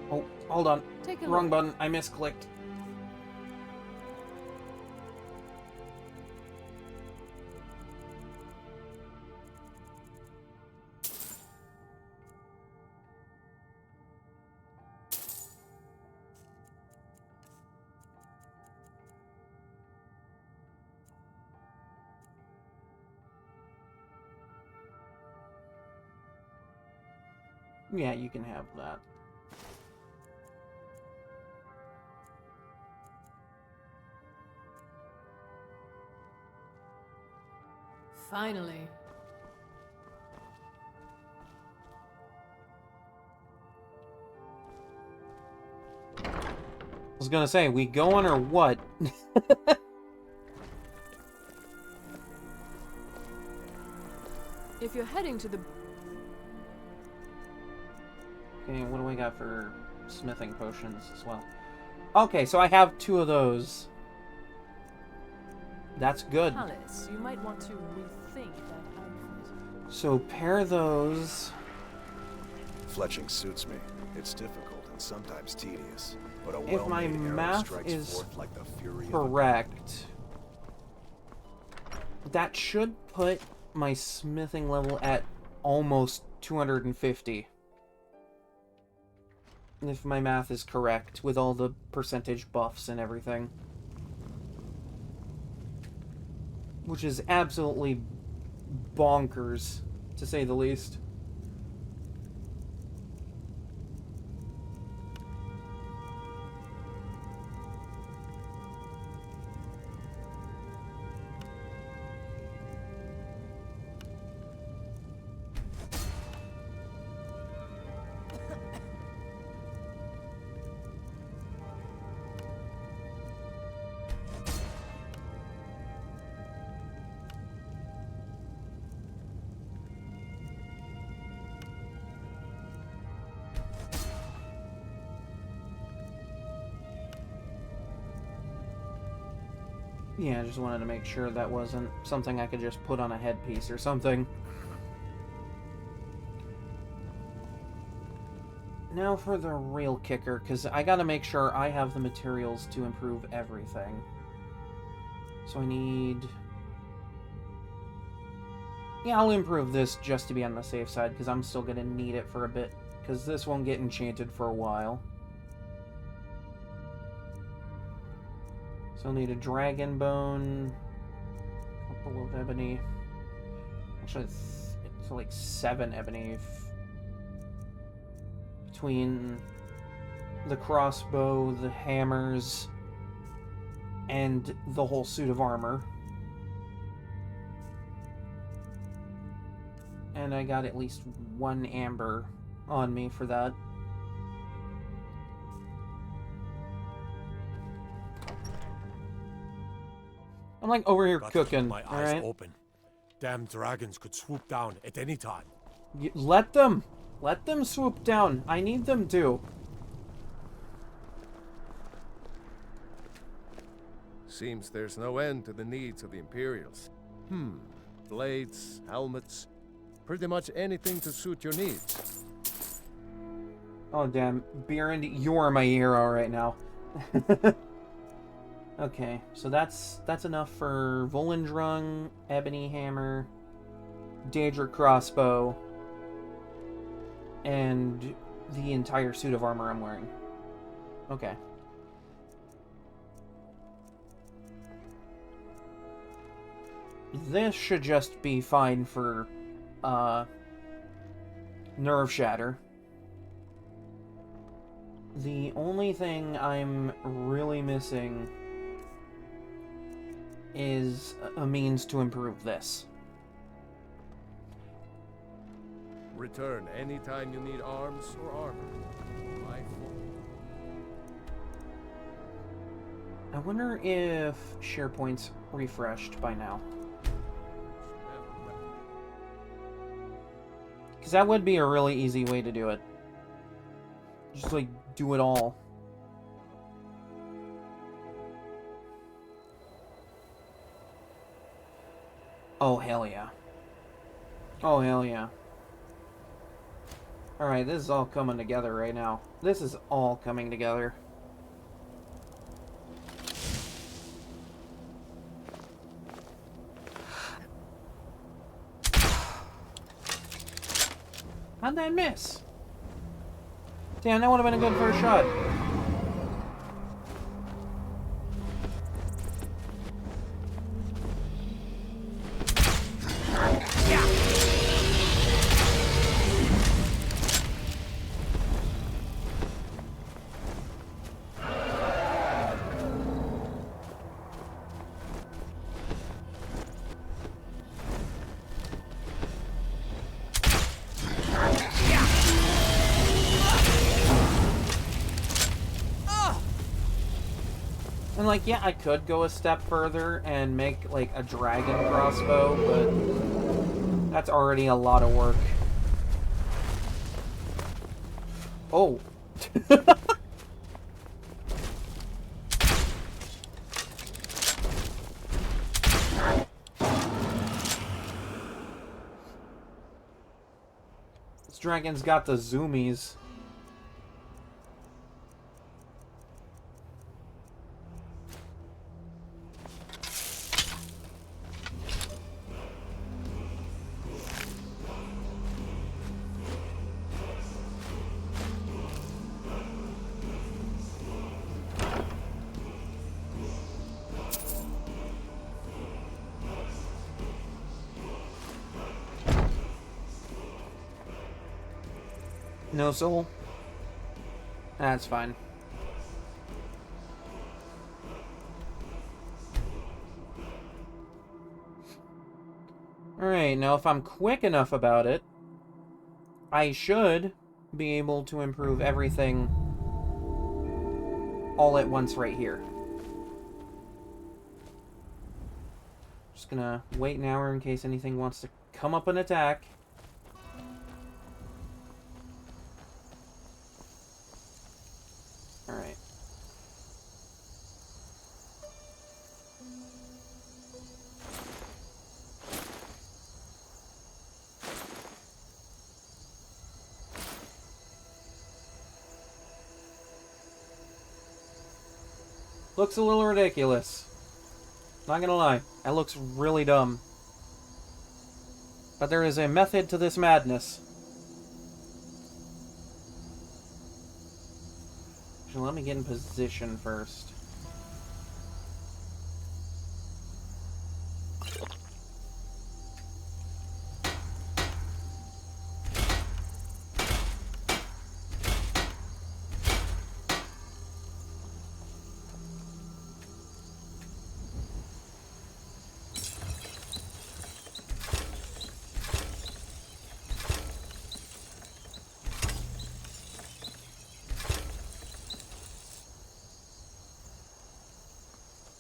Oh, hold on. Take a Wrong look. button. I misclicked. Yeah, you can have that. Finally. I was gonna say, we going or what? If you're heading to the... Okay, what do we got for smithing potions as well? Okay, so I have 2 of those. That's good. Palace, you might want to rethink that outfit. So pair those. Fletching suits me. It's difficult and sometimes tedious, but a If my well-made arrow math strikes is forth like the fury of a correct, that should put my smithing level at almost 250. If my math is correct, with all the percentage buffs and everything. Which is absolutely bonkers, to say the least. Yeah, I just wanted to make sure that wasn't something I could just put on a headpiece or something. Now for the real kicker, because I gotta make sure I have the materials to improve everything. So I need... Yeah, I'll improve this just to be on the safe side, because I'm still gonna need it for a bit, because this won't get enchanted for a while. So I'll need a dragon bone, a couple of ebony. Actually, it's like 7 ebony between the crossbow, the hammers, and the whole suit of armor. And I got at least 1 amber on me for that. I'm like over here cooking, my eyes alright? open. Damn dragons could swoop down at any time. Let them! Let them swoop down. I need them to. Seems there's no end to the needs of the Imperials. Blades, helmets, pretty much anything to suit your needs. Oh damn, Beerend, you are my hero right now. Okay, so that's enough for Volendrung, Ebony Hammer, Daedric Crossbow, and the entire suit of armor I'm wearing. Okay. This should just be fine for, Nerve Shatter. The only thing I'm really missing is a means to improve this. Return anytime you need arms or armor. I wonder if SharePoint's refreshed by now. Because that would be a really easy way to do it. Just, like, do it all. Oh, hell yeah. Oh, hell yeah. Alright, this is all coming together right now. This is all coming together. How'd that miss? Damn, that would have been a good first shot. And, like, yeah, I could go a step further and make, like, a dragon crossbow, but that's already a lot of work. Oh. This dragon's got the zoomies. No soul? That's fine. Alright, now if I'm quick enough about it, I should be able to improve everything all at once right here. Just gonna wait an hour in case anything wants to come up and attack. Alright. Looks a little ridiculous. Not gonna lie. That looks really dumb. But there is a method to this madness. Let me get in position first.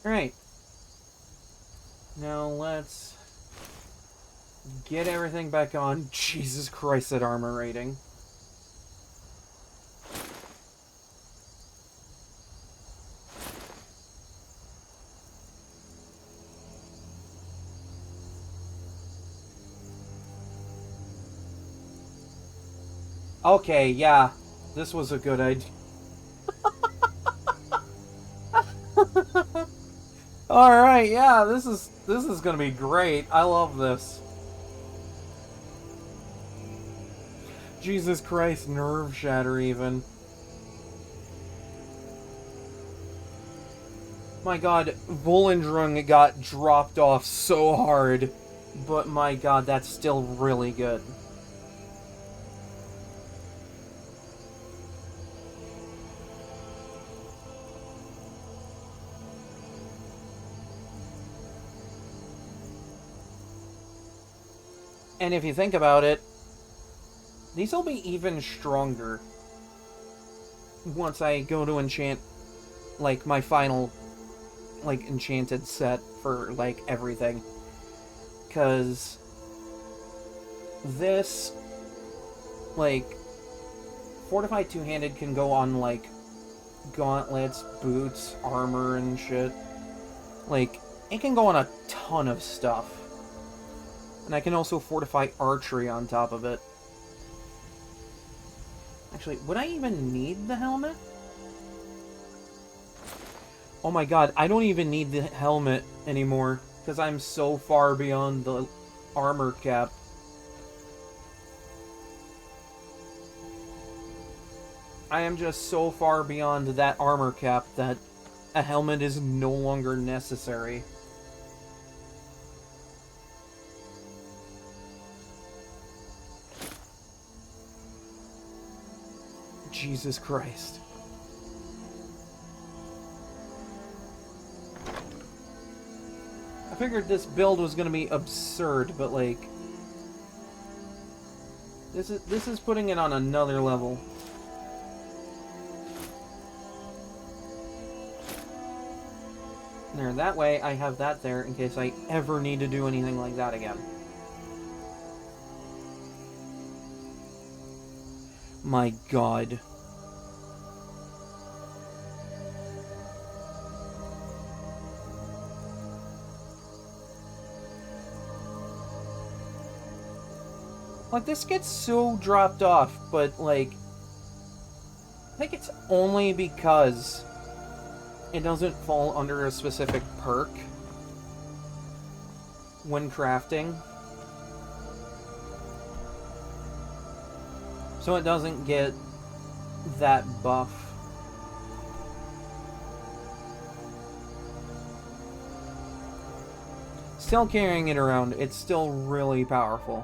Alright. Now let's get everything back on. Jesus Christ, that armor rating. Okay, yeah. This was a good idea. Alright, yeah, this is gonna be great. I love this. Jesus Christ, nerve shatter even. My god, Volendrung got dropped off so hard, but my god, that's still really good. And if you think about it, these will be even stronger once I go to enchant, like, my final, like, enchanted set for, like, everything. Because this, like, fortified two-handed can go on, like, gauntlets, boots, armor, and shit. Like, it can go on a ton of stuff. And I can also fortify archery on top of it. Actually, would I even need the helmet? Oh my god, I don't even need the helmet anymore, because I'm so far beyond the armor cap. I am just so far beyond that armor cap that a helmet is no longer necessary. Jesus Christ. I figured this build was gonna be absurd, but like this is putting it on another level. There, that way I have that there in case I ever need to do anything like that again. My god. Like, this gets so dropped off, but, like, I think it's only because it doesn't fall under a specific perk when crafting. So it doesn't get that buff. Still carrying it around, it's still really powerful.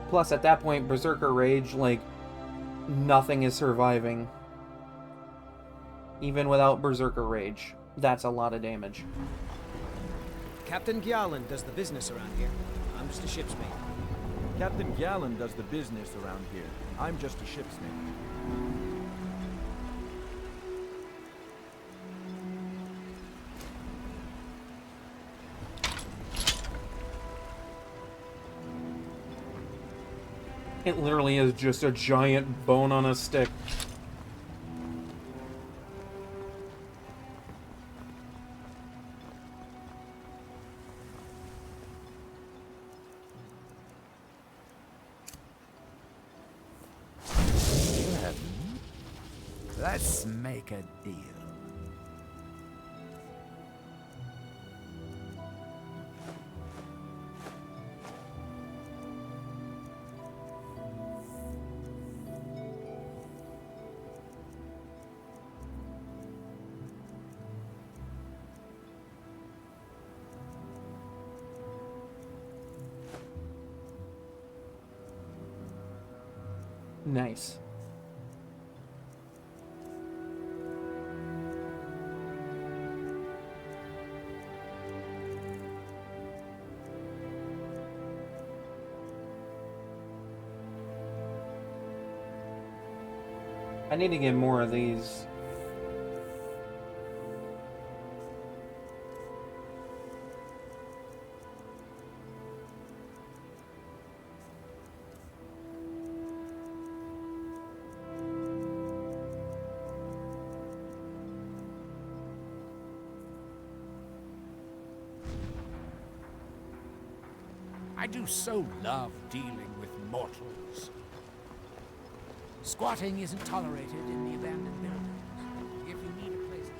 Plus, at that point, Berserker Rage, like, nothing is surviving. Even without Berserker Rage. That's a lot of damage. Captain Gjallan does the business around here. I'm just a ship's mate. Captain Gjallan does the business around here. I'm just a ship's mate. It literally is just a giant bone on a stick. Let's make a deal. Nice. I need to get more of these. I do so love dealing with mortals. Squatting isn't tolerated in the abandoned buildings. If you need a place...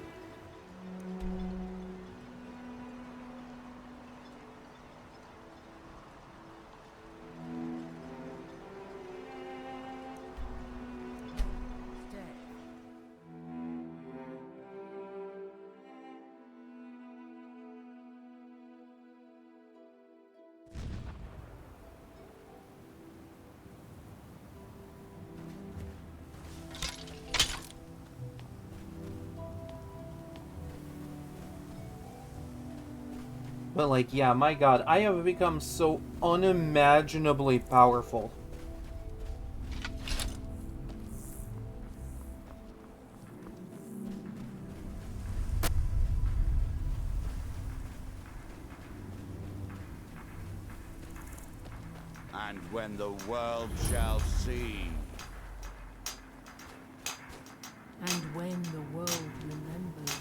But, like, yeah, my god, I have become so unimaginably powerful. And when the world shall see. And when the world remembers.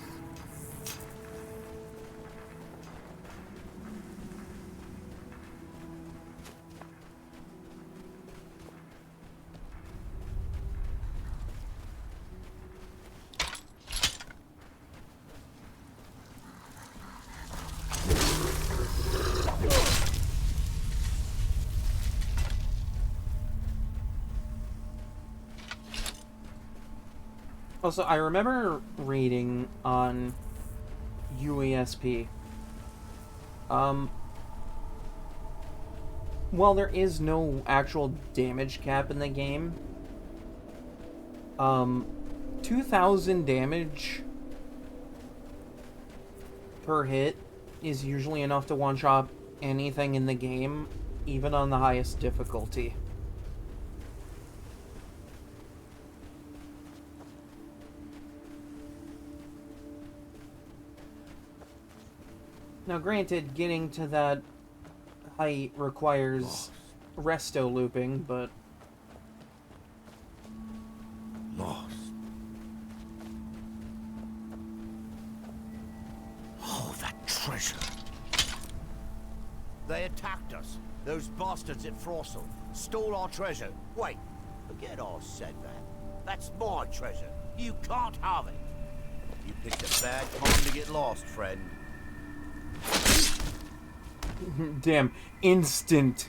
Also, I remember reading on UESP, while there is no actual damage cap in the game, 2,000 damage per hit is usually enough to one-shot anything in the game, even on the highest difficulty. Now, granted, getting to that height requires resto looping, but... Lost. Oh, that treasure. They attacked us. Those bastards at Frossel stole our treasure. Wait, forget I said that. That's my treasure. You can't have it. You picked a bad time to get lost, friend. Damn, instant.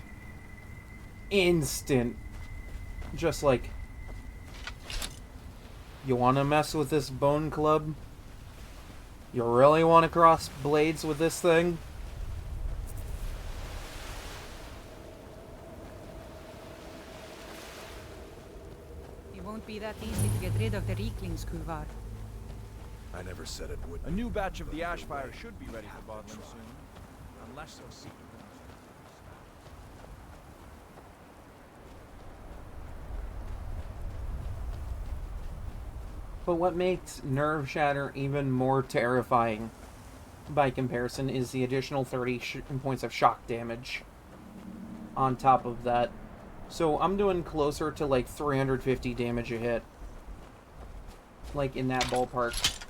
Just like, you want to mess with this bone club? You really want to cross blades with this thing? It won't be that easy to get rid of the Reeklings, Kulvar. I never said it would. A new batch of the Ashfire should be ready for bottling soon. Unless those secret ones. But what makes Nerve Shatter even more terrifying by comparison is the additional 30 points of shock damage on top of that. So I'm doing closer to like 350 damage a hit. Like in that ballpark.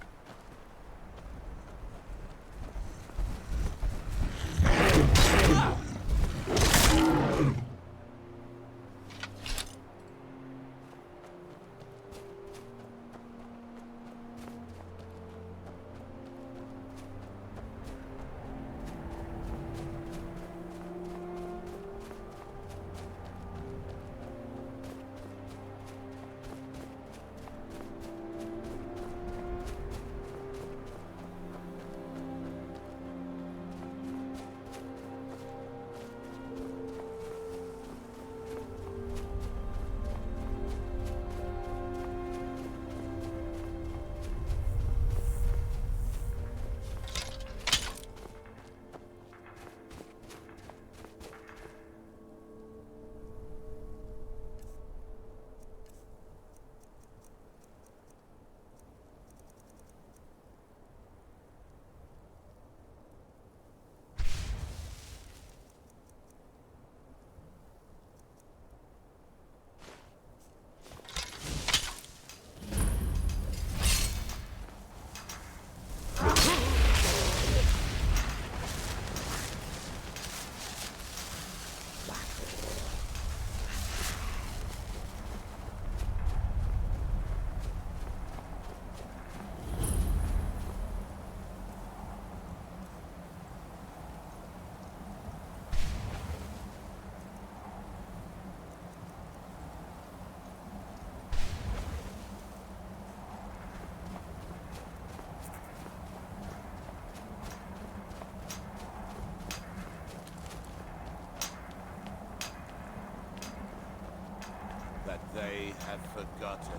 They have forgotten.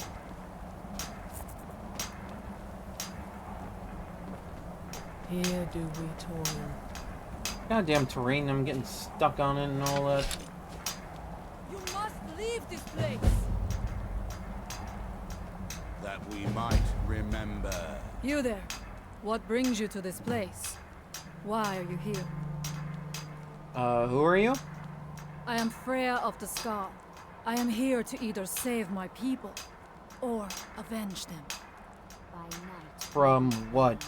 Here do we toil. Goddamn terrain, I'm getting stuck on it and all that. You must leave this place! That we might remember. You there. What brings you to this place? Why are you here? Who are you? I am Freya of the Scar. I am here to either save my people or avenge them. From what?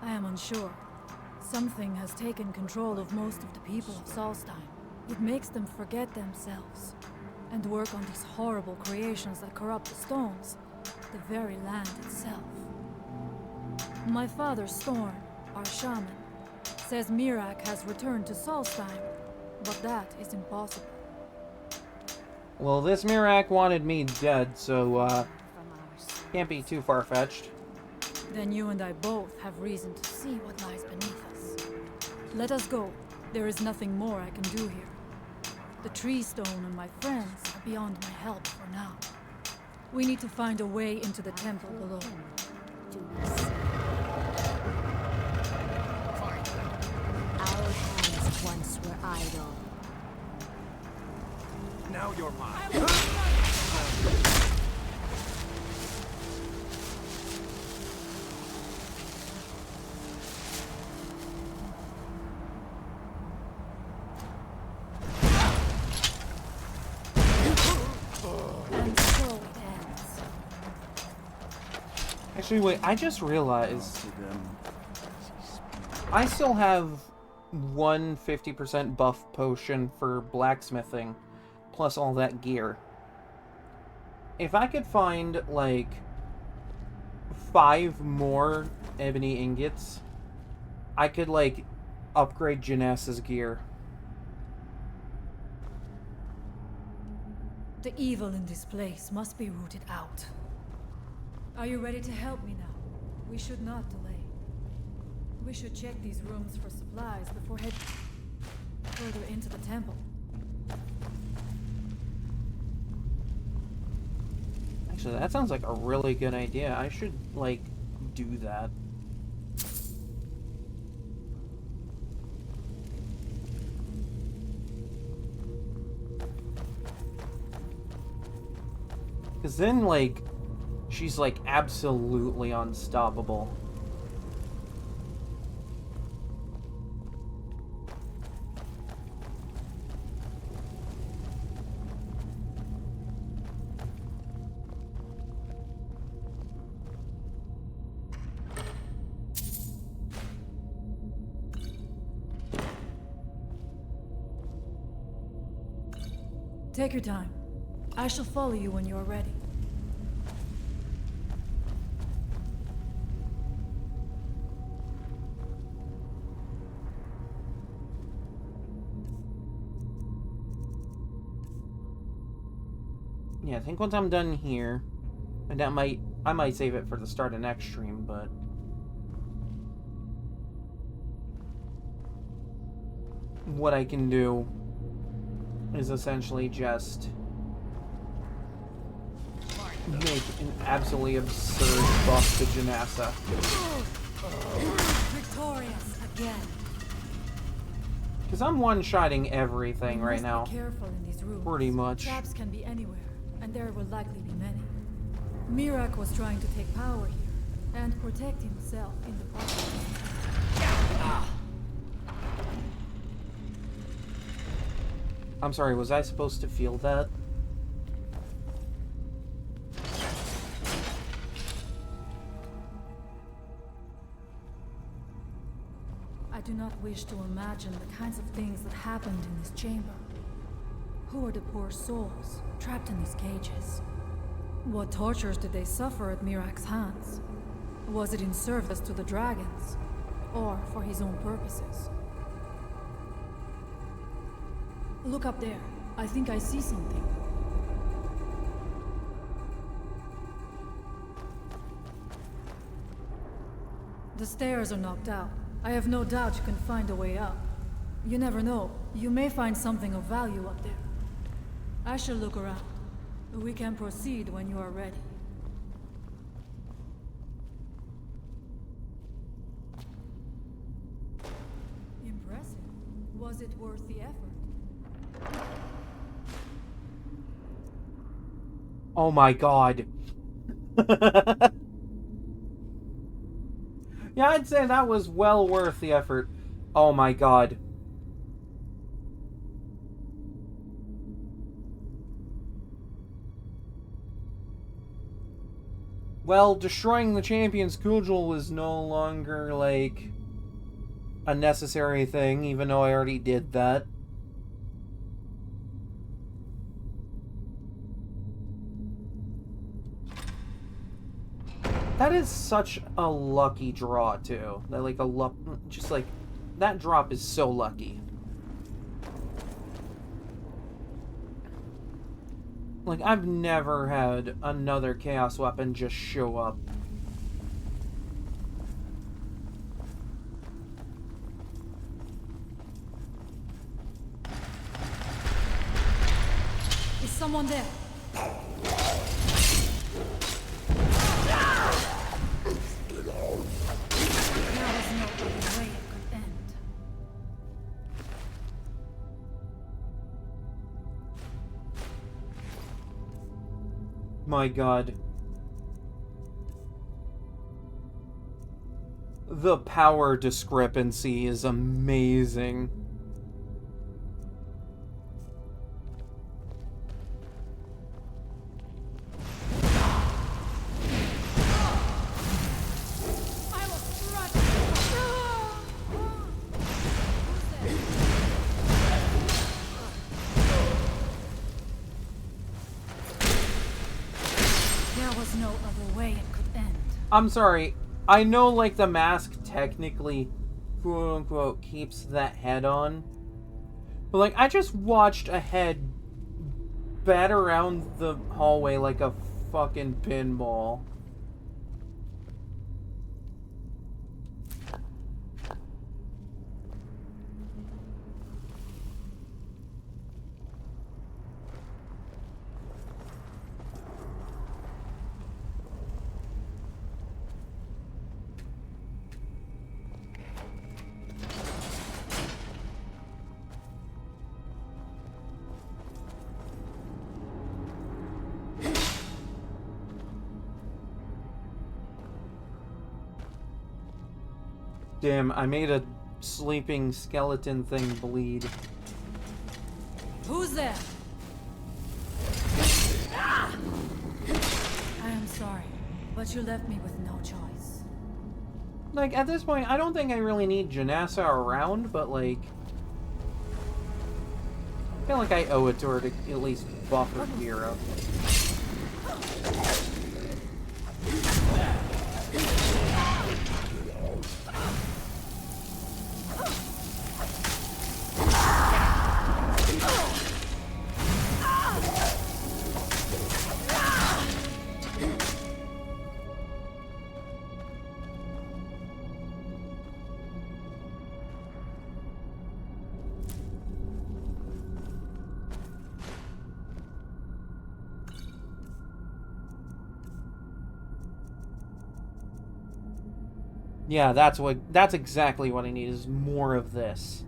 I am unsure. Something has taken control of most of the people of Solstheim. It makes them forget themselves and work on these horrible creations that corrupt the stones, the very land itself. My father, Storm, our shaman, says Mirak has returned to Solstheim, but that is impossible. Well, this Mirak wanted me dead, so, can't be too far-fetched. Then you and I both have reason to see what lies beneath us. Let us go. There is nothing more I can do here. The tree stone and my friends are beyond my help for now. We need to find a way into the temple below. Our hands once were idle. Now you're mine. And so it ends. Actually, wait, I just realized I still have one 50% buff potion for blacksmithing, plus all that gear. If I could find, like, 5 more ebony ingots, I could, like, upgrade Janessa's gear. The evil in this place must be rooted out. Are you ready to help me now? We should not delay. We should check these rooms for supplies before heading further into the temple. Actually, that sounds like a really good idea. I should, like, do that. Because then, like, she's, like, absolutely unstoppable. Take your time. I shall follow you when you are ready. Yeah, I think once I'm done here, and I might save it for the start of next stream, but what I can do is essentially just make an absolutely absurd buff to Janessa. Victorious again. Because I'm one-shotting everything right now. Be careful in these rooms. Pretty much. Traps can be anywhere, and there will likely be many. Mirak was trying to take power here and protect himself in the process. I'm sorry, was I supposed to feel that? I do not wish to imagine the kinds of things that happened in this chamber. Who are the poor souls trapped in these cages? What tortures did they suffer at Mirak's hands? Was it in service to the dragons, or for his own purposes? Look up there. I think I see something. The stairs are knocked out. I have no doubt you can find a way up. You never know. You may find something of value up there. I shall look around. We can proceed when you are ready. Was it worth the effort? Oh my god. Yeah, I'd say that was well worth the effort. Oh my god. Well, destroying the champion's cudgel is no longer, like, a necessary thing, even though I already did that. That is such a lucky draw, too. That, like, just, like, that drop is so lucky. Like, I've never had another chaos weapon just show up. Is someone there? My god. The power discrepancy is amazing. I'm sorry, I know, like, the mask technically, quote-unquote, keeps that head on. But, like, I just watched a head bat around the hallway like a fucking pinball. Damn, I made a sleeping skeleton thing bleed. Who's there? I am sorry, but you left me with no choice. Like, at this point, I don't think I really need Janassa around, but, like, I feel like I owe it to her to at least buff her gear up. Yeah, that's exactly what I need, is more of this.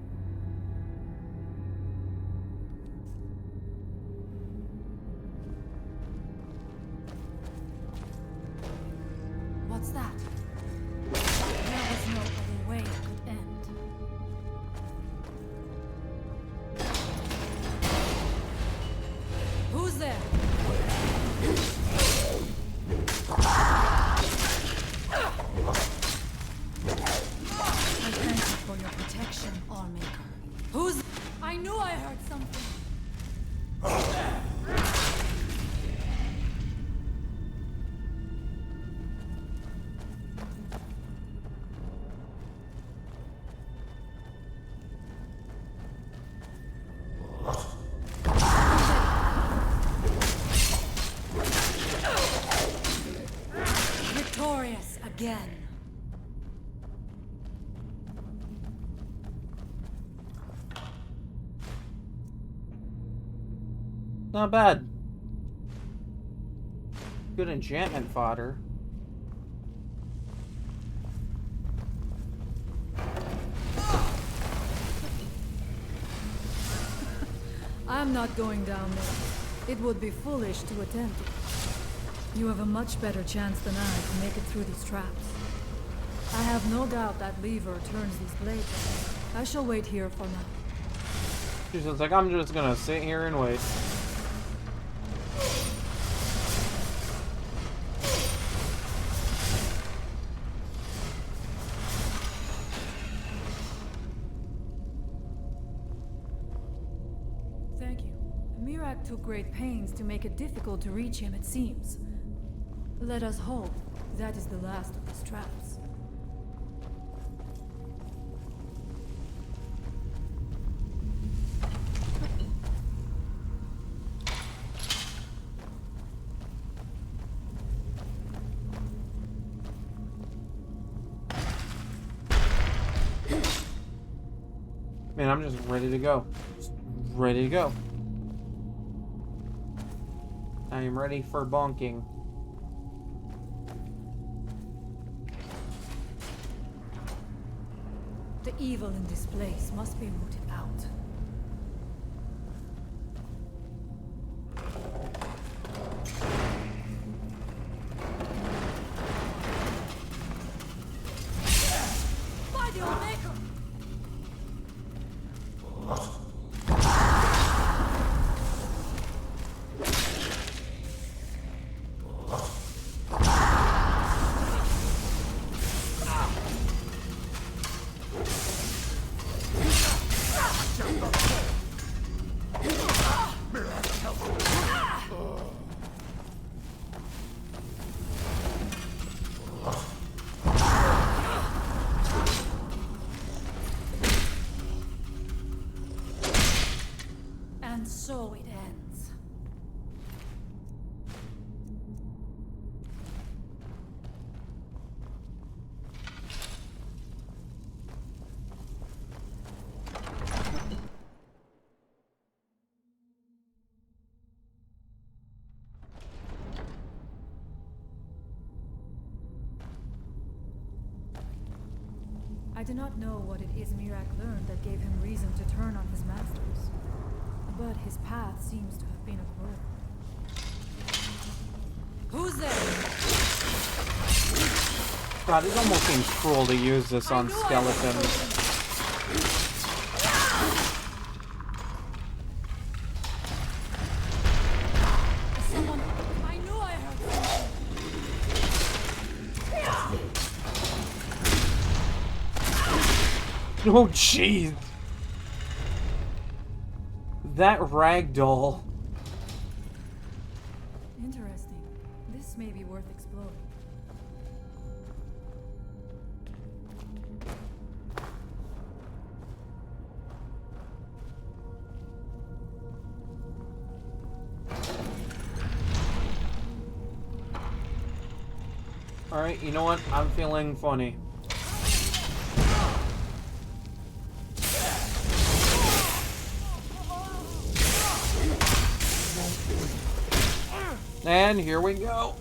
What's that? There was no other way it could end. Who's there? I thank you for your protection, Allmaker. Who's... I knew I heard something. Victorious again. Not bad. Good enchantment fodder. I'm not going down there. It would be foolish to attempt it. You have a much better chance than I to make it through these traps. I have no doubt that lever turns these blades. I shall wait here for now. She's just like, I'm just gonna sit here and wait. Thank you. Mirak took great pains to make it difficult to reach him, it seems. Let us hope that is the last of these traps. Man, I'm just ready to go. Just ready to go. I am ready for bonking. The evil in this place must be rooted out. By the Old Maker! And so it ends. I do not know what it is Mirak learned that gave him reason to turn on his masters. But his path seems to have been a road. Who's there? God, it almost seems cruel to use this on skeletons. Someone... I knew I heard something. Oh, jeez. That ragdoll. Interesting. This may be worth exploring. Alright, you know what? I'm feeling funny. And here we go.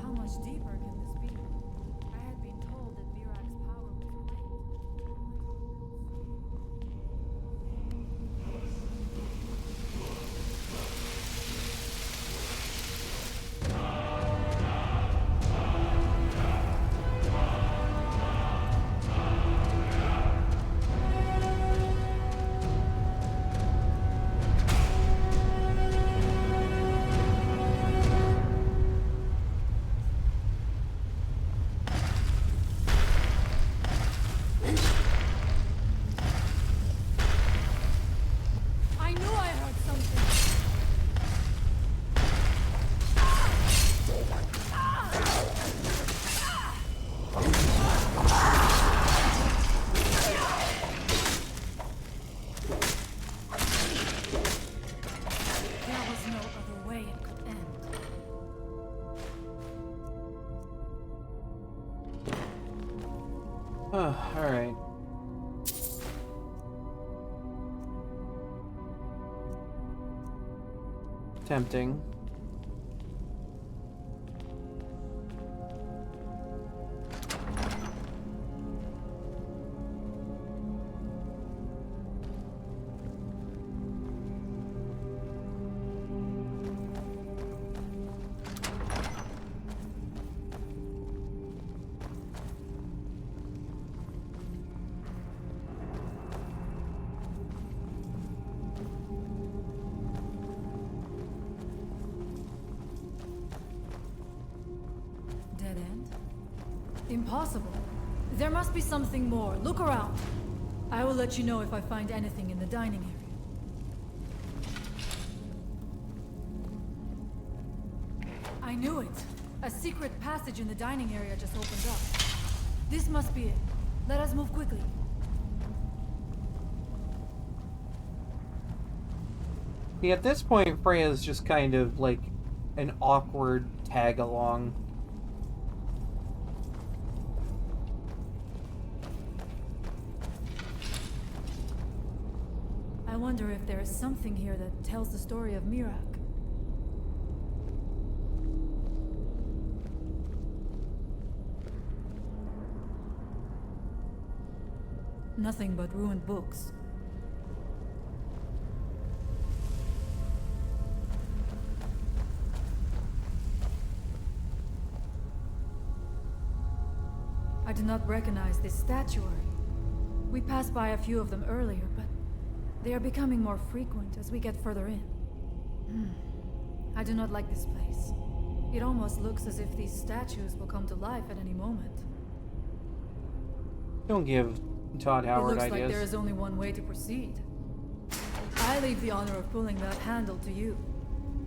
How much deeper can this be? I had been told that Mirak's power was I knew I heard something. There was no other way it could end. Alright. Tempting. Impossible. There must be something more. Look around. I will let you know if I find anything in the dining area. I knew it. A secret passage in the dining area just opened up. This must be it. Let us move quickly. See, at this point, Freya's just kind of like an awkward tag-along. I wonder if there is something here that tells the story of Mirak. Nothing but ruined books. I do not recognize this statuary. We passed by a few of them earlier, but they are becoming more frequent as we get further in. I do not like this place. It almost looks as if these statues will come to life at any moment. Don't give Todd Howard It looks ideas. like there is only one way to proceed. I leave the honor of pulling that handle to you.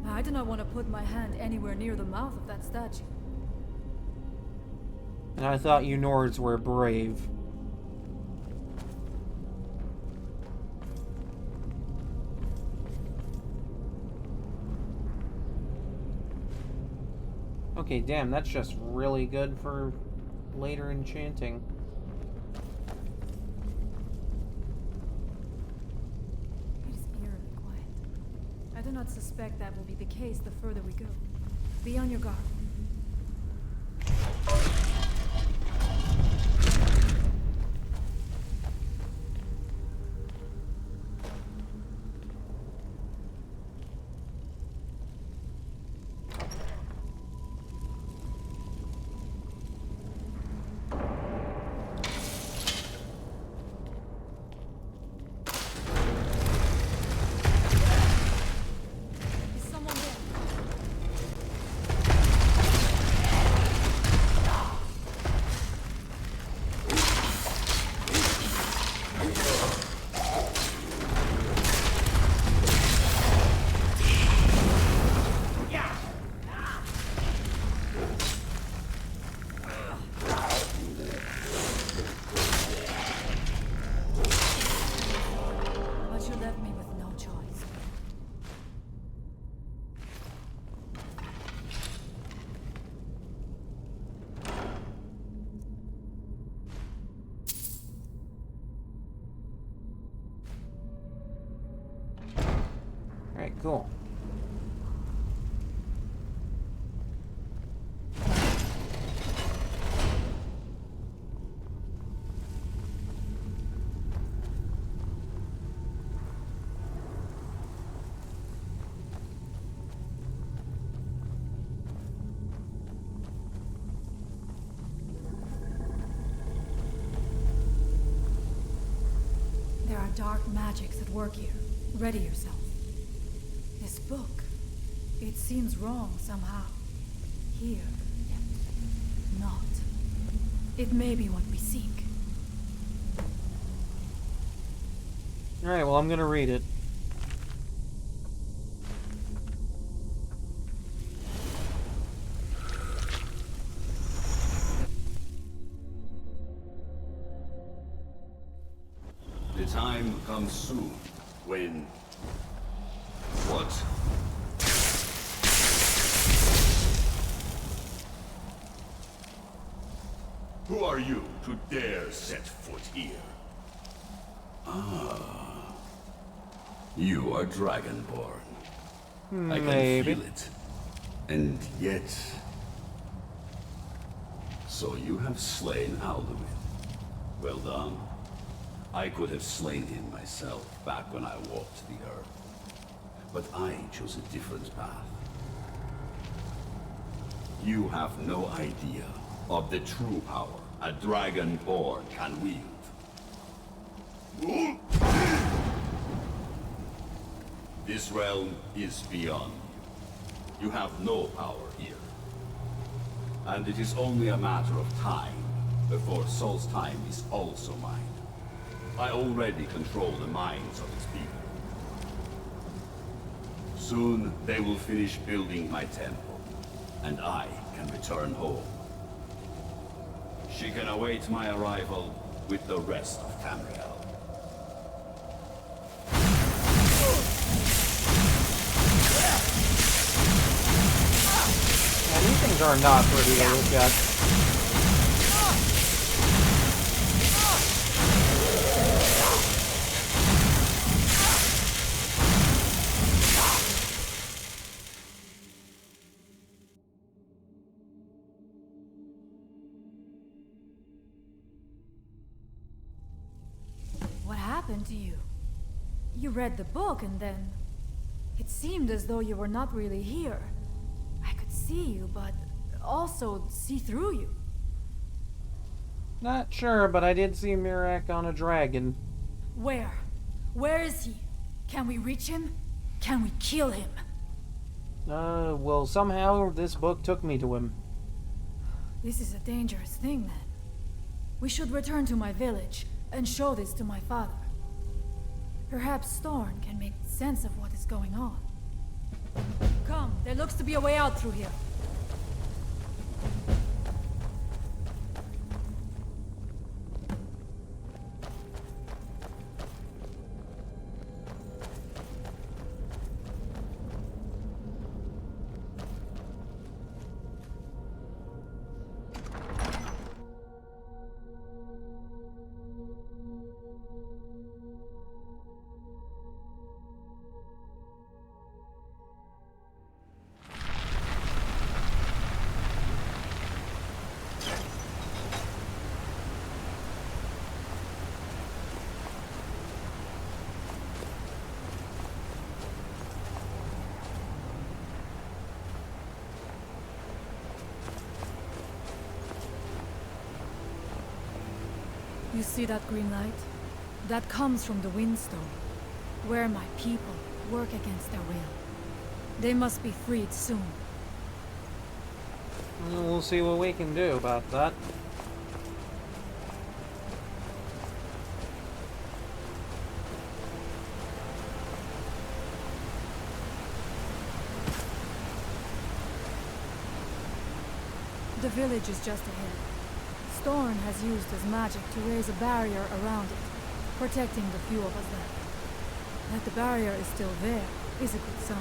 I do not want to put my hand anywhere near the mouth of that statue. And I thought you Nords were brave. Okay, damn, that's just really good for later enchanting. It is eerily quiet. I do not suspect that will be the case the further we go. Be on your guard. Alright, cool. There are dark magics at work here. Ready yourself. This book, it seems wrong somehow. Here, yet not. It may be what we seek. Alright, well, I'm gonna read it. The time comes soon when... What? Who are you to dare set foot here? Ah. You are Dragonborn. I can Maybe. feel it. And yet... So you have slain Alduin. Well done. I could have slain him myself back when I walked the earth. But I chose a different path. You have no idea of the true power a Dragonborn can wield. This realm is beyond you. You have no power here. And it is only a matter of time before Solstheim is also mine. I already control the minds of its people. Soon they will finish building my temple, and I can return home. She can await my arrival with the rest of Tamriel. Yeah, these things are not pretty to look at. What happened to you? You read the book and then... It seemed as though you were not really here. I could see you, but also see through you. Not sure, but I did see Mirak on a dragon. Where? Where is he? Can we reach him? Can we kill him? Well, somehow this book took me to him. This is a dangerous thing, then. We should return to my village and show this to my father. Perhaps Storn can make sense of what is going on. Come, there looks to be a way out through here. You see that green light? That comes from the Windstone, where my people work against their will. They must be freed soon. We'll see what we can do about that. The village is just ahead. Storn has used his magic to raise a barrier around it, protecting the few of us left. That the barrier is still there is a good sign.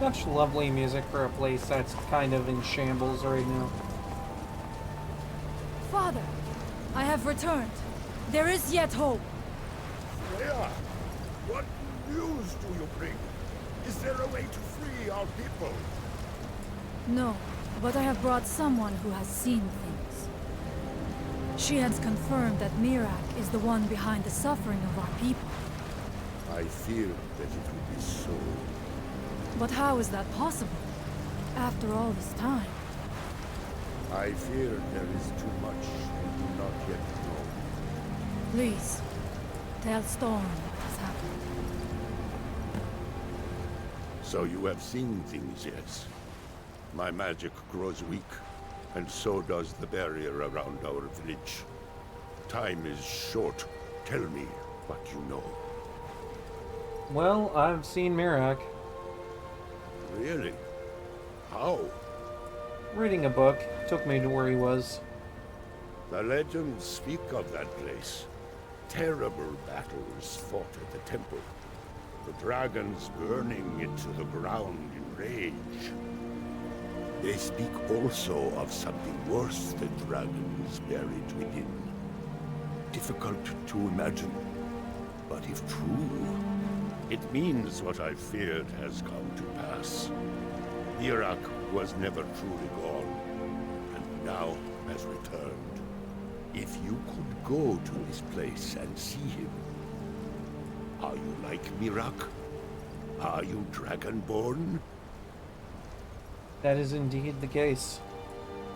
Such lovely music for a place that's kind of in shambles right now. Father, I have returned. There is yet hope. Freya, what news do you bring? Is there a way to free our people? No, but I have brought someone who has seen things. She has confirmed that Mirak is the one behind the suffering of our people. I feared that it would be so. But how is that possible? After all this time? I fear there is too much we do not yet know. Please, tell Storm what has happened. So you have seen things, yes? My magic grows weak, and so does the barrier around our village. Time is short. Tell me what you know. Well, I've seen Mirak. Really? How? Reading a book took me to where he was. The legends speak of that place. Terrible battles fought at the temple. The dragons burning it to the ground in rage. They speak also of something worse than dragons buried within. Difficult to imagine, but if true, it means what I feared has come to pass. Mirak was never truly gone, and now has returned. If you could go to his place and see him. Are you like Mirak? Are you Dragonborn? That is indeed the case.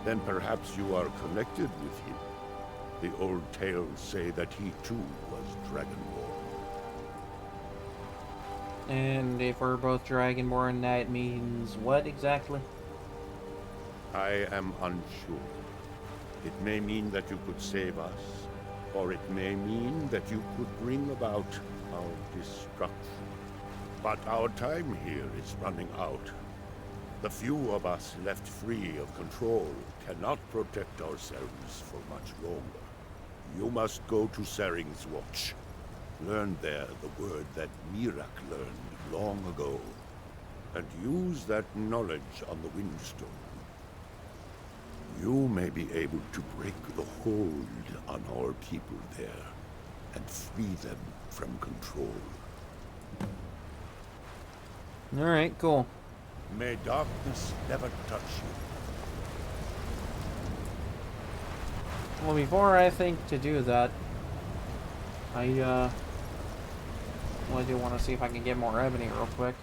Then perhaps you are connected with him. The old tales say that he too was Dragonborn. And if we're both Dragonborn, that means what exactly? I am unsure. It may mean that you could save us, or it may mean that you could bring about our destruction. But our time here is running out. The few of us left free of control cannot protect ourselves for much longer. You must go to Sering's Watch. Learn there the word that Mirak learned long ago, and use that knowledge on the Windstone. You may be able to break the hold on our people there, and free them from control. Alright, cool. May darkness never touch you. Well, before I think to do that, I do want to see if I can get more ebony real quick.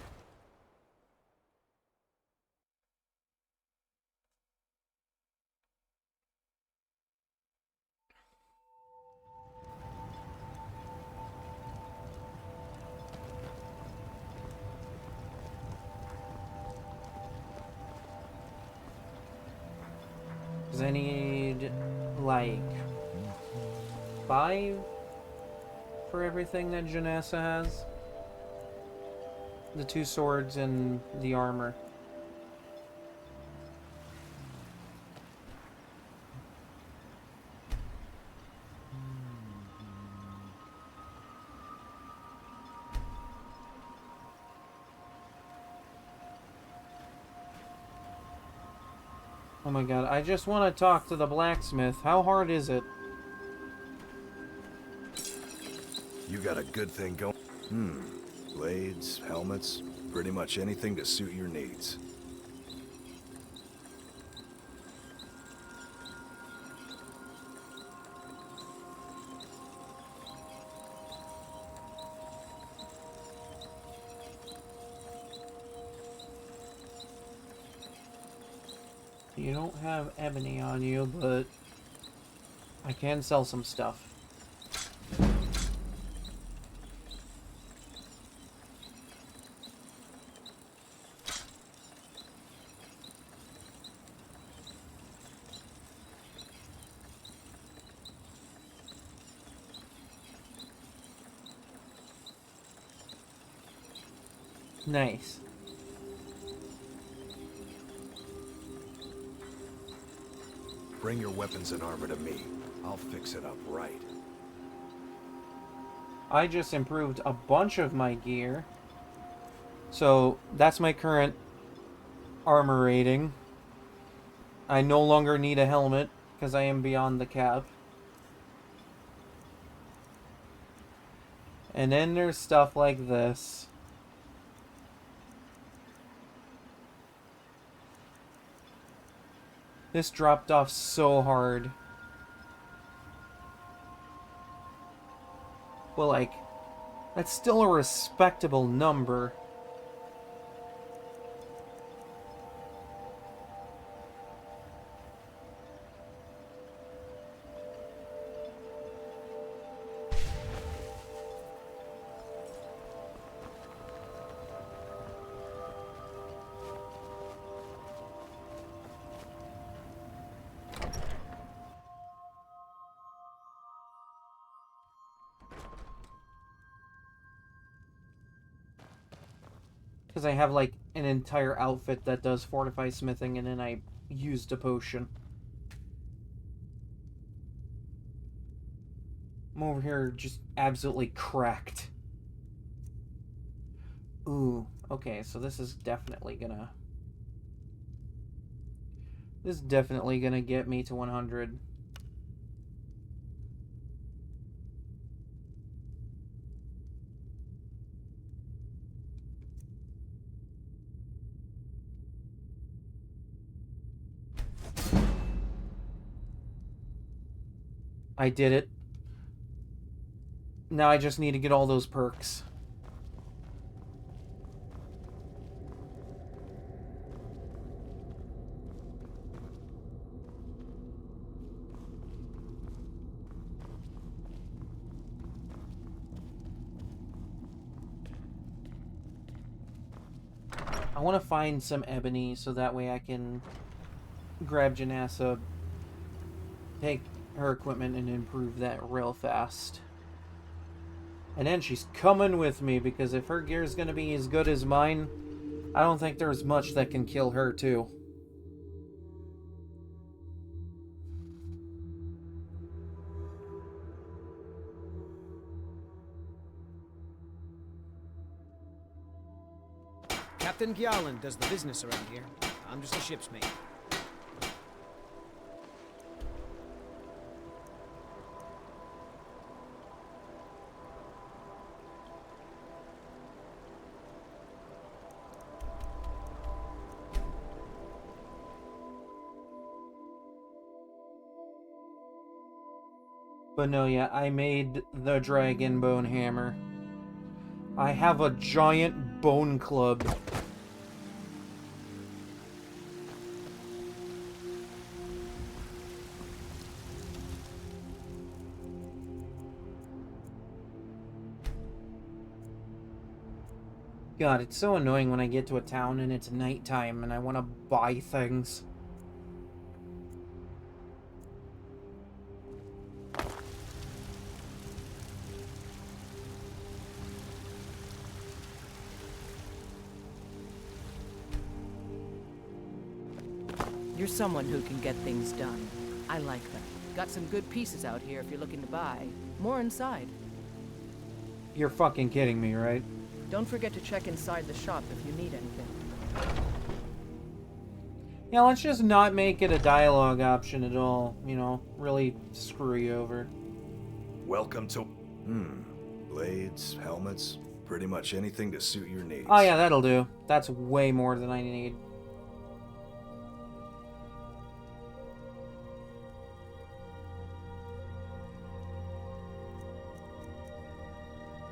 Because I need, like, 5 for everything that Janessa has. The 2 swords and the armor. Oh my god, I just want to talk to the blacksmith. How hard is it? You got a good thing going. Blades, helmets, pretty much anything to suit your needs. You don't have ebony on you, but I can sell some stuff. Nice. Bring your weapons and armor to me. I'll fix it up right. I just improved a bunch of my gear. So, that's my current armor rating. I no longer need a helmet, because I am beyond the cap. And then there's stuff like this. This dropped off so hard. Well, like, that's still a respectable number. Because I have, like, an entire outfit that does fortify smithing, and then I used a potion. I'm over here just absolutely cracked. Ooh, okay, so this is definitely gonna... This is definitely gonna get me to 100. I did it. Now I just need to get all those perks. I want to find some ebony so that way I can grab Janassa, take her equipment, and improve that real fast. And then she's coming with me, because if her gear's going to be as good as mine, I don't think there's much that can kill her too. Captain Gjalland does the business around here. I'm just a ship's mate. But no, yeah, I made the dragon bone hammer. I have a giant bone club. God, it's so annoying when I get to a town and it's nighttime and I want to buy things. You're someone who can get things done. I like that. Got some good pieces out here if you're looking to buy. More inside. You're fucking kidding me, right? Don't forget to check inside the shop if you need anything. Yeah, let's just not make it a dialogue option at all. You know, really screw you over. Welcome to... Blades, helmets, pretty much anything to suit your needs. Oh yeah, that'll do. That's way more than I need.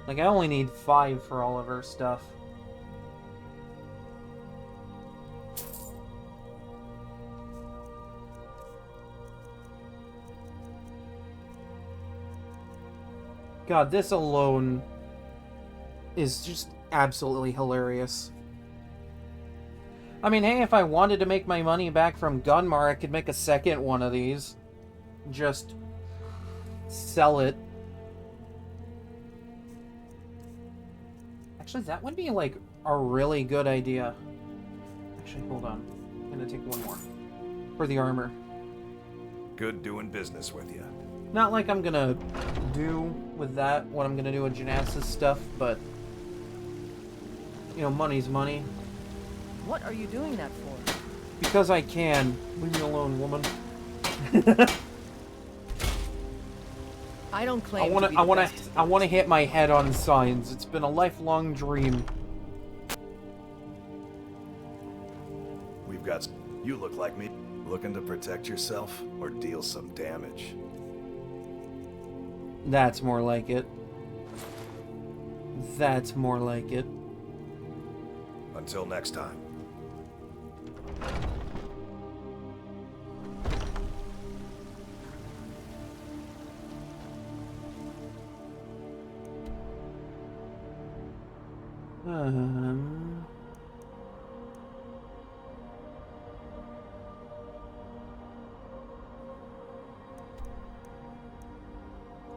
Like, I only need 5 for all of her stuff. God, this alone is just absolutely hilarious. I mean, hey, if I wanted to make my money back from Gunmar, I could make a second one of these. Just sell it. Actually, that would be, like, a really good idea. Actually, hold on. I'm gonna take one more. For the armor. Good doing business with you. Not like I'm gonna do with that what I'm gonna do with Janassa's stuff, but... You know, money's money. What are you doing that for? Because I can. Leave me alone, woman. I don't claim I wanna hit my head on signs. It's been a lifelong dream. We've got... You look like me. Looking to protect yourself or deal some damage. That's more like it. That's more like it. Until next time.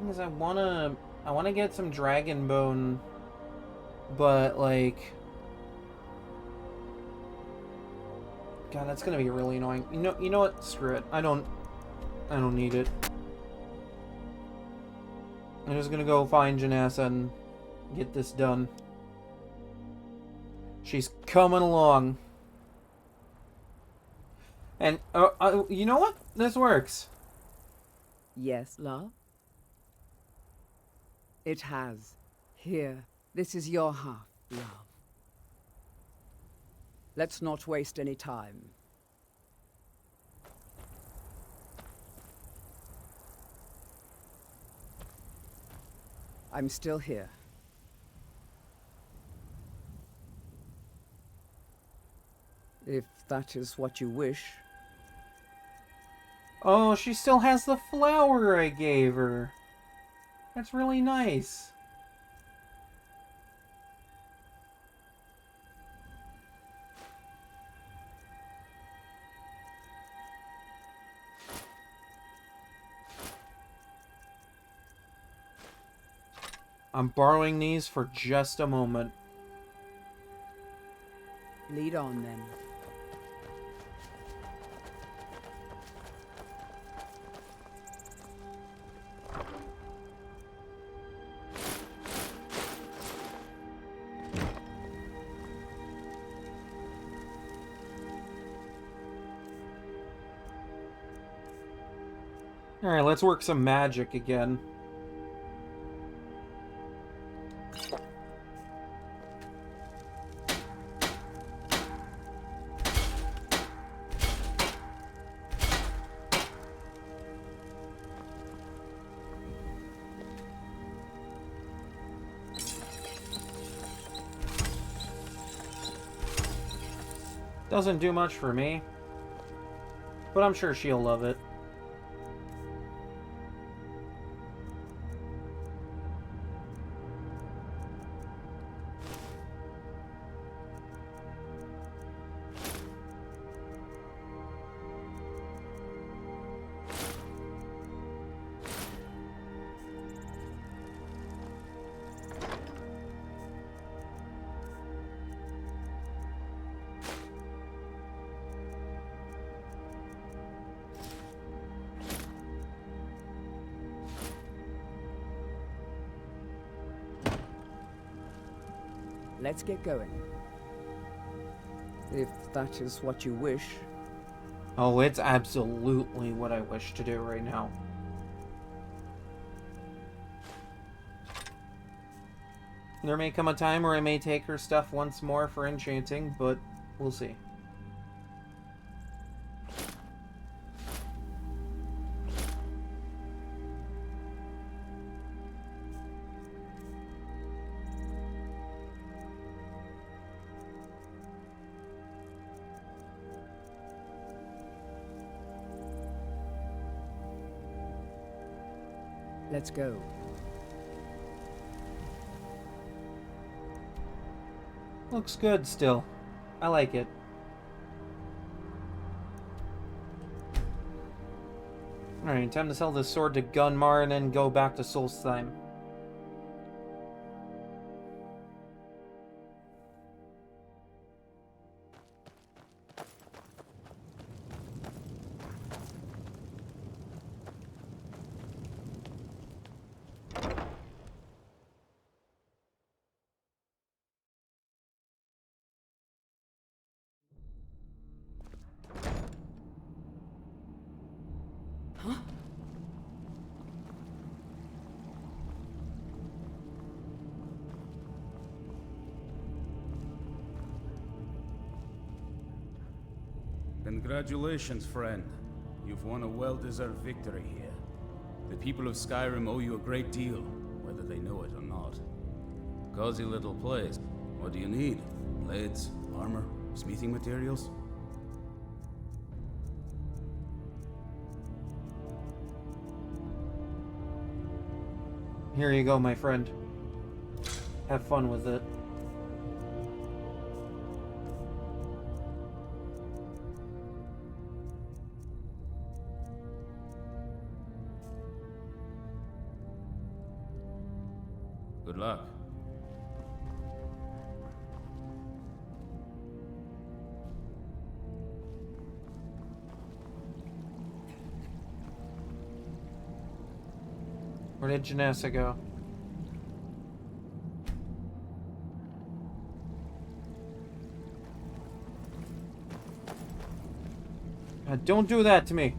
Because I wanna get some dragon bone, but like, God, that's gonna be really annoying. You know what? Screw it. I don't need it. I'm just gonna go find Janassa and get this done. She's coming along. And, you know what? This works. Yes, love? It has. Here, this is your half, love. Let's not waste any time. I'm still here. If that is what you wish. Oh, she still has the flower I gave her. That's really nice. I'm borrowing these for just a moment. Lead on, then. Alright, let's work some magic again. Doesn't do much for me, but I'm sure she'll love it. Let's get going. If that is what you wish. Oh, it's absolutely what I wish to do right now. There may come a time where I may take her stuff once more for enchanting, but we'll see. Let's go. Looks good still. I like it. Alright, time to sell this sword to Gunmar and then go back to Solstheim. Congratulations, friend. You've won a well-deserved victory here. The people of Skyrim owe you a great deal, whether they know it or not. Cozy little place. What do you need? Blades, armor, smithing materials? Here you go, my friend. Have fun with it. Good luck. Where did Janessa go? Don't do that to me.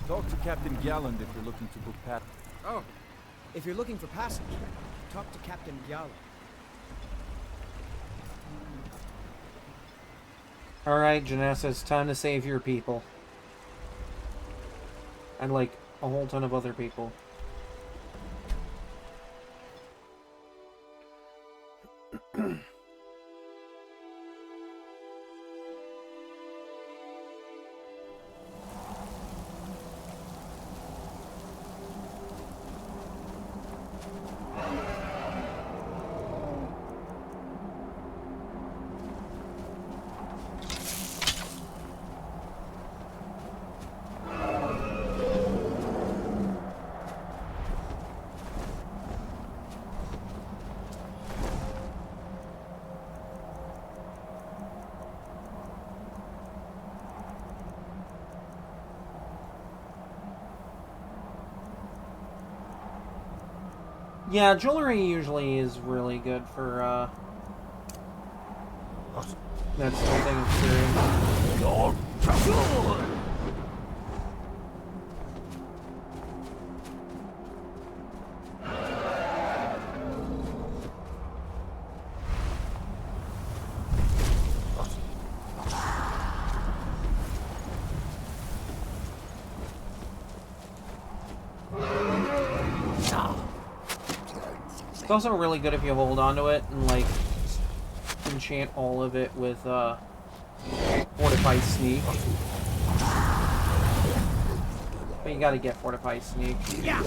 Talk to Captain Galland if you're looking to book Pat. Oh, if you're looking for passage, talk to Captain Gyala. Alright, Janessa, it's time to save your people. And, like, a whole ton of other people. Yeah, jewelry usually is really good for, that sort of thing experience. It's also really good if you hold on to it and, like, enchant all of it with, Fortified Sneak. But you gotta get Fortified Sneak. Yeah!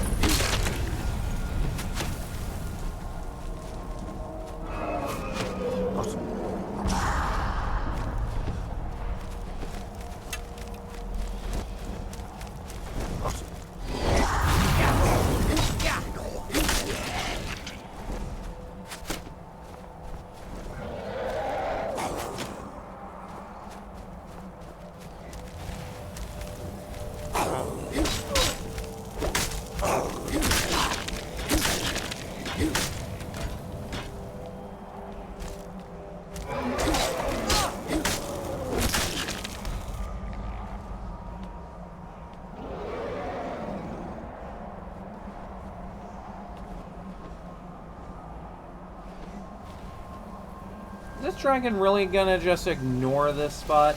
Is this dragon really gonna just ignore this spot?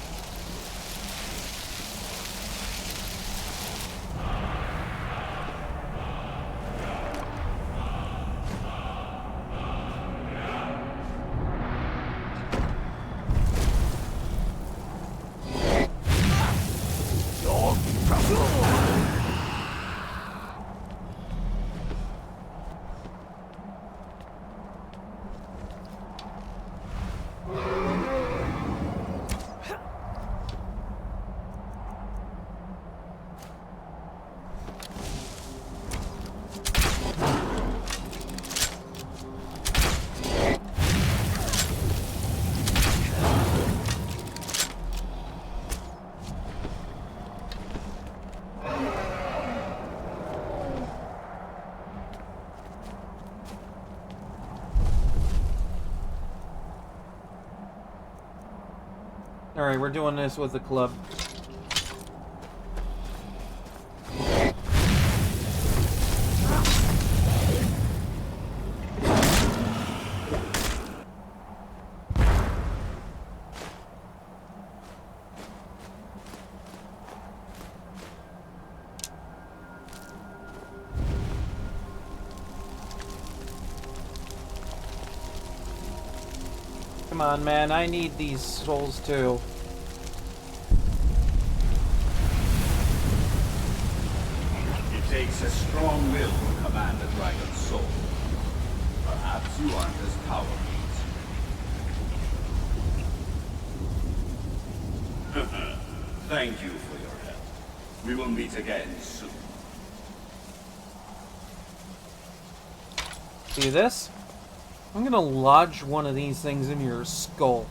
Alright, we're doing this with the club. Come on, man, I need these souls too. It takes a strong will to command a dragon's soul. Perhaps you aren't as cowardly as you. Thank you for your help. We will meet again soon. See this? I'm gonna lodge one of these things in your skull.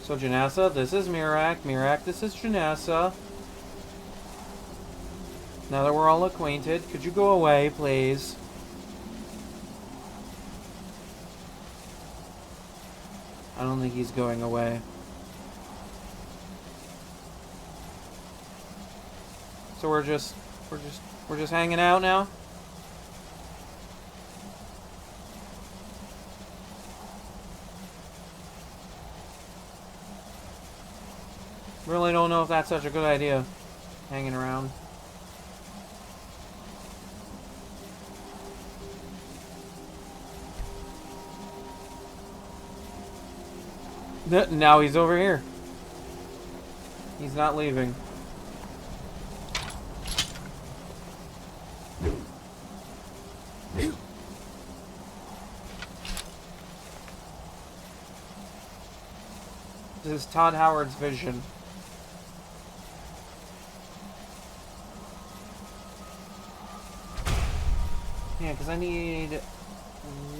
So Janessa, this is Mirak. Mirak, this is Janessa. Now that we're all acquainted, could you go away, please? I don't think he's going away. So we're just hanging out now? Really don't know if that's such a good idea, hanging around. Now he's over here. He's not leaving. This is Todd Howard's vision. Yeah, because I need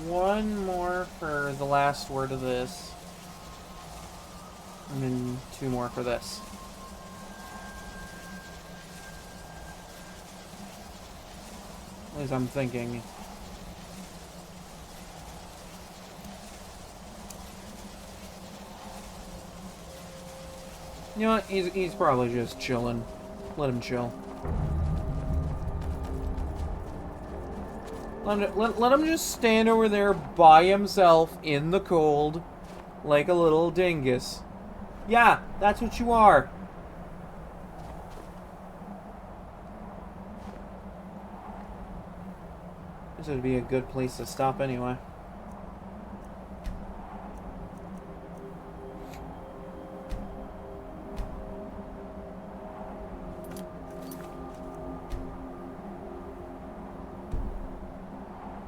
one more for the last word of this. And then 2 more for this. At least I'm thinking. You know what? He's probably just chilling. Let him chill. Let him just stand over there by himself in the cold like a little dingus. Yeah, that's what you are. This would be a good place to stop anyway.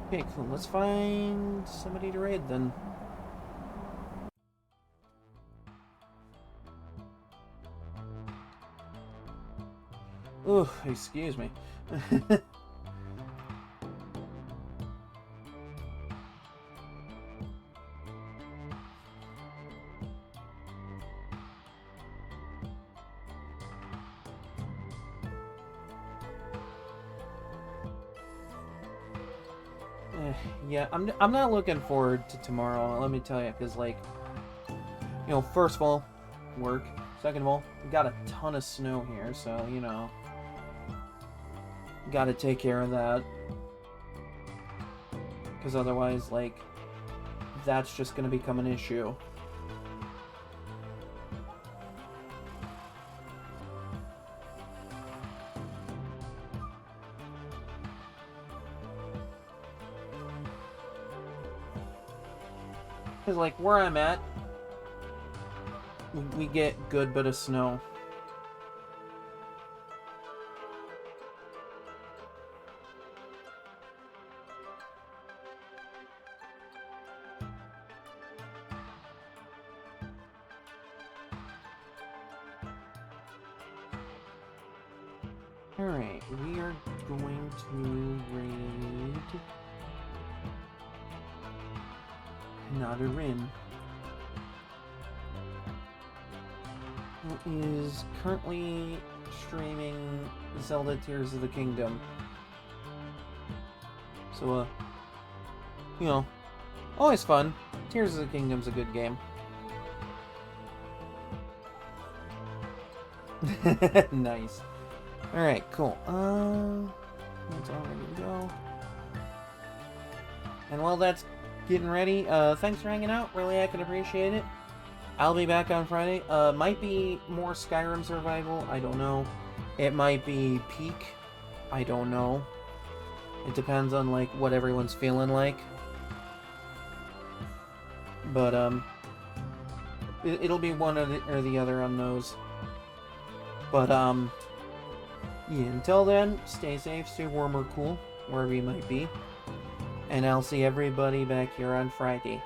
Okay, cool. Let's find somebody to raid then. Ooh, excuse me. Yeah, I'm not looking forward to tomorrow, let me tell you, because, like, you know, first of all, work. Second of all, we got a ton of snow here, so, you know, gotta take care of that. Because otherwise, like, that's just gonna become an issue. Because, like, where I'm at, we get good bit of snow. Alright, we are going to raid another Rin, who is currently streaming Zelda Tears of the Kingdom. So, you know, always fun. Tears of the Kingdom's a good game. Nice. Alright, cool. That's all ready to go. And while that's getting ready, thanks for hanging out. Really, I can appreciate it. I'll be back on Friday. Might be more Skyrim survival. I don't know. It might be Peak. I don't know. It depends on, like, what everyone's feeling like. But, it'll be one or the other on those. But, yeah, until then, stay safe, stay warm or cool, wherever you might be. And I'll see everybody back here on Friday.